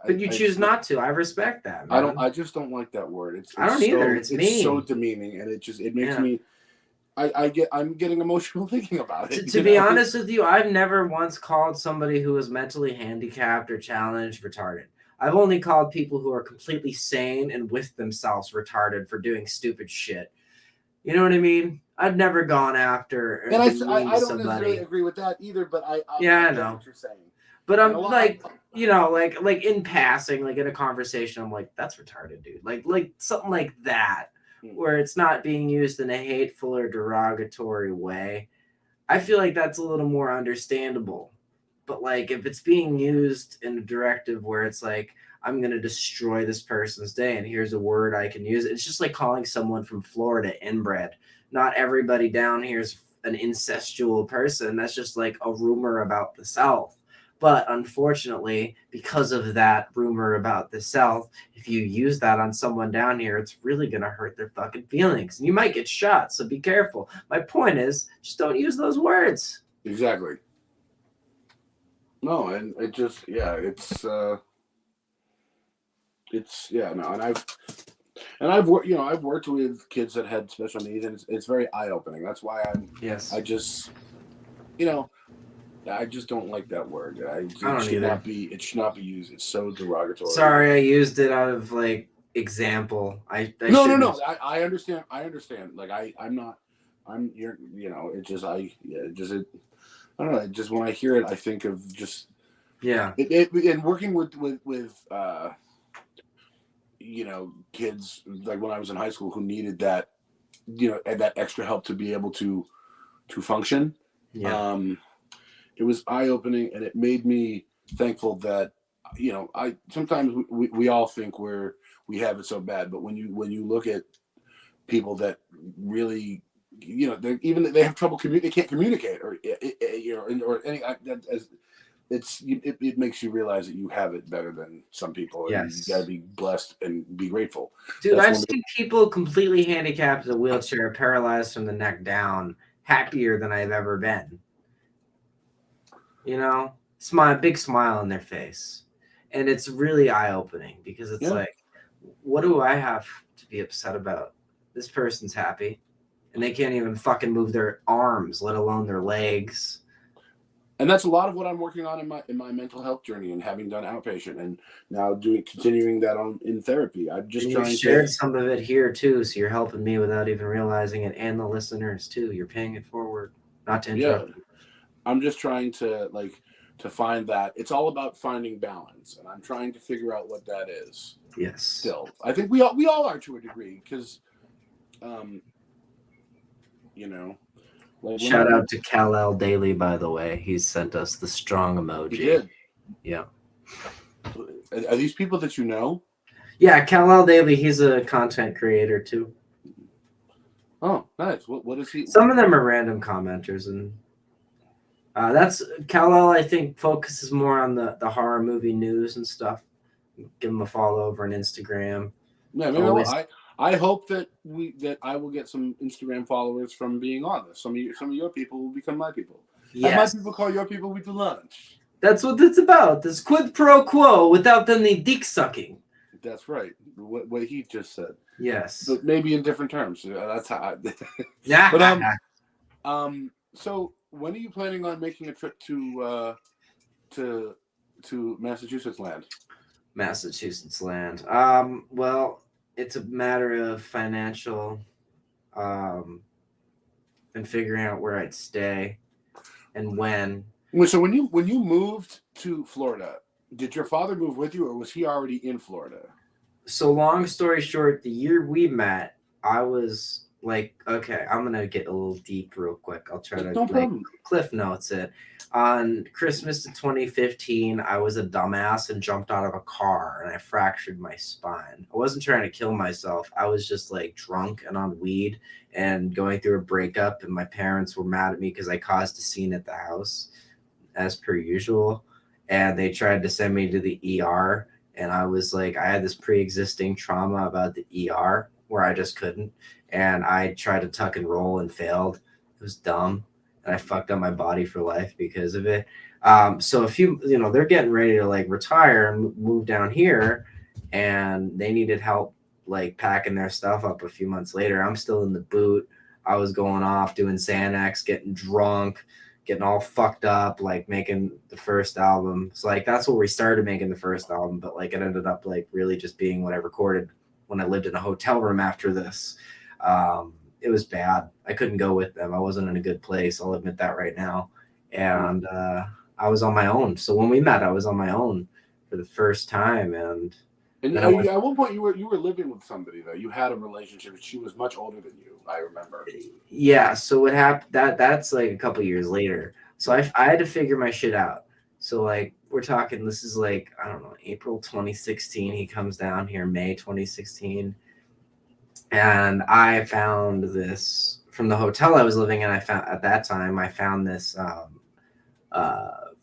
But you choose not to. I respect that. Man. I just don't like that word. I don't either. It's mean. so demeaning, and it makes me. I'm getting emotional thinking about it. To be honest with you, I've never once called somebody who was mentally handicapped or challenged retarded. I've only called people who are completely sane and with themselves retarded for doing stupid shit. You know what I mean? I've never gone after and I don't somebody. necessarily agree with that either, but I know what you're saying. But I'm like, you know, like in passing, like in a conversation, I'm like, that's retarded, dude. Like something like that, where it's not being used in a hateful or derogatory way. I feel like that's a little more understandable. But like if it's being used in a directive where it's like, I'm gonna destroy this person's day and here's a word I can use, it's just like calling someone from Florida inbred. Not everybody down here is an incestual person. That's just like a rumor about the South. But unfortunately, because of that rumor about the South, if you use that on someone down here, it's really going to hurt their fucking feelings. And you might get shot, so be careful. My point is, just don't use those words. Exactly. No, and it just, I've worked with kids that had special needs, and it's very eye-opening. That's why I just don't like that word. It should not be used. It's so derogatory. Sorry, I used it out of like example. No. I understand. Like I don't know. Just when I hear it, I think of just and working with kids like when I was in high school who needed that, that extra help to be able to function. Yeah. It was eye-opening, and it made me thankful that, I sometimes we all think we have it so bad, but when you look at people that really, they have trouble they can't communicate, or any it makes you realize that you have it better than some people. And you got to be blessed and be grateful. Dude, I've seen people completely handicapped in a wheelchair, paralyzed from the neck down, happier than I've ever been. Big smile on their face. And it's really eye-opening because it's like, what do I have to be upset about? This person's happy, and they can't even fucking move their arms, let alone their legs. And that's a lot of what I'm working on in my mental health journey, and having done outpatient and now continuing that in therapy. I'm just trying to share some of it here too, so you're helping me without even realizing it, and the listeners too. You're paying it forward, not to interrupt. Yeah. I'm just trying to find that. It's all about finding balance, and I'm trying to figure out what that is. Yes. Still, I think we all are to a degree, because, shout out to Kal-El Daily, by the way. He's sent us the strong emoji. He did. Yeah. Are these people that you know? Yeah, Kal-El Daily. He's a content creator too. Oh, nice. What is he? Some of them are random commenters, and that's Kal-El. I think focuses more on the horror movie news and stuff. Give him a follow over on Instagram. Yeah, maybe I hope that I will get some Instagram followers from being on this. Some of your people will become my people. Yes. And my people call your people with the lunch. That's what it's about. This quid pro quo without any dick sucking. That's right. What he just said. Yes. But maybe in different terms. That's how. Yeah. But so when are you planning on making a trip to Massachusetts land? Massachusetts land. Well, it's a matter of financial and figuring out where I'd stay and when. So when you moved to Florida, did your father move with you, or was he already in Florida? So long story short, the year we met, I was like, okay, I'm going to get a little deep real quick. I'll try to cliff notes it. On Christmas of 2015, I was a dumbass and jumped out of a car, and I fractured my spine. I wasn't trying to kill myself. I was just like drunk and on weed and going through a breakup, and my parents were mad at me because I caused a scene at the house, as per usual. And they tried to send me to the ER. And I was like, I had this pre-existing trauma about the ER where I just couldn't. And I tried to tuck and roll and failed. It was dumb. And I fucked up my body for life because of it. So they're getting ready to like retire and move down here. And they needed help like packing their stuff up a few months later. I'm still in the boot. I was going off doing Xanax, getting drunk, getting all fucked up, like making the first album. So like that's where we started making the first album, but like it ended up like really just being what I recorded when I lived in a hotel room after this. It was bad. I couldn't go with them. I wasn't in a good place. I'll admit that right now. And I was on my own. So when we met, I was on my own for the first time. And at one point you were living with somebody though. You had a relationship. She was much older than you, I remember. Yeah. So what happened? That's like a couple years later. So I had to figure my shit out. So like we're talking. This is like I don't know, April 2016. He comes down here May 2016, and I found this from the hotel I was living in. I found this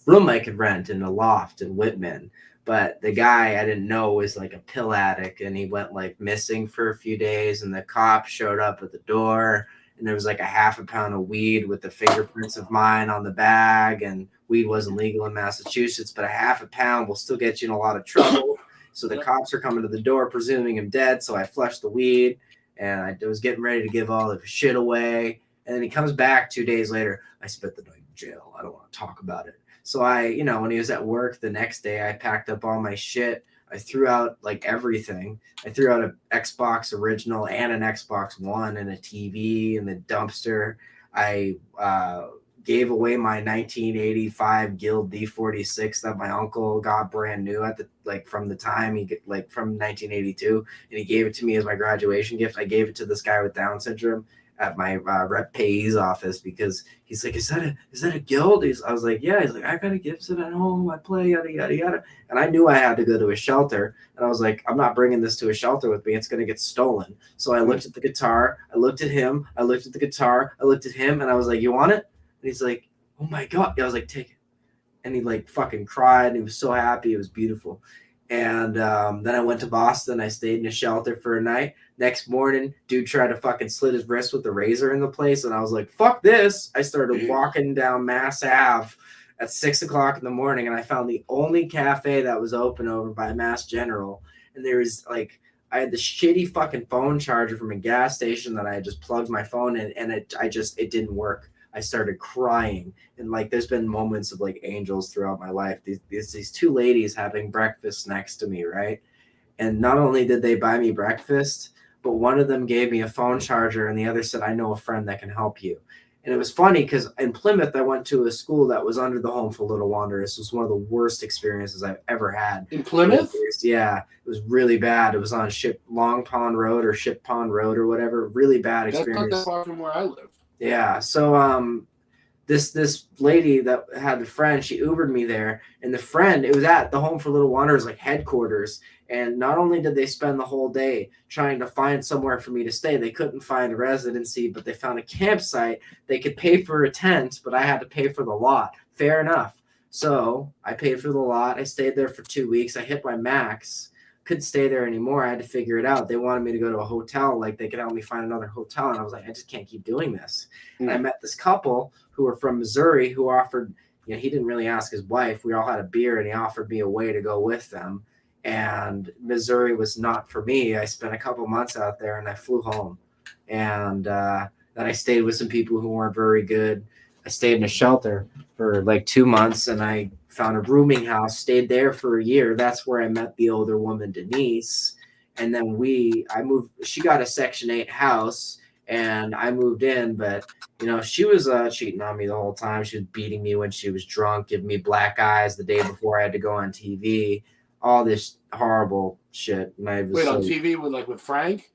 room I could rent in a loft in Whitman. But the guy I didn't know was like a pill addict, and he went like missing for a few days, and the cops showed up at the door, and there was like a half a pound of weed with the fingerprints of mine on the bag, and weed wasn't legal in Massachusetts, but a half a pound will still get you in a lot of trouble. So the cops are coming to the door, presuming him dead, so I flushed the weed, and I was getting ready to give all the shit away, and then he comes back 2 days later. I spent the night in jail. I don't want to talk about it. So when he was at work the next day, I packed up all my shit. I threw out like everything. I threw out an Xbox original and an Xbox One and a TV in the dumpster. I gave away my 1985 Guild D46 that my uncle got brand new from the time from 1982, and he gave it to me as my graduation gift. I gave it to this guy with Down syndrome at my rep payee's office because he's like, is that a guild? I was like, yeah. He's like, I got a Gibson at home. I play yada yada yada. And I knew I had to go to a shelter, and I was like, I'm not bringing this to a shelter with me. It's gonna get stolen. So I looked at the guitar. I looked at him. I looked at the guitar. I looked at him, and I was like, you want it? And he's like, oh my god. I was like, take it. And he like fucking cried. And he was so happy. It was beautiful. And then I went to Boston. I stayed in a shelter for a night. Next morning, dude tried to fucking slit his wrist with a razor in the place. And I was like, fuck this. I started walking down Mass Ave at 6 o'clock in the morning. And I found the only cafe that was open over by Mass General. And there was like, I had the shitty fucking phone charger from a gas station that I had just plugged my phone in. And it didn't work. I started crying, and like there's been moments of like angels throughout my life. These two ladies having breakfast next to me, right? And not only did they buy me breakfast, but one of them gave me a phone charger, and the other said, I know a friend that can help you. And it was funny because in Plymouth, I went to a school that was under the Home for Little Wanderers. This was one of the worst experiences I've ever had. In Plymouth? Yeah, it was really bad. It was on Long Pond Road or Ship Pond Road or whatever. Really bad experience. That's not that far from where I live. Yeah, so this lady that had a friend, she Ubered me there, and the friend, it was at the Home for Little Wanderers like headquarters, and not only did they spend the whole day trying to find somewhere for me to stay, they couldn't find a residency, but they found a campsite. They could pay for a tent, but I had to pay for the lot. Fair enough. So I paid for the lot. I stayed there for 2 weeks. I hit my max. Couldn't stay there anymore. I had to figure it out. They wanted me to go to a hotel, like they could help me find another hotel, and I was like, I just can't keep doing this. And I met this couple who were from Missouri who offered, he didn't really ask his wife. We all had a beer, and he offered me a way to go with them. And Missouri was not for me. I spent a couple months out there, and I flew home. And then I stayed with some people who weren't very good. I stayed in a shelter for like 2 months, and I found a rooming house, stayed there for a year. That's where I met the older woman, Denise. And then I moved, she got a Section 8 house, and I moved in, but she was cheating on me the whole time. She was beating me when she was drunk, giving me black eyes the day before I had to go on TV, all this horrible shit. And I was Wait, on TV with Frank?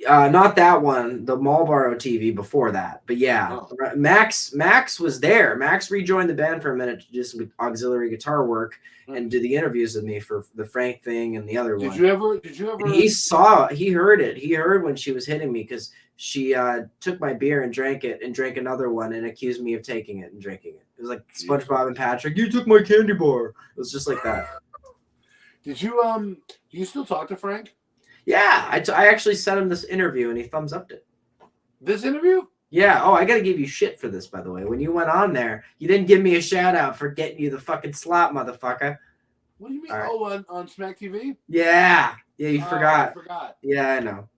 Not that one, the Marlboro TV before that, but yeah, Max was there. Max rejoined the band for a minute to do some auxiliary guitar work and do the interviews with me for the Frank thing and the other one. Did you ever? And he heard it. He heard when she was hitting me because she took my beer and drank it and drank another one and accused me of taking it and drinking it. It was like SpongeBob and Patrick. You took my candy bar. It was just like that. Did you do you still talk to Frank? Yeah, I actually sent him this interview and he thumbs upped it. This interview? Yeah. Oh, I got to give you shit for this, by the way. When you went on there, you didn't give me a shout out for getting you the fucking slot, motherfucker. What do you mean? Right. Oh, on Smack TV? Yeah. Yeah, you forgot. I forgot. Yeah, I know.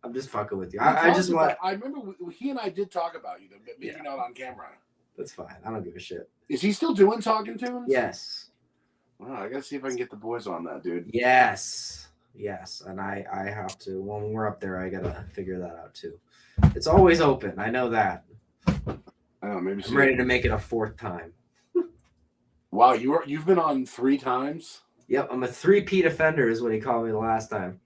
I'm just fucking with you. We I just talked want. about- I remember he and I did talk about you, but maybe Yeah. not on camera. That's fine. I don't give a shit. Is he still doing Talking Tunes? Yes. Wow, I gotta see if I can get the boys on that, dude. Yes. Yes. And I have to. When we're up there, I gotta figure that out too. It's always open. I know that. I don't know, maybe. I'm ready to make it a 4th time. Wow, you've been on 3 times. Yep, I'm a 3-peat offender, is what he called me the last time.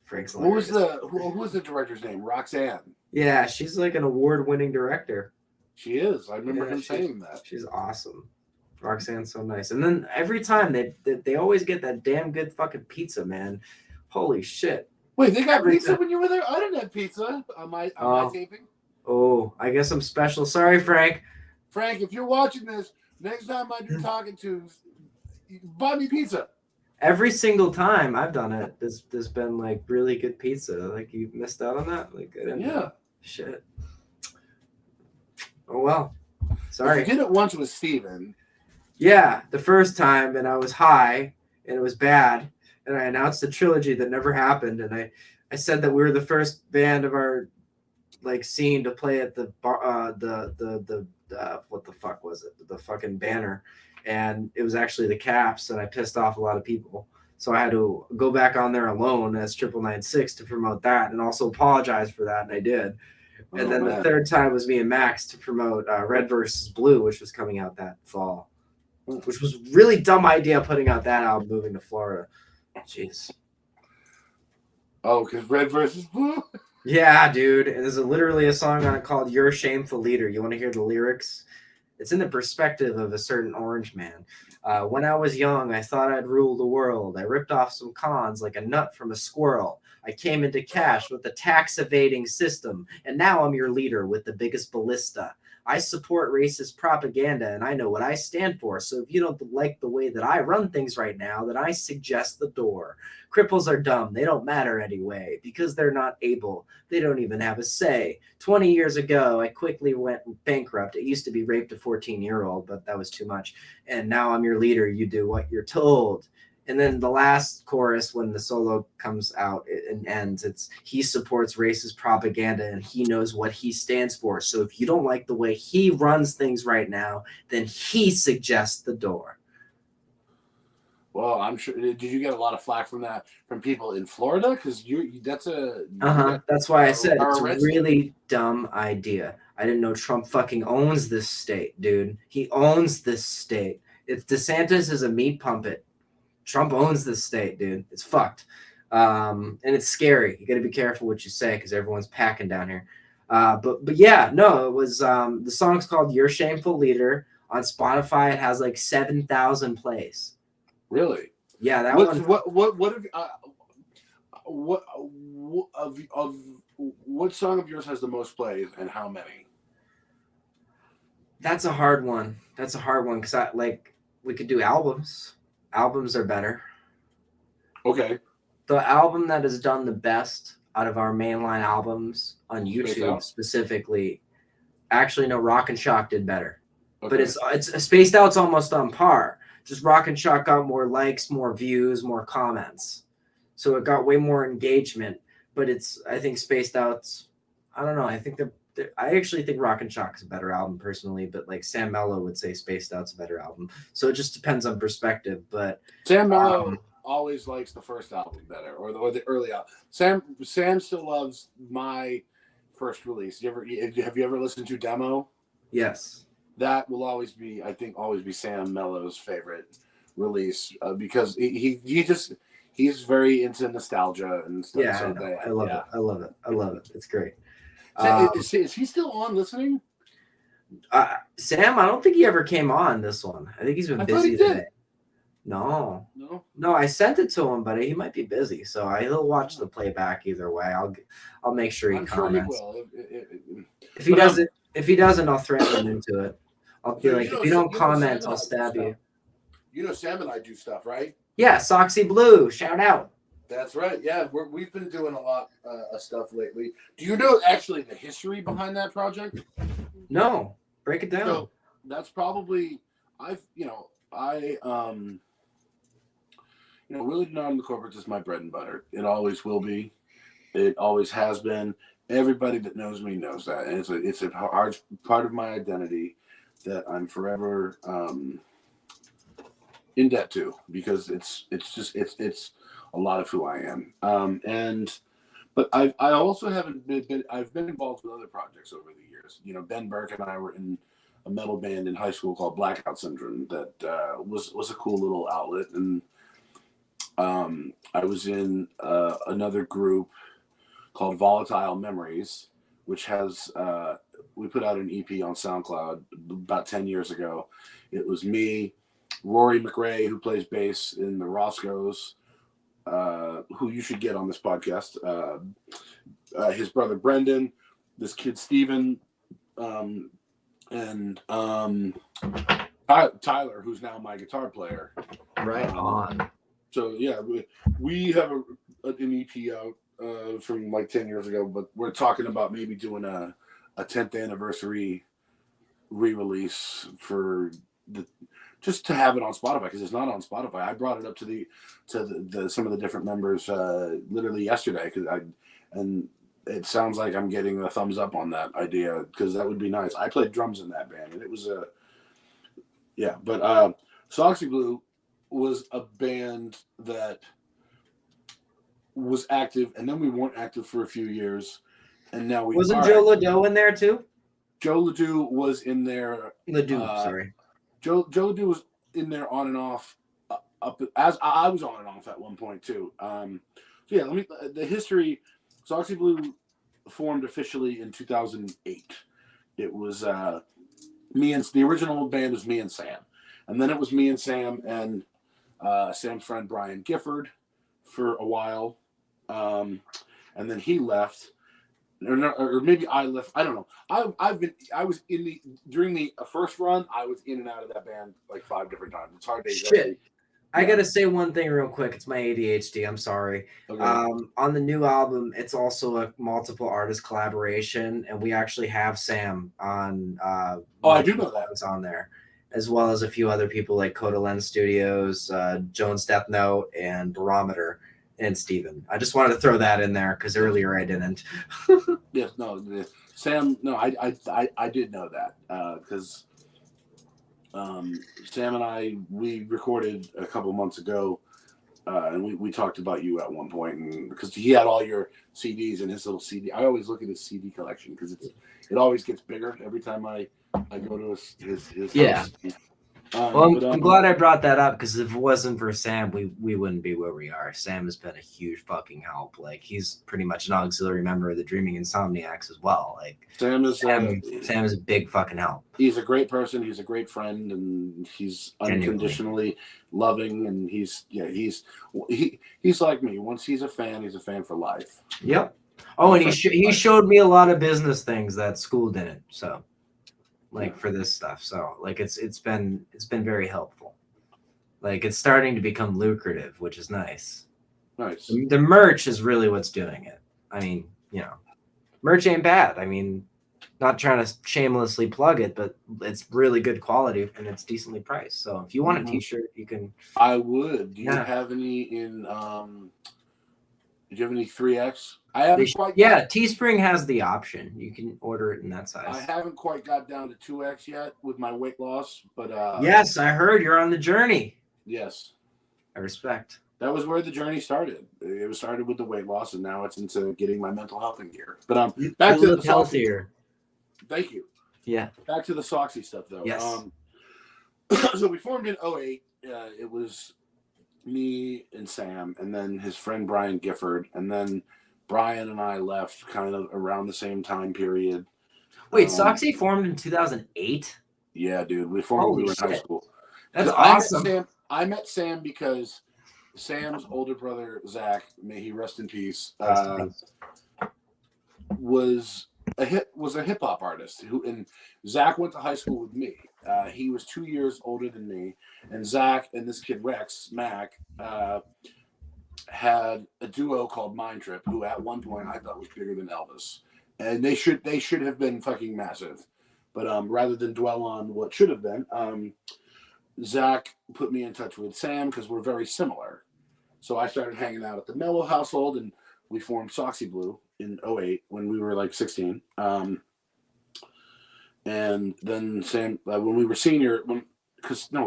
Frank's Who was hilarious. who was the director's name? Roxanne. Yeah, she's like an award-winning director. She is. I remember Yeah, him saying that. She's awesome. Roxanne's so nice. And then every time they always get that damn good fucking pizza, man. Holy shit. Wait, they got Every pizza time. when you were there? I didn't have pizza on my taping. Oh, I guess I'm special. Sorry, Frank. Frank, if you're watching this, next time I do Talking Tunes, buy me pizza. Every single time I've done it, there's been like really good pizza. Like you missed out on that? Like I didn't know. Shit. Oh well. Sorry. You did it once with Steven. Yeah, the first time, and I was high, and it was bad, and I announced a trilogy that never happened, and I said that we were the first band of our like scene to play at the bar, the what the fuck was it? The fucking Banner, and it was actually the Caps, and I pissed off a lot of people, so I had to go back on there alone as 999 to promote that, and also apologize for that, and I did. And then the third time was me and Max to promote Red versus Blue, which was coming out that fall. Which was really dumb idea putting out that album moving to Florida. Jeez. Oh, because Red versus Blue? Yeah, dude. And there's literally a song on it called You're a Shameful Leader. You want to hear the lyrics? It's in the perspective of a certain orange man. When I was young, I thought I'd rule the world. I ripped off some cons like a nut from a squirrel. I came into cash with the tax evading system, and now I'm your leader with the biggest ballista. I support racist propaganda, and I know what I stand for. So if you don't like the way that I run things right now, then I suggest the door. Cripples are dumb. They don't matter anyway because they're not able. They don't even have a say. 20 years ago, I quickly went bankrupt. It used to be raped a 14-year-old, but that was too much. And now I'm your leader. You do what you're told. And then the last chorus, when the solo comes out and ends, it's he supports racist propaganda and he knows what he stands for. So if you don't like the way he runs things right now, then he suggests the door. Well, I'm sure. Did you get a lot of flack from people in Florida? Because that's a. That's why I said it's a arrested. really dumb idea. I didn't know Trump fucking owns this state, dude. He owns this state. If DeSantis is a meat puppet, Trump owns this state, dude. It's fucked. And it's scary. You got to be careful what you say because everyone's packing down here. But yeah, no, it was the song's called Your Shameful Leader. On Spotify, it has like 7,000 plays. Really? Yeah, that what, one. What song of yours has the most plays and how many? That's a hard one. Because we could do albums. Albums are better. Okay. The album that has done the best out of our mainline albums on YouTube specifically, actually, no, Rock and Shock did better. Okay. But it's Spaced Out's almost on par. Just Rock and Shock got more likes, more views, more comments. So it got way more engagement. But I think Spaced Out's, I don't know. I think I actually think Rock and Shock is a better album personally, but like Sam Mello would say Spaced Out's a better album. So it just depends on perspective. But Sam Mello always likes the first album better, or the early album. Sam still loves my first release. Have you ever listened to Demo? Yes. That will always be Sam Mello's favorite release because he's very into nostalgia and stuff. Yeah, so I love it. It's great. Is he still on listening? Sam, I don't think he ever came on this one. I think he's been busy today. No. I sent it to him, but he might be busy, so he'll watch the playback either way. I'll make sure he comments. Sure he will. If he doesn't, I'll threaten him into it. I'll be like, if you don't comment, I'll stab you. You know, Sam and I do stuff, right? Yeah, Soxy Blue, shout out. That's right. Yeah, we've been doing a lot of stuff lately. Do you know actually the history behind that project? No, break it down. So Willie Dinardo and the Corporates is my bread and butter. It always will be. It always has been. Everybody that knows me knows that, and it's a hard part of my identity that I'm forever in debt to, because it's a lot of who I am. But I also haven't been I've been involved with other projects over the years. Ben Burke and I were in a metal band in high school called Blackout Syndrome that was a cool little outlet, and I was in another group called Volatile Memories, which has we put out an EP on SoundCloud about 10 years ago. It was me, Rory McRae, who plays bass in the Roscoes, who you should get on this podcast, his brother Brendan, this kid Steven, and Tyler, who's now my guitar player. Right on. So yeah, we have an EP out from like 10 years ago, but we're talking about maybe doing a 10th anniversary re-release for just to have it on Spotify, because it's not on Spotify. I brought it up to some of the different members literally yesterday, and it sounds like I'm getting a thumbs up on that idea, because that would be nice. I played drums in that band, and it was but Soxy Blue was a band that was active, and then we weren't active for a few years, and now we Wasn't are. Joe Ledoux in there too? Joe Ledoux was in there. Sorry. Joe Ledoux was in there on and off, up as I was on and off at one point too. So yeah, the history. Soxy Blue formed officially in 2008. It was me and the original band was me and Sam, and then it was me and Sam and Sam's friend Brian Gifford for a while, and then he left, or maybe I left. I don't know. I was during the first run. I was in and out of that band like 5 different times. It's hard to Shit. I gotta say one thing real quick. It's my ADHD. I'm sorry. Okay. On the new album, it's also a multiple artist collaboration, and we actually have Sam on. I do know that. It's on there, as well as a few other people like Coda Lens Studios, Jones Death Note, and Barometer, and Steven. I just wanted to throw that in there because earlier I didn't. Yes, no, Sam. No, I did know that because. Sam and I, we recorded a couple months ago, and we talked about you at one point, and because he had all your CDs in his little CD. I always look at his CD collection because it always gets bigger every time I go to his Yeah. house. Well, I'm glad I brought that up, because if it wasn't for Sam, we wouldn't be where we are. Sam has been a huge fucking help. Like, he's pretty much an auxiliary member of the Dreaming Insomniacs as well. Like, Sam is a big fucking help. He's a great person. He's a great friend, and he's unconditionally loving. And he's like me. Once he's a fan for life. Yep. Oh, and he showed me a lot of business things that school didn't. So. Like for this stuff, so like it's been very helpful. Like, it's starting to become lucrative, which is nice. Nice. The merch is really what's doing it. I mean, merch ain't bad. I mean, not trying to shamelessly plug it, but it's really good quality and it's decently priced. So if you want a T-shirt, you can. I would. Do you have any in? Did you have any 3X? I haven't quite. Yeah, Teespring has the option. You can order it in that size. I haven't quite got down to 2X yet with my weight loss, but yes, I heard you're on the journey. Yes, I respect. That was where the journey started. It was started with the weight loss, and now it's into getting my mental health in gear. But back to the healthier. Thank you. Yeah. Back to the Soxy stuff, though. Yes. So we formed in 2008. It was me and Sam, and then his friend Brian Gifford, and then Brian and I left kind of around the same time period. Wait, Soxy formed in 2008? Yeah, dude. We formed when we were in high school. That's awesome. I met Sam because Sam's older brother, Zach, may he rest in peace, was a hip hop artist and Zach went to high school with me. He was 2 years older than me, and Zach and this kid Rex Mac had a duo called Mind Trip, who at one point I thought was bigger than Elvis, and they should have been fucking massive. But rather than dwell on what should have been, Zach put me in touch with Sam because we're very similar. So I started hanging out at the Mellow household, and we formed Soxy Blue in 08 when we were like 16. And then Sam, when we were senior, Sam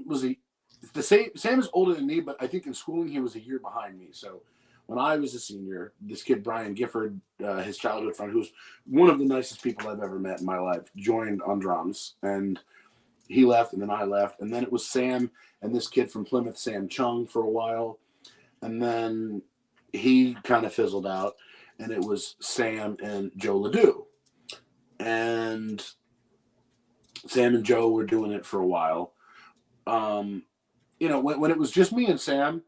was Sam is older than me, but I think in schooling he was a year behind me. So when I was a senior, this kid Brian Gifford, his childhood friend, who's one of the nicest people I've ever met in my life, joined on drums, and he left, and then I left, and then it was Sam and this kid from Plymouth, Sam Chung, for a while, and then he kind of fizzled out, and it was Sam and Joe Ledoux. And Sam and Joe were doing it for a while. When it was just me and Sam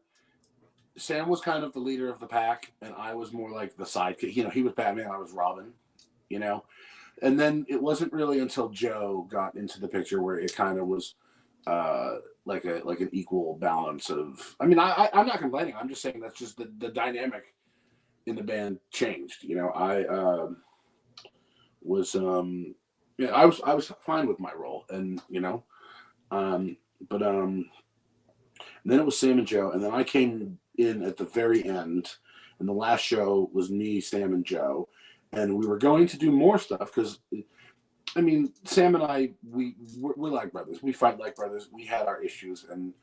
was kind of the leader of the pack, and I was more like the sidekick. He was Batman, I was Robin, And then it wasn't really until Joe got into the picture where it kind of was like an equal balance of. I'm not complaining. I'm just saying that's just the dynamic in the band changed. I was I was fine with my role, and but then it was Sam and Joe, and then I came in at the very end, and the last show was me, Sam, and Joe, and we were going to do more stuff because, Sam and I, we're like brothers. We fight like brothers. We had our issues, and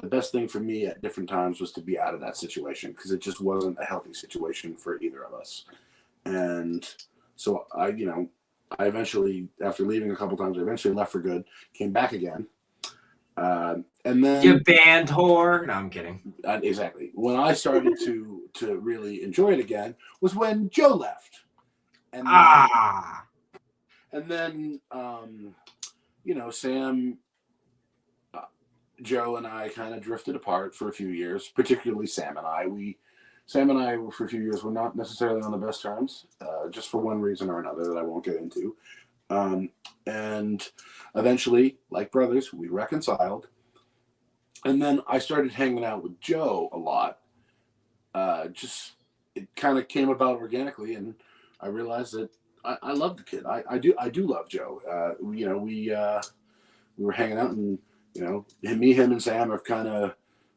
the best thing for me at different times was to be out of that situation because it just wasn't a healthy situation for either of us, and so I eventually, after leaving a couple times, I eventually left for good, came back again. And then you band whore. No, I'm kidding. Exactly. When I started to really enjoy it again was when Joe left. And then Sam, Joe, and I kind of drifted apart for a few years, particularly Sam and I. Sam and I, for a few years, were not necessarily on the best terms, just for one reason or another that I won't get into. And eventually, like brothers, we reconciled. And then I started hanging out with Joe a lot. It kind of came about organically, and I realized that I love the kid. I do love Joe. We were hanging out, and him and Sam are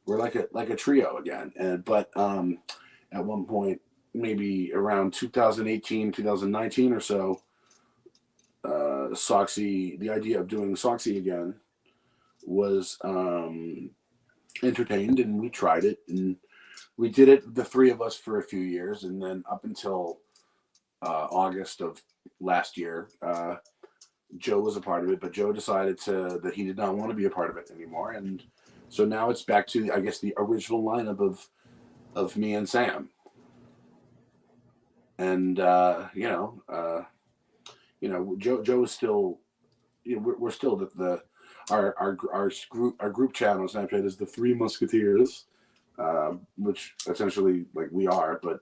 we're like a trio again. But at one point, maybe around 2018, 2019 or so, Soxy, the idea of doing Soxy again was entertained, and we tried it, and we did it, the three of us, for a few years, and then up until August of last year, Joe was a part of it, but Joe decided that he did not want to be a part of it anymore, and so now it's back to, I guess, the original lineup of me and Sam, and Joe is still, we're still our group channel on Snapchat is the Three Musketeers, which essentially, like, we are, but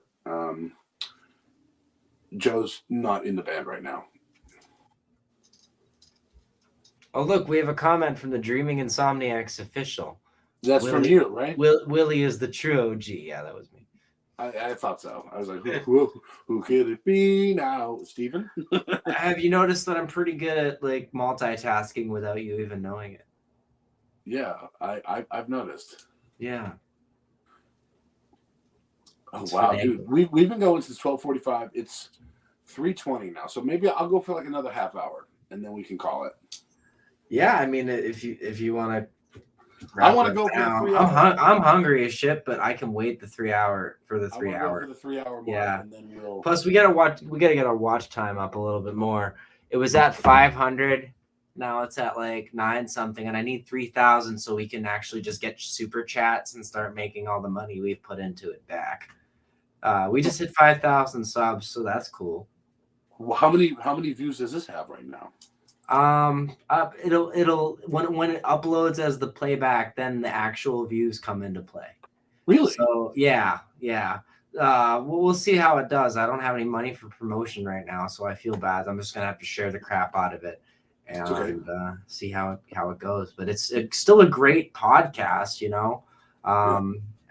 Joe's not in the band right now. Oh, look, we have a comment from the Dreaming Insomniacs official. That's Willie, from you, right? Willie is the true OG. Yeah, that was me. I thought so. I was like, who could it be now, Steven? Have you noticed that I'm pretty good at like multitasking without you even knowing it? Yeah, I've noticed. Yeah. Oh, wow, dude. We've been going since 12:45. It's 3:20 now, so maybe I'll go for like another half hour, and then we can call it. Yeah, I mean, if you want to. I want to go for the 3 hour. I'm hungry as shit, but I can wait the 3 hour for the 3 hour. Go for the 3 hour mark, yeah. And then we'll. Plus, we gotta get our watch time up a little bit more. It was at 500. Now it's at like 9 something, and I need 3,000 so we can actually just get super chats and start making all the money we've put into it back. We just hit 5,000 subs, so that's cool. Well, how many views does this have right now? It'll when it uploads as the playback, then the actual views come into play. Really? So yeah. We'll see how it does. I don't have any money for promotion right now, so I feel bad. I'm just gonna have to share the crap out of it and see how it goes. But it's still a great podcast,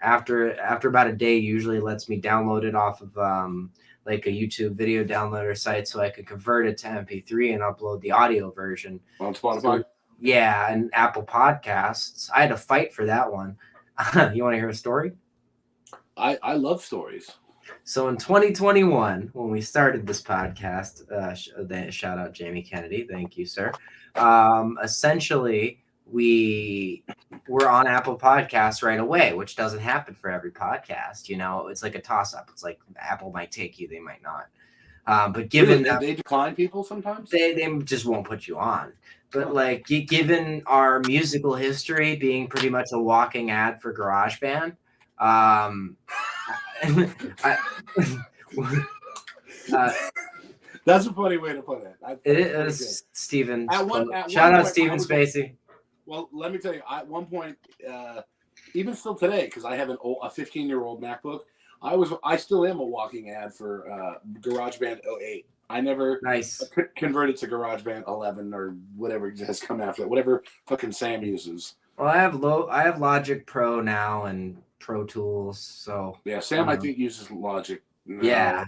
After about a day, usually lets me download it off of like a YouTube video downloader site, so I could convert it to MP3 and upload the audio version on Spotify. So, yeah, and Apple Podcasts. I had to fight for that one. You want to hear a story? I love stories. So in 2021, when we started this podcast, shout out Jamie Kennedy, thank you, sir. Essentially, we were on Apple Podcasts right away, which doesn't happen for every podcast. You know, it's like a toss-up. It's like Apple might take you, they might not. But given Really? They decline people sometimes, they just won't put you on. But like, given our musical history being pretty much a walking ad for GarageBand, that's a funny way to put it. It is Steven. At Shout one out point, Steven Spacey. Well, let me tell you, at one point, even still today, because I have a 15-year-old MacBook, I still am a walking ad for GarageBand 08. I never converted to GarageBand 11 or whatever has come after that, whatever fucking Sam uses. Well, I have Logic Pro now and Pro Tools, so yeah, Sam I think uses Logic. No.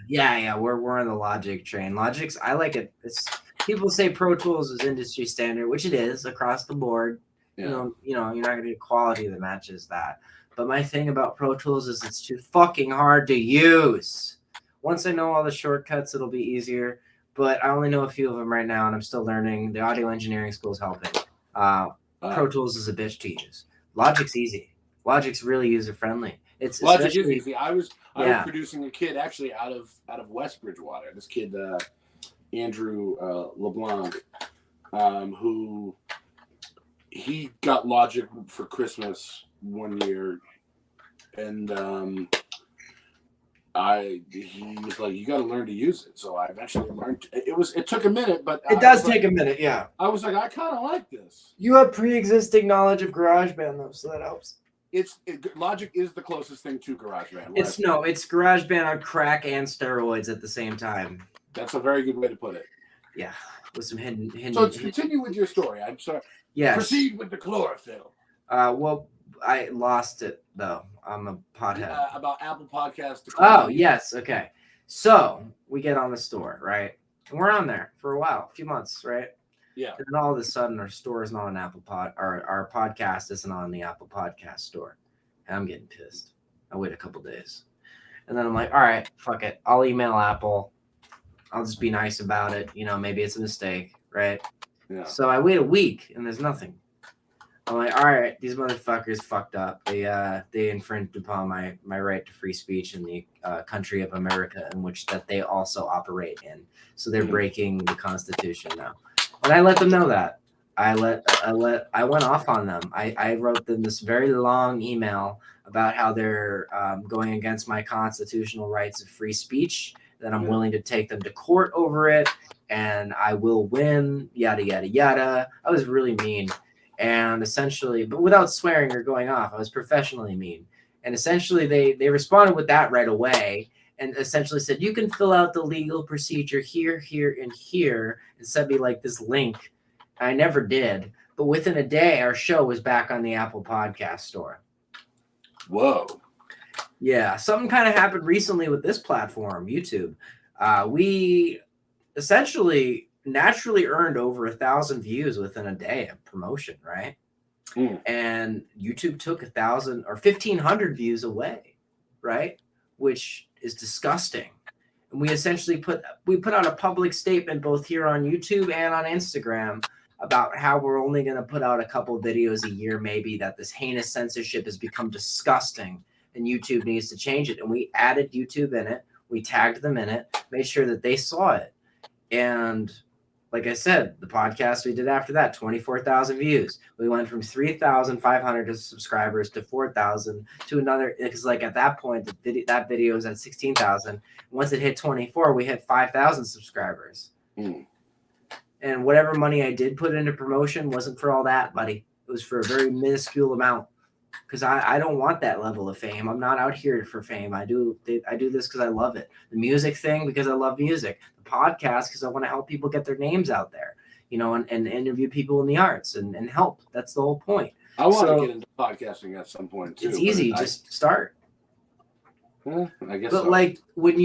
Yeah. We're on the Logic train. Logic's, I like it. It's, people say Pro Tools is industry standard, which it is across the board. Yeah. You know, you're not gonna get quality that matches that. But my thing about Pro Tools is it's too fucking hard to use. Once I know all the shortcuts, it'll be easier. But I only know a few of them right now, and I'm still learning. The audio engineering school is helping. Pro Tools is a bitch to use. Logic's easy. Logic's really user friendly. It's Logic is easy. I was producing a kid actually out of West Bridgewater. This kid Andrew LeBlanc, who he got Logic for Christmas one year, and he was like, "You got to learn to use it." So I eventually learned. It took a minute, but it does take a minute. Yeah, I was like, I kind of like this. You have pre-existing knowledge of GarageBand though, so that helps. Logic is the closest thing to GarageBand. It's GarageBand on crack and steroids at the same time. That's a very good way to put it. Yeah, with some hidden. So continue with your story. I'm sorry. Yes. Proceed with the chlorophyll. Well, I lost it though. I'm a pothead. About Apple Podcasts. Oh yes, okay. So we get on the store, right? And we're on there for a while, a few months, right? Yeah. And then all of a sudden, our store is not on Apple our podcast isn't on the Apple Podcast store. And I'm getting pissed. I wait a couple days. And then I'm like, all right, fuck it. I'll email Apple. I'll just be nice about it. You know, maybe it's a mistake, right? Yeah. So I wait a week and there's nothing. I'm like, all right, these motherfuckers fucked up. They infringed upon my right to free speech in the country of America in which that they also operate in. So they're breaking the Constitution now. And I let them know that. I went off on them. I wrote them this very long email about how they're going against my constitutional rights of free speech, that I'm willing to take them to court over it, and I will win, yada, yada, yada. I was really mean. And essentially, but without swearing or going off, I was professionally mean. And essentially, they responded with that right away and essentially said, you can fill out the legal procedure here, here, and here, and sent me like this link. I never did. But within a day, our show was back on the Apple Podcast store. Whoa. Yeah, something kind of happened recently with this platform, YouTube. We essentially naturally earned over 1,000 views within a day of promotion, right? And YouTube took 1,000 or 1,500 views away, right? Which is disgusting. And we essentially put out a public statement both here on YouTube and on Instagram about how we're only going to put out a couple of videos a year, maybe, that this heinous censorship has become disgusting and YouTube needs to change it. And we added YouTube in it. We tagged them in it, made sure that they saw it. And like I said, the podcast we did after that, 24,000 views. We went from 3,500 subscribers to 4,000 to another, because like at that point, that video was at 16,000. Once it hit 24, we hit 5,000 subscribers. And whatever money I did put into promotion wasn't for all that, buddy. It was for a very minuscule amount. Because I don't want that level of fame. I'm not out here for fame. I do this because I love it. The music thing because I love music. The podcast because I want to help people get their names out there, you know, and interview people in the arts and help. That's the whole point. I want to get into podcasting at some point too. It's easy. Just start. I guess. But so. like when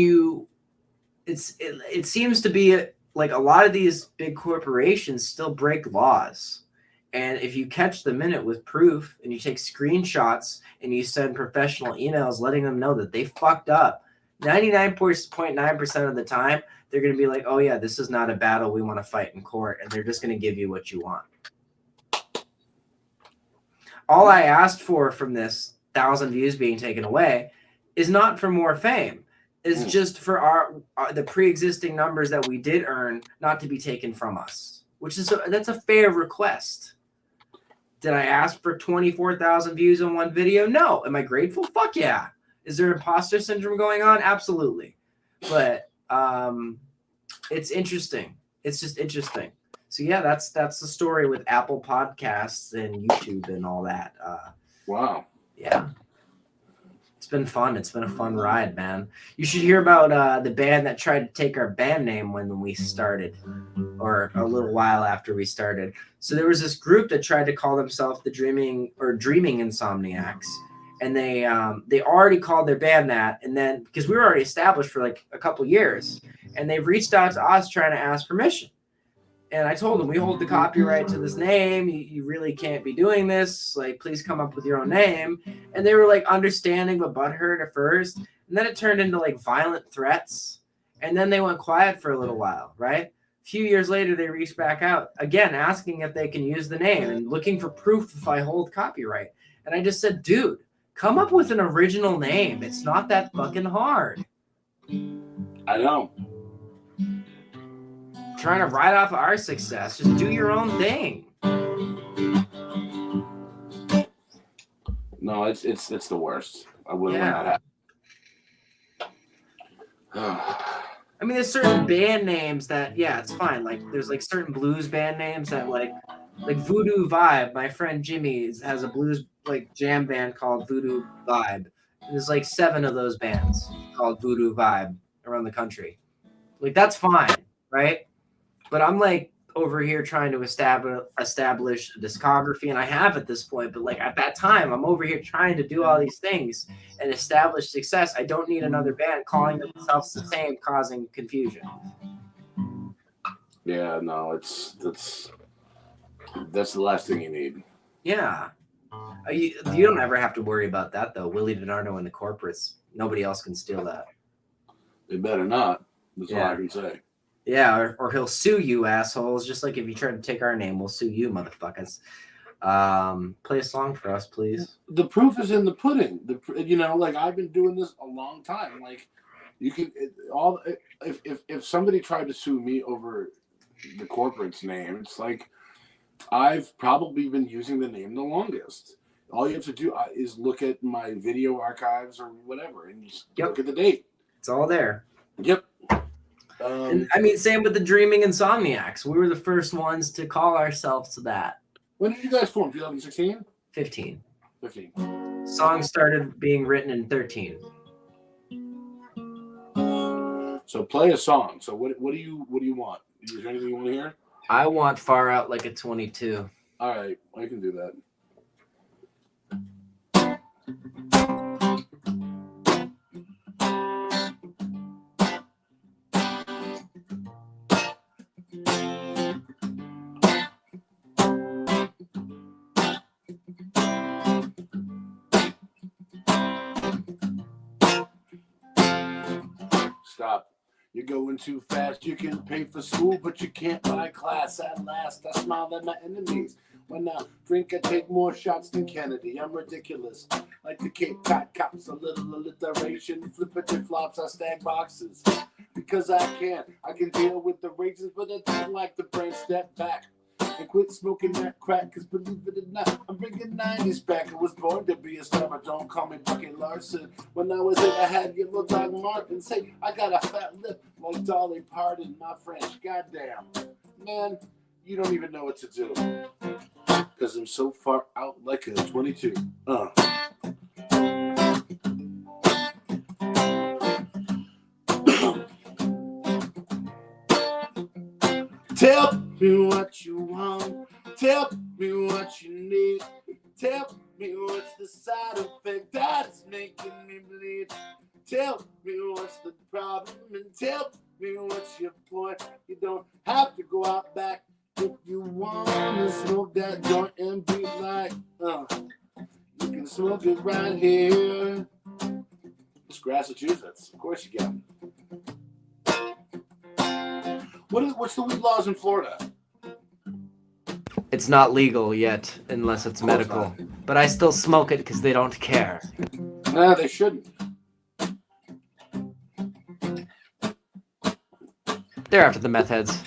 it seems to be like a lot of these big corporations still break laws. And if you catch them in it with proof and you take screenshots and you send professional emails letting them know that they fucked up, 99.9% of the time, they're going to be like, oh, yeah, this is not a battle we want to fight in court. And they're just going to give you what you want. All I asked for from this 1,000 views being taken away is not for more fame. It's just for the pre-existing numbers that we did earn not to be taken from us, which is that's a fair request. Did I ask for 24,000 views on one video? No. Am I grateful? Fuck yeah. Is there imposter syndrome going on? Absolutely. But it's interesting. It's just interesting. So yeah, that's the story with Apple Podcasts and YouTube and all that. Wow. Yeah. It's been fun. It's been a fun ride, man. You should hear about the band that tried to take our band name when we started, or a little while after we started. So there was this group that tried to call themselves the Dreaming Insomniacs, and they already called their band that, and then because we were already established for like a couple years, and they've reached out to us trying to ask permission. And I told them, we hold the copyright to this name. You really can't be doing this. Like, please come up with your own name. And they were like understanding but butthurt at first. And then it turned into like violent threats. And then they went quiet for a little while, right? A few years later, they reached back out again, asking if they can use the name and looking for proof if I hold copyright. And I just said, dude, come up with an original name. It's not that fucking hard. I know. Trying to ride off of our success. Just do your own thing. No, it's the worst. I wouldn't want that happen. I mean, there's certain band names that, yeah, it's fine. Like, there's like certain blues band names that like Voodoo Vibe. My friend Jimmy has a blues like jam band called Voodoo Vibe. And there's like 7 of those bands called Voodoo Vibe around the country. Like, that's fine, right? But I'm like over here trying to establish a discography, and I have at this point. But like at that time, I'm over here trying to do all these things and establish success. I don't need another band calling themselves the same, causing confusion. Yeah, no, that's the last thing you need. Yeah, you don't ever have to worry about that though. Willie Dinardo and the corporates, nobody else can steal that. They better not. That's all I can say. Yeah, or he'll sue you, assholes. Just like if you try to take our name, we'll sue you, motherfuckers. Play a song for us, please. The proof is in the pudding. Like I've been doing this a long time. Like you can if somebody tried to sue me over the corporate's name, it's like I've probably been using the name the longest. All you have to do is look at my video archives or whatever, and just look at the date. It's all there. Yep. And, I mean, same with the Dreaming Insomniacs. We were the first ones to call ourselves that. When did you guys form? 2016? 15. 15. Songs started being written in 13. So play a song. So what do you want? Is there anything you want to hear? I want Far Out Like a 22. All right, I can do that. Stop. You're going too fast. You can pay for school, but you can't buy class. At last, I smile at my enemies. When I drink, I take more shots than Kennedy. I'm ridiculous. Like the Cape Cod cops, a little alliteration. Flippity flops, I stack boxes. Because I can deal with the races, but I don't like the brain step back. And quit smoking that crack, cause believe it or not, I'm bringing 90s back. I was born to be a star, but don't call me Bucky Larson. When I was 8, I had Yellow Dog Martin say, I got a fat lip like Dolly Parton, my French. Goddamn. Man, you don't even know what to do. Cause I'm so far out like a 22. Tell me what you want. Tell me what you need. Tell me what's the side effect that's making me bleed. Tell me what's the problem and tell me what's your point. You don't have to go out back. If you wanna smoke that joint and be like, you can smoke it right here. It's Massachusetts. Of course you can. What's the weed laws in Florida? It's not legal yet unless it's medical. But I still smoke it because they don't care. Nah, they shouldn't. They're after the meth heads.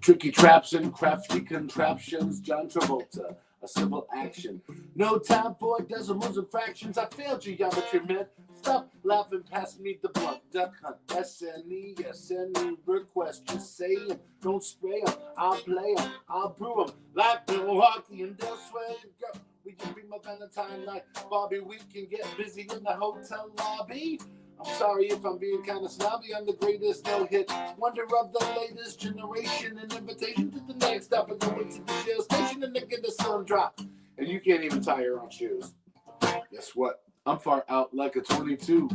Tricky traps and crafty contraptions, John Travolta, a civil action. No time for decimals and fractions. I failed geometry, man. Stop laughing, pass me the blunt. Duck hunt, SNE, SNE request. Just say them, don't spray them. I'll play them, I'll brew them. Like Milwaukee and they'll sway. Girl, we can be my Valentine like Bobby. We can get busy in the hotel lobby. I'm sorry if I'm being kind of snobby. I'm the greatest no-hit wonder of the latest generation. An invitation to the next stop and going to the jail station and get the sun drop. And you can't even tie your own shoes. Guess what? I'm far out like a 22.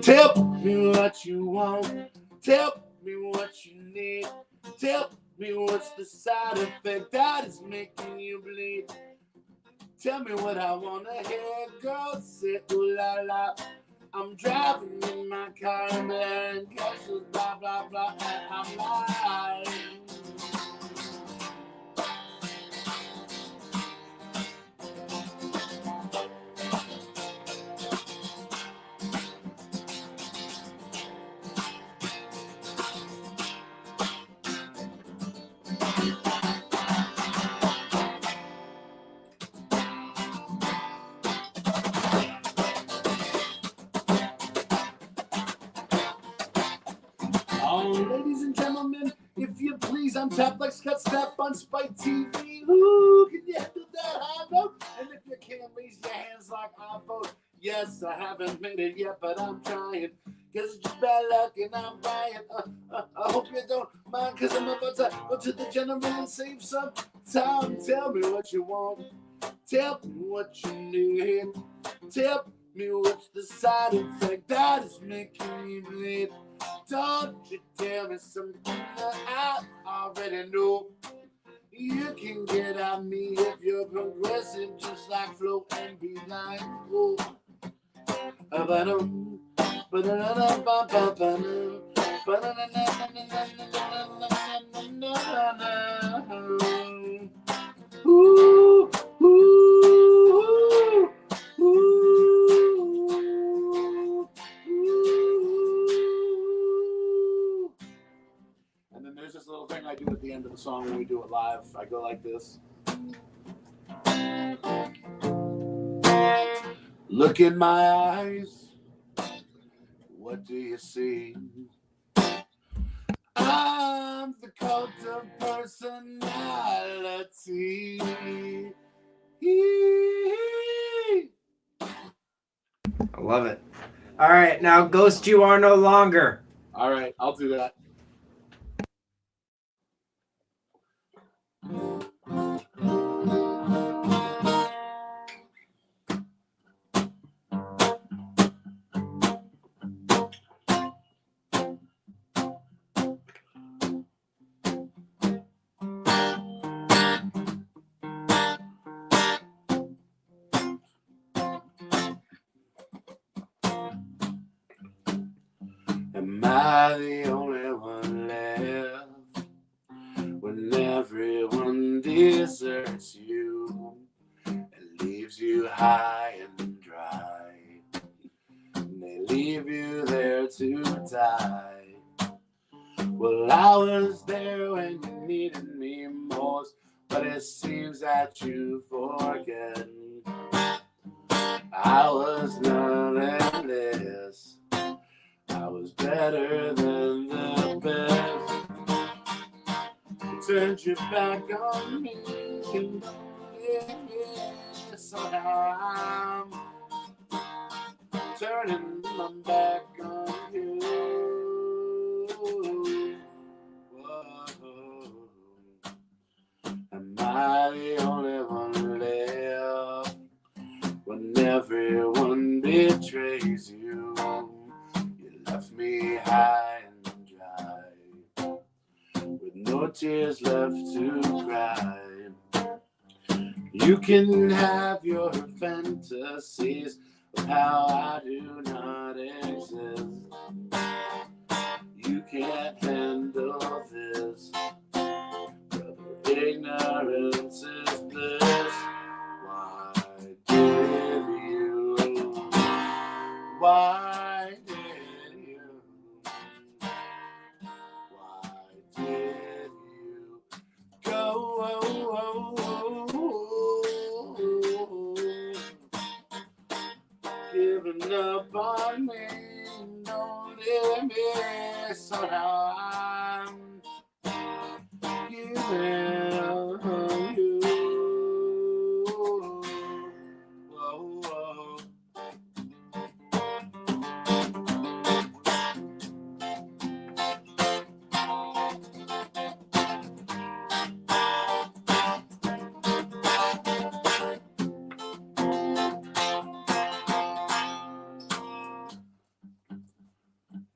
Tell me what you want. Tell me what you need. Tell me what's the side effect that is making you bleed. Tell me what I wanna hear, girl. Say ooh la la. I'm driving in my car and blaring guesses, blah blah blah, and I'm lying. Ladies and gentlemen, if you please, I'm tapped like Scott Snap on Spike TV. Ooh, can you handle that high note? And if you can't, raise your hands like I vote. Yes, I haven't made it yet, but I'm trying. Guess it's just bad luck and I'm buying. I hope you don't mind, cause I'm about to go to the general and save some time. Tell me what you want. Tell me what you need. Tell me what's the side effect that is making you bleed. Don't you tell me something that I already know. You can get at me if you're progressive, just like Flo and be like, oh. Ooh, ooh, ooh, ooh. And then there's this little thing I do at the end of the song when we do it live. I go like this. Look in my eyes. What do you see? I'm the cult of personality. I love it. All right, now Ghost You Are No Longer. All right, I'll do that. Am I the only one left when everyone deserts you and leaves you high and dry? And they leave you there to die. Well, I was there when you needed me most, but it seems that you forget. I was none and less. I was better than the best. You turned your back on me. So now I'm turning my back on you. Whoa. no tears left to cry. You can have your fantasies of how I do not exist. You can't handle this. Ignorance is bliss. Why did you? Why did you? Why did you go? Giving up on me, don't let me somehow I'm giving on you. Whoa, whoa.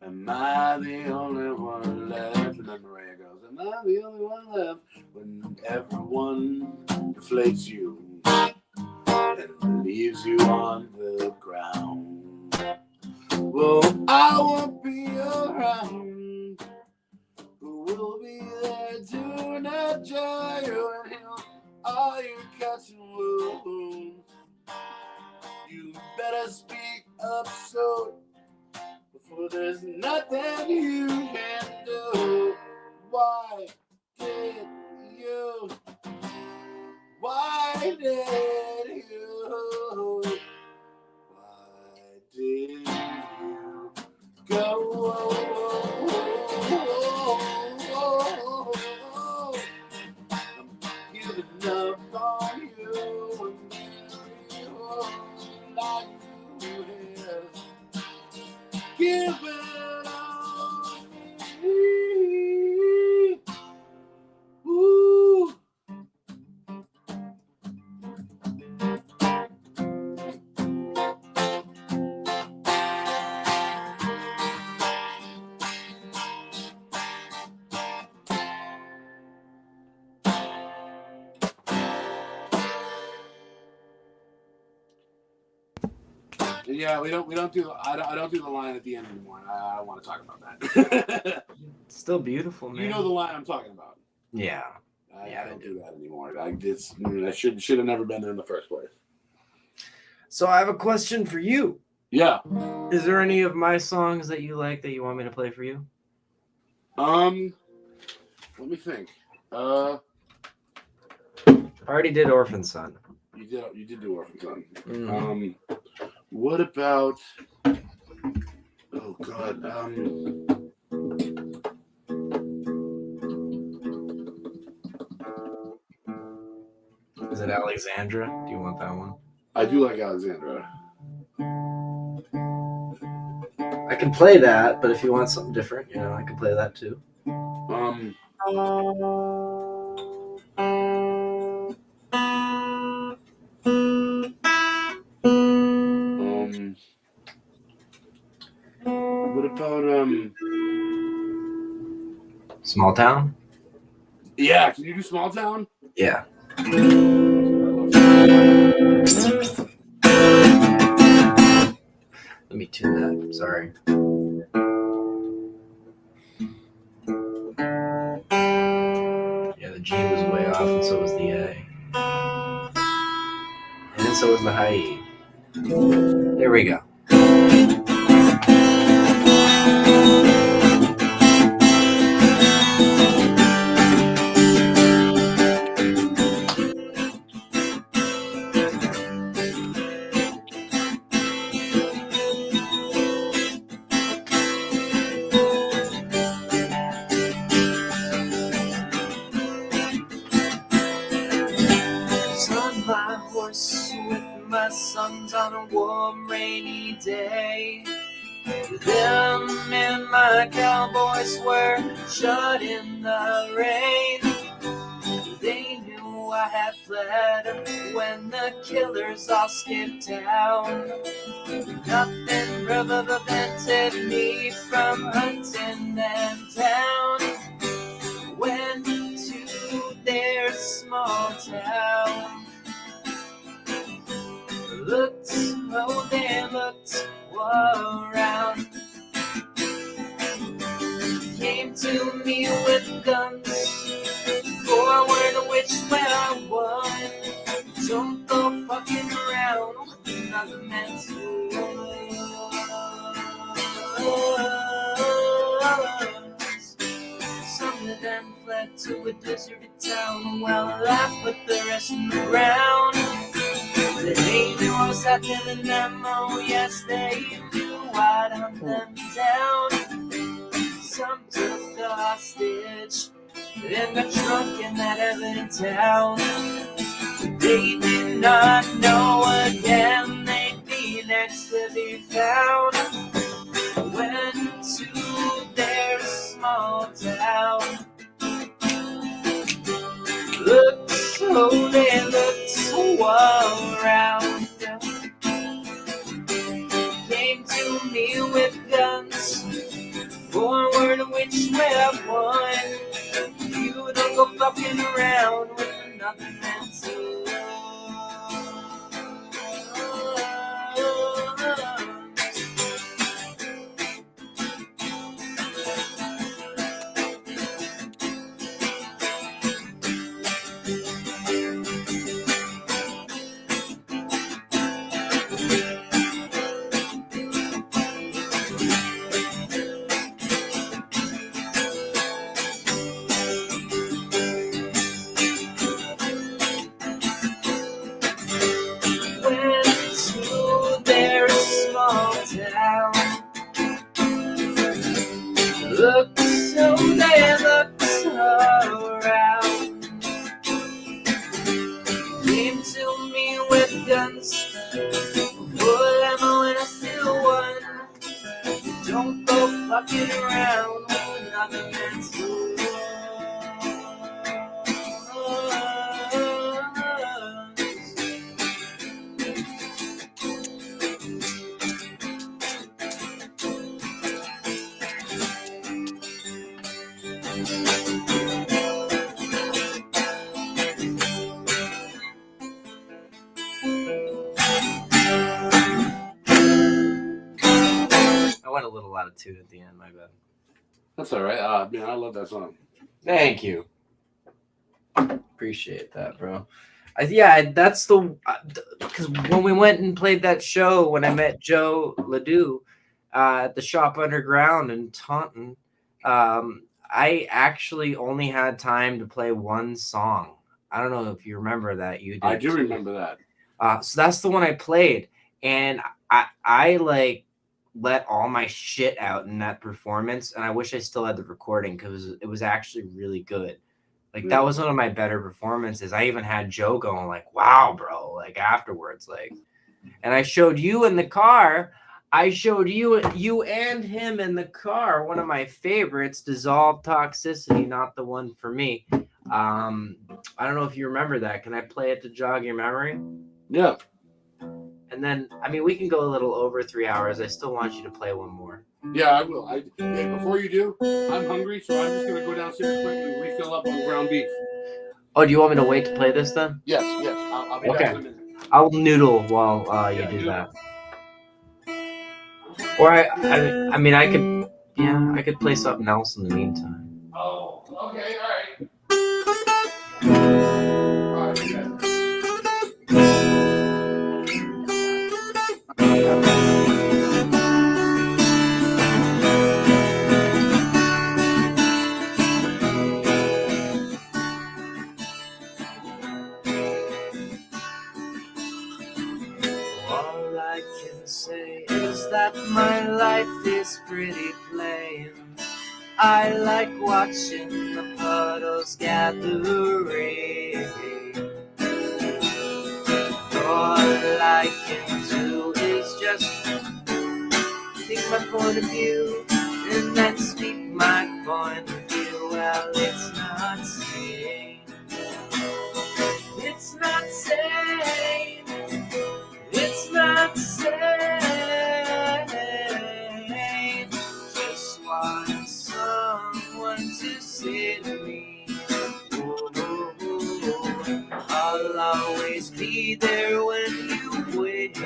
Am I the only one left? And then Maria goes, am I the only one left? When everyone deflates you and leaves you on the ground. Well, I won't be around. Who will be there to nurture you and heal all your cuts and wounds? You better speak up so before there's nothing you can do. Why did you? Why did you? Why did you go? I'm giving up on you and like you have. Give it on me. Ooh. Yeah, we don't do I don't do the line at the end anymore. I don't want to talk about that. It's still beautiful, man. You know the line I'm talking about. Yeah. I Yeah, I don't do. do that anymore. I should have never been there in the first place. So I have a question for you. Yeah. Is there any of my songs that you like that you want me to play for you? Let me think. I already did Orphan Son. You did do Orphan Son. Mhm. What about? Oh God. Is it Alexandra? Do you want that one? I do like Alexandra. I can play that, but if you want something different, I can play that too. What about Small Town? Yeah, can you do Small Town? Yeah. Let me tune that. Sorry. Yeah, the G was way off, and so was the A. And so was the high E. There we go. My horse with my sons on a warm rainy day. Them and my cowboys were shut in the rain. They knew I had fled when the killers all skipped town. Nothing prevented me from hunting them down. When which way I want. Don't go fucking around with another man's love. Some of them fled to a deserted town, while I put the rest in the ground. They knew I was after them, oh yes they knew I'd hunt them down. Some took a hostage and got drunk in that Evan town. They did not know again they'd be next to be found. Went to their small town. Looked so they looked so all around. Came to me with guns, forward which way I want. You don't go fucking around with another man's love. Look so they look so around. Came to me with guns, full ammo and I still won. Don't go fucking around with another man's love. I went a little out of tune at the end, my bad. That's all right. Man, I love that song. Thank you. Appreciate that, bro. That's the because when we went and played that show, when I met Joe Ledoux at the Shop Underground in Taunton, I actually only had time to play one song. I don't know if you remember that. You did. I do remember that. So that's the one I played, and I like let all my shit out in that performance, and I wish I still had the recording because it was actually really good. Like that was one of my better performances. I even had Joe going like, "Wow, bro!" Like afterwards, like, and I showed you in the car. I showed you and him in the car. One of my favorites, "Dissolve Toxicity," not the one for me. I don't know if you remember that. Can I play it to jog your memory? Yeah. And then, I mean, we can go a little over 3 hours. I still want you to play one more. Yeah, I will. Hey, before you do, I'm hungry, so I'm just going to go downstairs quickly and refill up on ground beef. Oh, do you want me to wait to play this then? Yes. I'll be back in a minute. I'll noodle while you do that. Or I mean, I could play something else in the meantime. Oh, okay, all right. All I can say is that my life is pretty plain. I like watching the puddles gathering. All I can do is just take my point of view and then speak my point of view. Well, it's not sane. It's not sane. It's not sane. Just want someone to say to me, I'll always be there when you wait.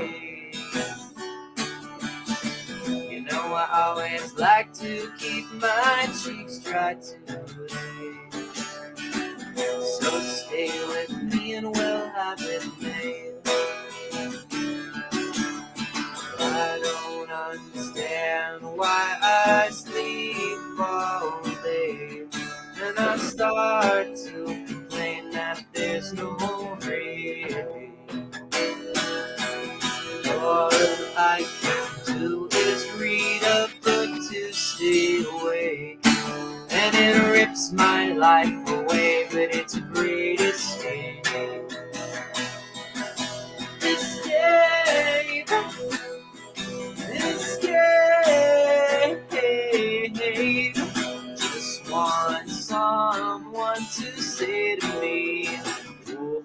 You know I always like to keep my cheeks dry today. So stay right to complain that there's no rain. All I can do is read a book to stay awake, and it rips my life away, but it's a great escape. Escape. Just want someone to say to me, ooh,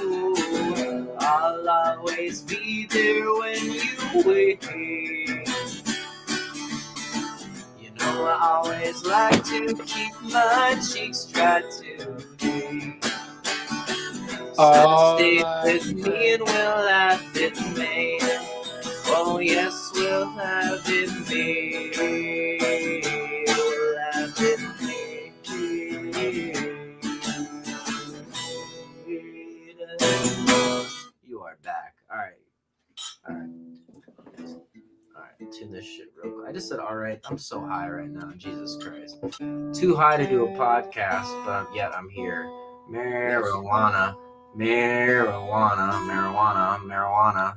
ooh, ooh, I'll always be there when you wake. You know I always like to keep my cheeks dry today. So stay with me and we'll have it made. Oh yes, we'll have it made. We'll have it made. You are back. All right. Tune this shit real quick. I just said all right. I'm so high right now. Jesus Christ. Too high to do a podcast, but yet I'm here. Marijuana.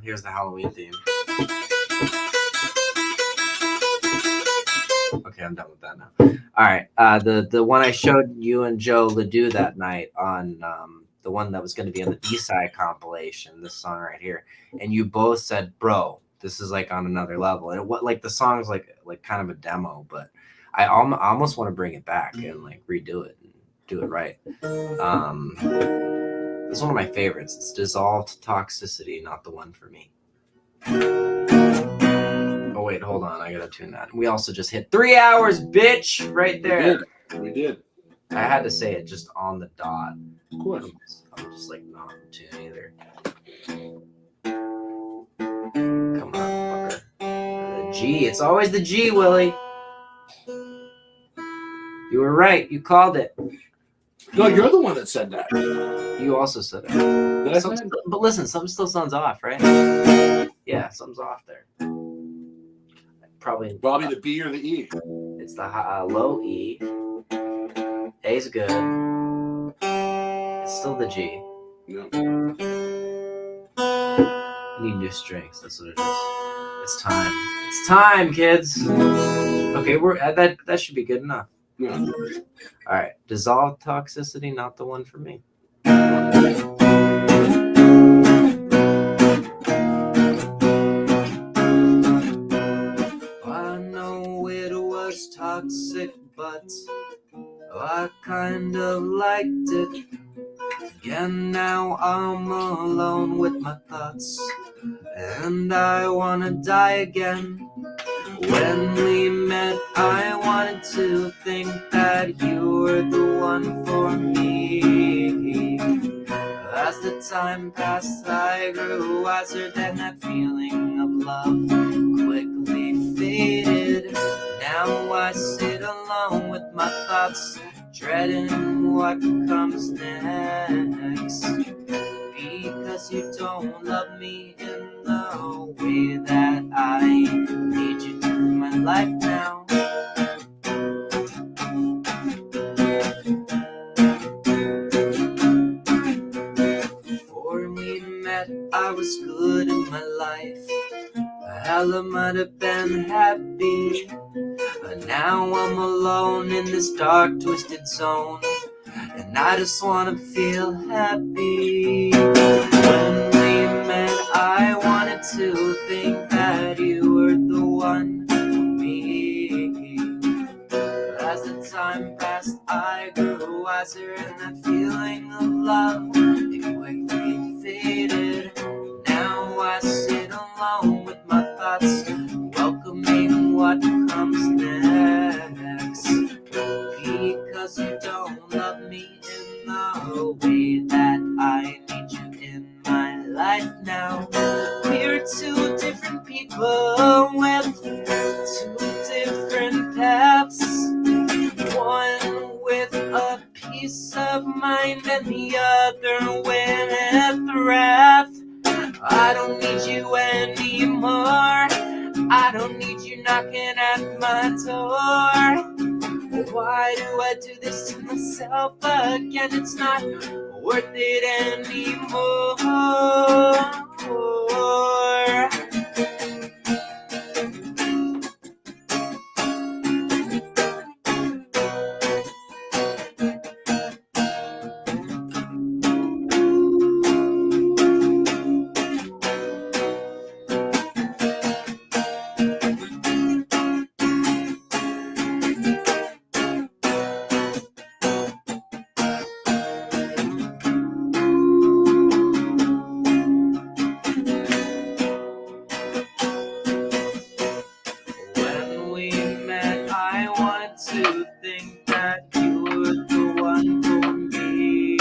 Here's the Halloween theme. Okay, I'm done with that now. All right. The one I showed you and Joe Ledoux that night on the one that was going to be on the B-side compilation, this song right here, and you both said, "Bro, this is like on another level." And what like the song's like kind of a demo, but I almost want to bring it back and like redo it and do it right. It's one of my favorites. It's Dissolved Toxicity, Not the One for Me. Oh wait, hold on. I gotta tune that. We also just hit 3 hours, bitch, right there. We did. I had to say it just on the dot. Of course. I'm just like not tuning either. Come on, fucker. The G. It's always the G, Willie. You were right. You called it. No, you're the one that said that. You also said it. Did I say it? But listen, something still sounds off, right? Yeah, something's off there. Probably the B or the E. It's the low E. A's good. It's still the G. Yeah. I need new strings. That's what it is. It's time. It's time, kids. Okay, we're that should be good enough. Yeah. All right. Dissolved Toxicity, Not the One for Me. I know it was toxic, but I kind of liked it. Again, now I'm alone with my thoughts, and I wanna die again. When we met, I wanted to think that you were the one for me. As the time passed, I grew wiser, then that feeling of love quickly faded. Now I sit alone with my thoughts, dreading what comes next. Because you don't love me in the way that I need you to my life now. Before we met, I was good in my life. Hell, I might have been happy, but now I'm alone in this dark, twisted zone, and I just wanna feel happy. When we met, I wanted to think that you were the one for me. As the time passed, I grew wiser, and that feeling of love, it quickly faded. Now I sit alone with my thoughts, welcoming what comes next. Because you don't love me in the way that I need you in my life now. We're two different people with two different paths. One with a peace of mind and the other with wrath. I don't need you anymore. I don't need you knocking at my door. Why do I do this to myself again? It's not worth it anymore. When we met, I want to think that you were the one for me.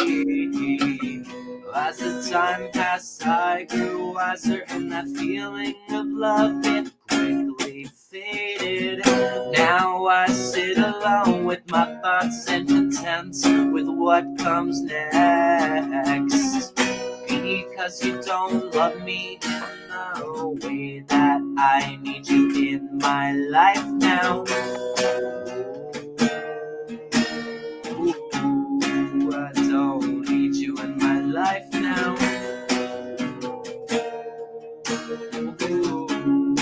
As the time passed, I grew wiser, and that feeling of love, it quickly faded. Now I sit alone with my thoughts and content with what comes next. Because you don't love me in the way that I need you in my life now. Ooh, I don't need you in my life now. Ooh,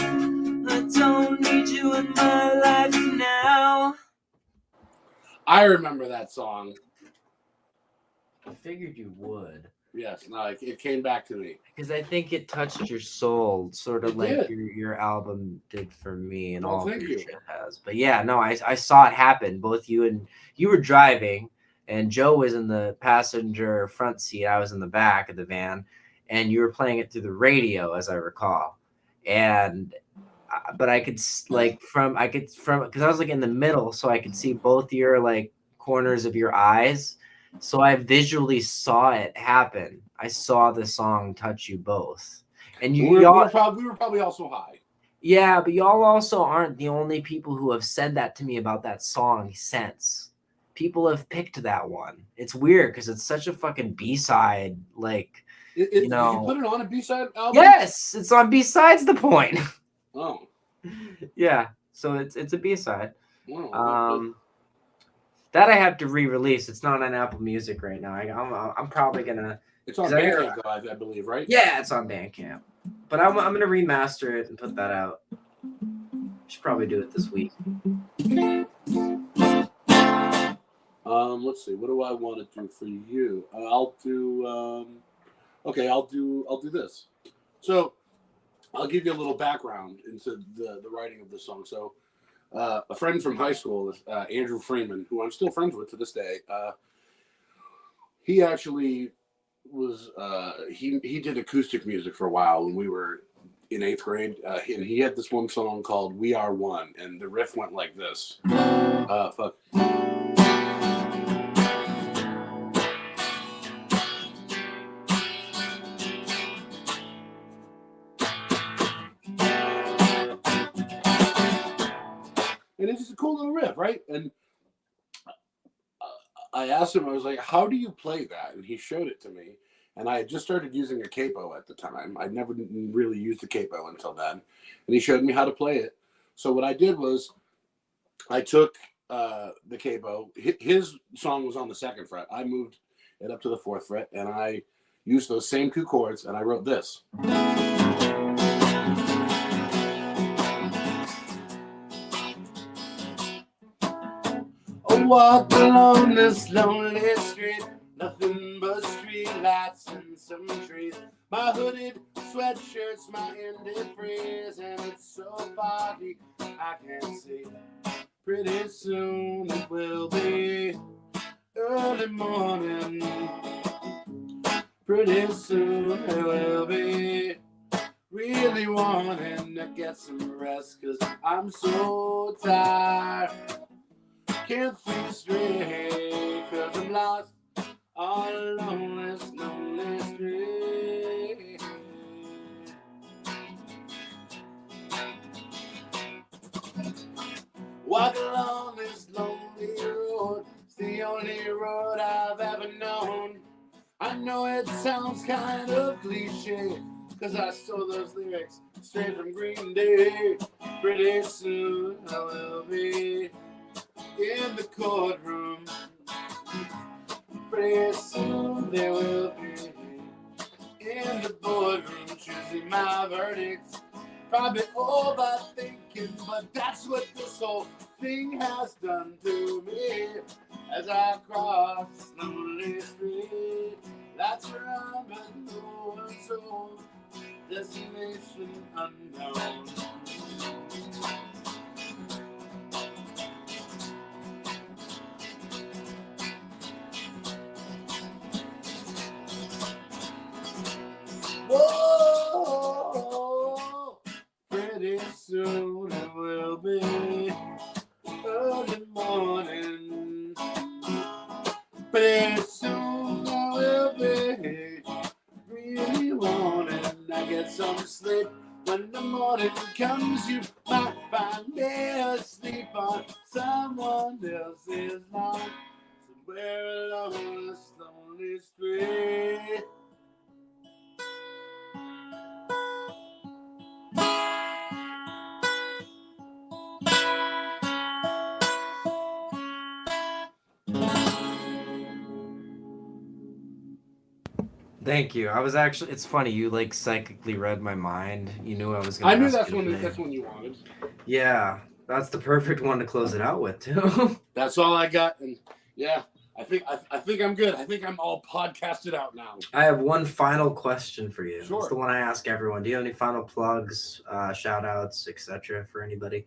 I don't need you in my life now. I remember that song. I figured you would. Yes, no, it came back to me. Because I think it touched your soul, sort of It like did. your album did for me, and Well, all of thank your you. shit has. But yeah, no, I saw it happen. Both you were driving, and Joe was in the passenger front seat. I was in the back of the van, and you were playing it through the radio, as I recall. And but I could because I was like in the middle, so I could see both your like corners of your eyes. So I visually saw it happen. I saw the song touch you both. And We were y'all, probably also high. yeah, but y'all also aren't the only people who have said that to me about that song since. People have picked that one. It's weird because it's such a fucking B-side, like, Did you put it on a B-side album? yes, it's on B-sides the point. Oh. Yeah, so it's a B-side. Wow. That I have to re-release. It's not on Apple Music right now. I'm probably gonna. It's on 'cause I hear- Bandcamp, I believe, right? Yeah, it's on Bandcamp. But I'm gonna remaster it and put that out. Should probably do it this week. Let's see. What do I want to do for you? I'll do. Okay, I'll do this. So, I'll give you a little background into the writing of this song. So, a friend from high school, Andrew Freeman, who I'm still friends with to this day, he actually was he did acoustic music for a while when we were in 8th grade, and he had this one song called "We Are One," and the riff went like this. Fuck. And it's just a cool little riff, right? And I asked him, I was like, how do you play that? And he showed it to me. And I had just started using a capo at the time. I'd never really used a capo until then. And he showed me how to play it. So what I did was I took the capo. His song was on the 2nd fret. I moved it up to the 4th fret. And I used those same 2 chords. And I wrote this. I walk along this lonely street, nothing but street lights and some trees. My hooded sweatshirt's my antifreeze, and it's so foggy I can't see. Pretty soon it will be early morning. Pretty soon it will be really wanting to get some rest, 'cause I'm so tired. Can't think straight, 'cause I'm lost all along this lonely street. Walk along this lonely road, it's the only road I've ever known. I know it sounds kind of cliche, 'cause I stole those lyrics straight from Green Day. Pretty soon I will be in the courtroom. Pretty soon there will be in the boardroom choosing my verdicts. Probably overthinking, but that's what this whole thing has done to me. As I cross lonely street, that's where I'm, but no one's told. Destination unknown. Whoa, pretty soon it will be early morning. Pretty soon I will be really wanting. I get some sleep. When the morning comes, you might find me asleep on someone else's lawn, somewhere along this lonely street. Thank you. I was actually. It's funny. You like psychically read my mind. You knew I was I gonna. knew ask that's you when today. that's when you wanted. Yeah, that's the perfect one to close it out with too. That's all I got, and yeah, I think I'm good. I think I'm all podcasted out now. I have one final question for you. Sure. It's the one I ask everyone. Do you have any final plugs, shout outs, etc. for anybody?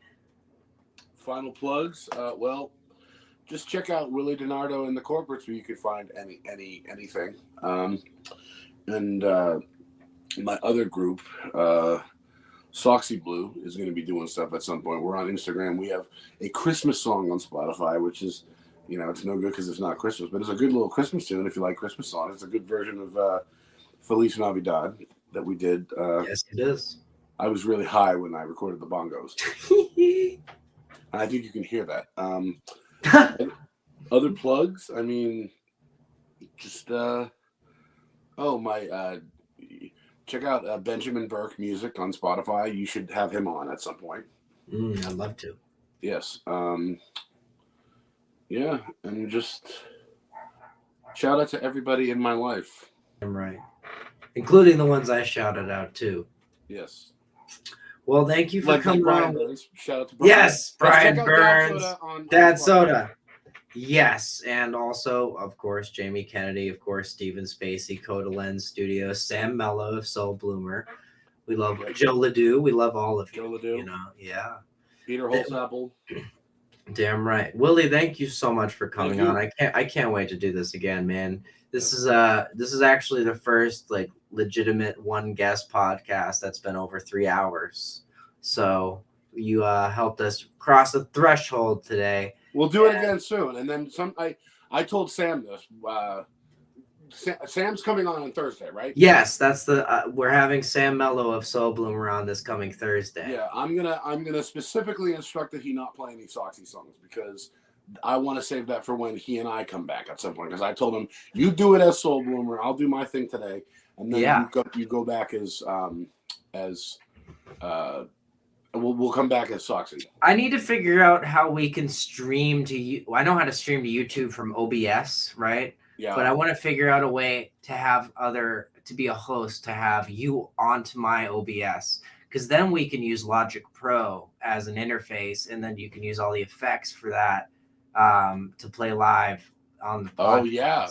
Final plugs. Well, just check out Willie Dinardo and the Corporates, where you could find anything. And my other group, Soxy Blue, is going to be doing stuff at some point. We're on Instagram. We have a Christmas song on Spotify, which is, it's no good because it's not Christmas, but it's a good little Christmas tune if you like Christmas songs. It's a good version of Feliz Navidad that we did. Yes, it is. I was really high when I recorded the bongos. And I think you can hear that. Other plugs? I mean, just check out Benjamin Burke Music on Spotify. You should have him on at some point. I'd love to. Yes. Yeah, and just shout out to everybody in my life. I'm right, including the ones I shouted out too. Yes. Well, thank you for coming Brian on. Burns. Shout out to Brian. Yes, Brian Check out Burns. on Dad Spotify. Soda. Yes, and also, of course, Jamie Kennedy, of course, Steven Spacey, Coda Lens Studios, Sam Mello of Soul Bloomer. We love Joe Ledoux. We love all of you. Joe Ledoux. Yeah. Peter Holzapfel. Damn right. Willie, thank you so much for coming on. I can't wait to do this again, man. This is actually the first like legitimate one guest podcast that's been over 3 hours. So you helped us cross the threshold today. We'll do it again soon. And then I told Sam this. Sam's coming on Thursday, right? Yes, that's we're having Sam Mello of Soul Bloomer on this coming Thursday. Yeah, I'm gonna specifically instruct that he not play any Soxy songs because I want to save that for when he and I come back at some point. Because I told him, you do it as Soul Bloomer, I'll do my thing today, and then you go back as we'll come back as Soxy. I need to figure out how we can stream to you. I know how to stream to YouTube from OBS, right? Yeah. But I want to figure out a way to be a host, to have you onto my OBS, because then we can use Logic Pro as an interface, and then you can use all the effects for that to play live on the podcast. Oh yeah,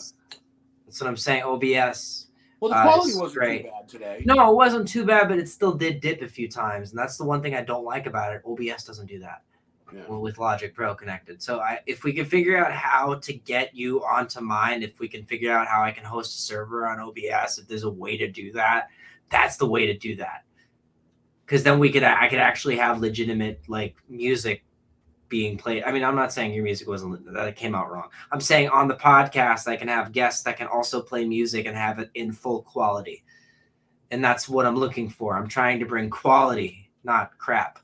that's what I'm saying. OBS. Well, the quality wasn't great. too bad today. No, it wasn't too bad, but it still did dip a few times, and that's the one thing I don't like about it. OBS doesn't do that. Yeah. With Logic Pro connected. So if we can figure out how to get you onto mine, if we can figure out how I can host a server on OBS, if there's a way to do that, that's the way to do that. Because then I could actually have legitimate like music being played. I mean, I'm not saying your music that came out wrong. I'm saying on the podcast, I can have guests that can also play music and have it in full quality. And that's what I'm looking for. I'm trying to bring quality, not crap.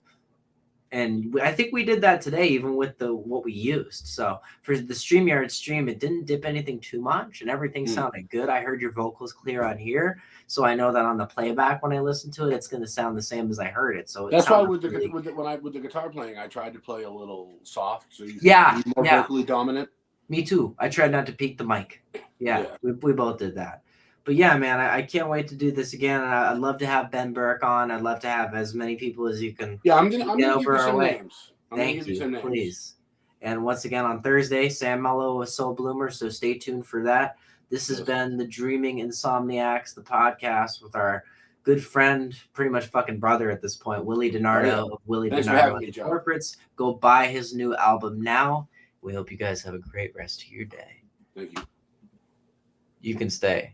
And I think we did that today, even with what we used. So for the StreamYard stream, it didn't dip anything too much, and everything sounded good. I heard your vocals clear on here, so I know that on the playback when I listen to it, it's going to sound the same as I heard it. So That's why with the guitar playing, I tried to play a little soft, so you Yeah, be more yeah. vocally dominant. Me too. I tried not to peak the mic. Yeah. We both did that. But yeah, man, I can't wait to do this again. And I'd love to have Ben Burke on. I'd love to have as many people as you can. Yeah, I'm gonna give over you our some way. names. Thank you, please. And once again on Thursday, Sam Mello with Soul Bloomer. So stay tuned for that. This has been the Dreaming Insomniacs, the podcast with our good friend, pretty much fucking brother at this point, Willie Dinardo of Willie Dinardo and Corporates. Go buy his new album now. We hope you guys have a great rest of your day. Thank you. You can stay.